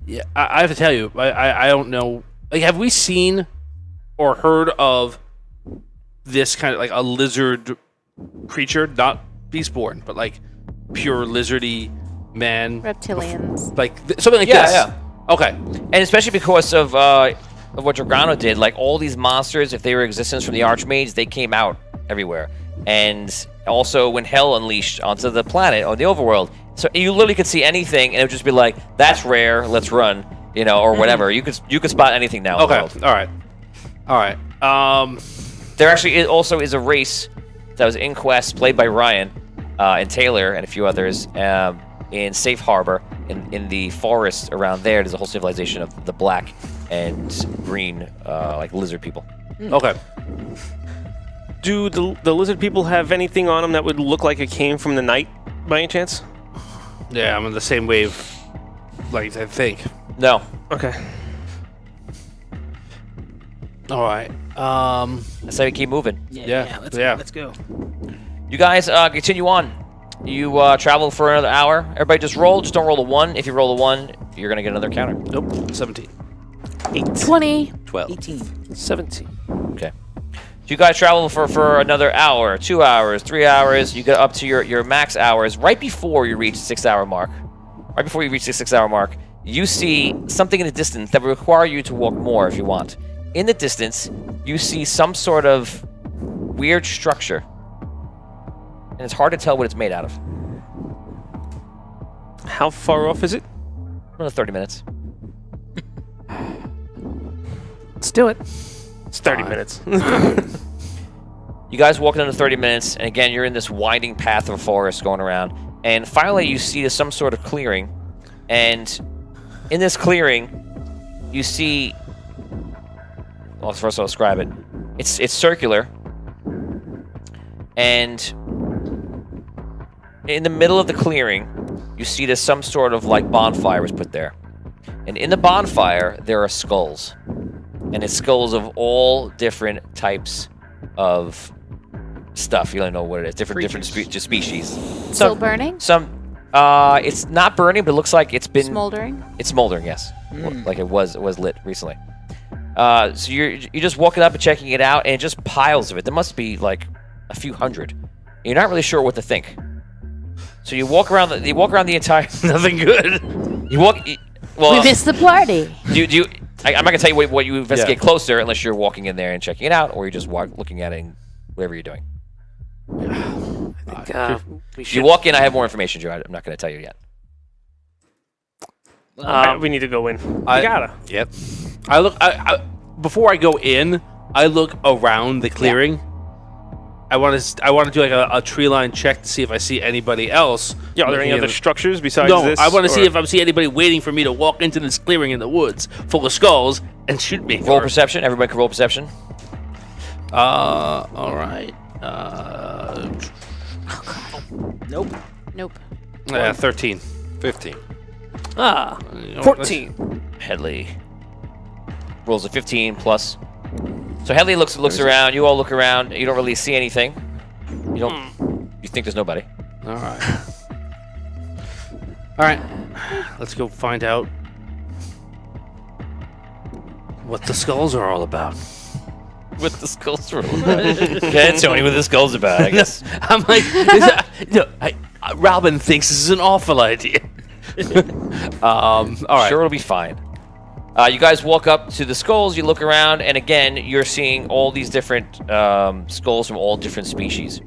Yeah, I have to tell you, I don't know. Like, have we seen or heard of this kind of like a lizard creature? Not Beastborn, but like pure lizardy man. Reptilians. Like something like Yeah, this. yeah. Okay. And especially because of what Dragano did, like all these monsters, if they were existence from the Archmage, they came out everywhere. And also when Hell unleashed onto the planet or the overworld, so you literally could see anything, and it would just be like, "That's rare, let's run," or whatever. You could spot anything now. In the Okay. world. All right. There actually also is a race that was in Quest, played by Ryan and Taylor and a few others, in Safe Harbor, in the forest around there. There's a whole civilization of the black and green, like lizard people. Okay. Do the lizard people have anything on them that would look like it came from the night, by any chance? Yeah, I'm in the same wave. Like I think. No. Okay. All right. That's how we keep moving. Yeah, Let's go. You guys continue on. You travel for another hour. Everybody just roll. Just don't roll a 1. If you roll a 1, you're going to get another counter. Nope. 17. 20. 12. 18. 17. Okay. So you guys travel for another hour, 2 hours, 3 hours. You get up to your max hours. Right before you reach the 6-hour mark, you see something in the distance that will require you to walk more if you want. In the distance, you see some sort of weird structure. And it's hard to tell what it's made out of. How far off is it? Another 30 minutes. Let's do it. It's 30 minutes. You guys walk another 30 minutes, and again, you're in this winding path of a forest going around. And finally, you see some sort of clearing. And in this clearing, you see... Well, first I'll describe it. It's circular. And in the middle of the clearing, you see there's some sort of like bonfire was put there. And in the bonfire, there are skulls. And it's skulls of all different types of stuff. You don't know what it is. Different species. Still burning? It's not burning, but it looks like it's been Smoldering? It's smoldering, yes. Like it was lit recently. So you're just walking up and checking it out, and just piles of it. There must be like a few hundred. You're not really sure what to think. So you walk around the entire. Nothing good. We missed the party. I'm not gonna tell you what you investigate closer unless you're walking in there and checking it out, or you're just looking at it and whatever you're doing. You walk in, I have more information, Joe. I'm not gonna tell you yet. We need to go in. We gotta. Yep. I before I go in, I look around the clearing. I want to do like a tree line check to see if I see anybody else. Yeah, are there any other structures besides no, this? I want to see if I see anybody waiting for me to walk into this clearing in the woods full of skulls and shoot me. Roll perception. Everybody can roll perception. All right. Nope. 13. 15. 14. Headley rolls a 15 plus. So Headley looks around. You all look around. You don't really see anything. You think there's nobody. All right. All right, let's go find out what the skulls are all about. With the skulls room. Okay, Tony, what the skulls about, I guess. I'm like, Robin thinks this is an awful idea. All right. Sure, it'll be fine. You guys walk up to the skulls, you look around, and again, you're seeing all these different skulls from all different species.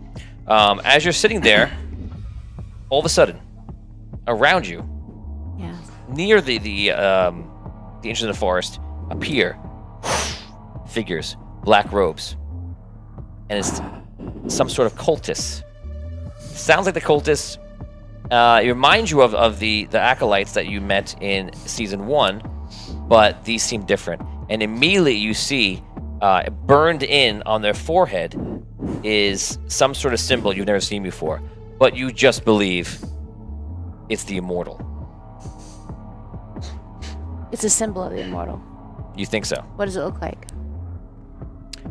As you're sitting there, all of a sudden, around you, Yeah. near the edge of the forest, appear figures, black robes, and it's some sort of cultists. Sounds like the cultists. It reminds you of the acolytes that you met in season 1, but these seem different. And immediately you see burned in on their forehead is some sort of symbol you've never seen before, but you just believe it's the immortal. It's a symbol of the immortal. You think so? What does it look like?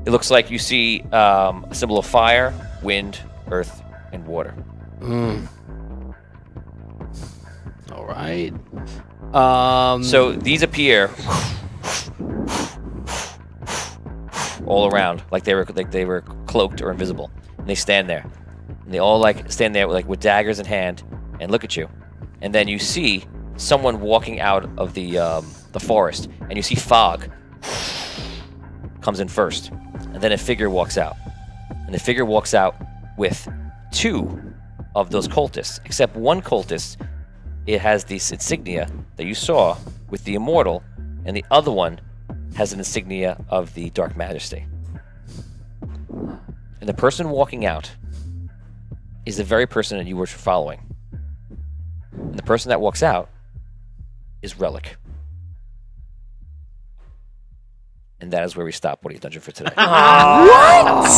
It looks like you see a symbol of fire, wind, earth, and water. All right. So these appear all around, like they were cloaked or invisible, and they stand there, and they all stand there with daggers in hand and look at you, and then you see someone walking out of the forest, and you see fog comes in first, and then a figure walks out, and the figure walks out with 2 of those cultists, except one cultist, it has this insignia that you saw with the immortal, and the other one has an insignia of the Dark Majesty. And the person walking out is the very person that you were following. And the person that walks out is Relic. And that is where we stop What Are You Dungeon for today. What?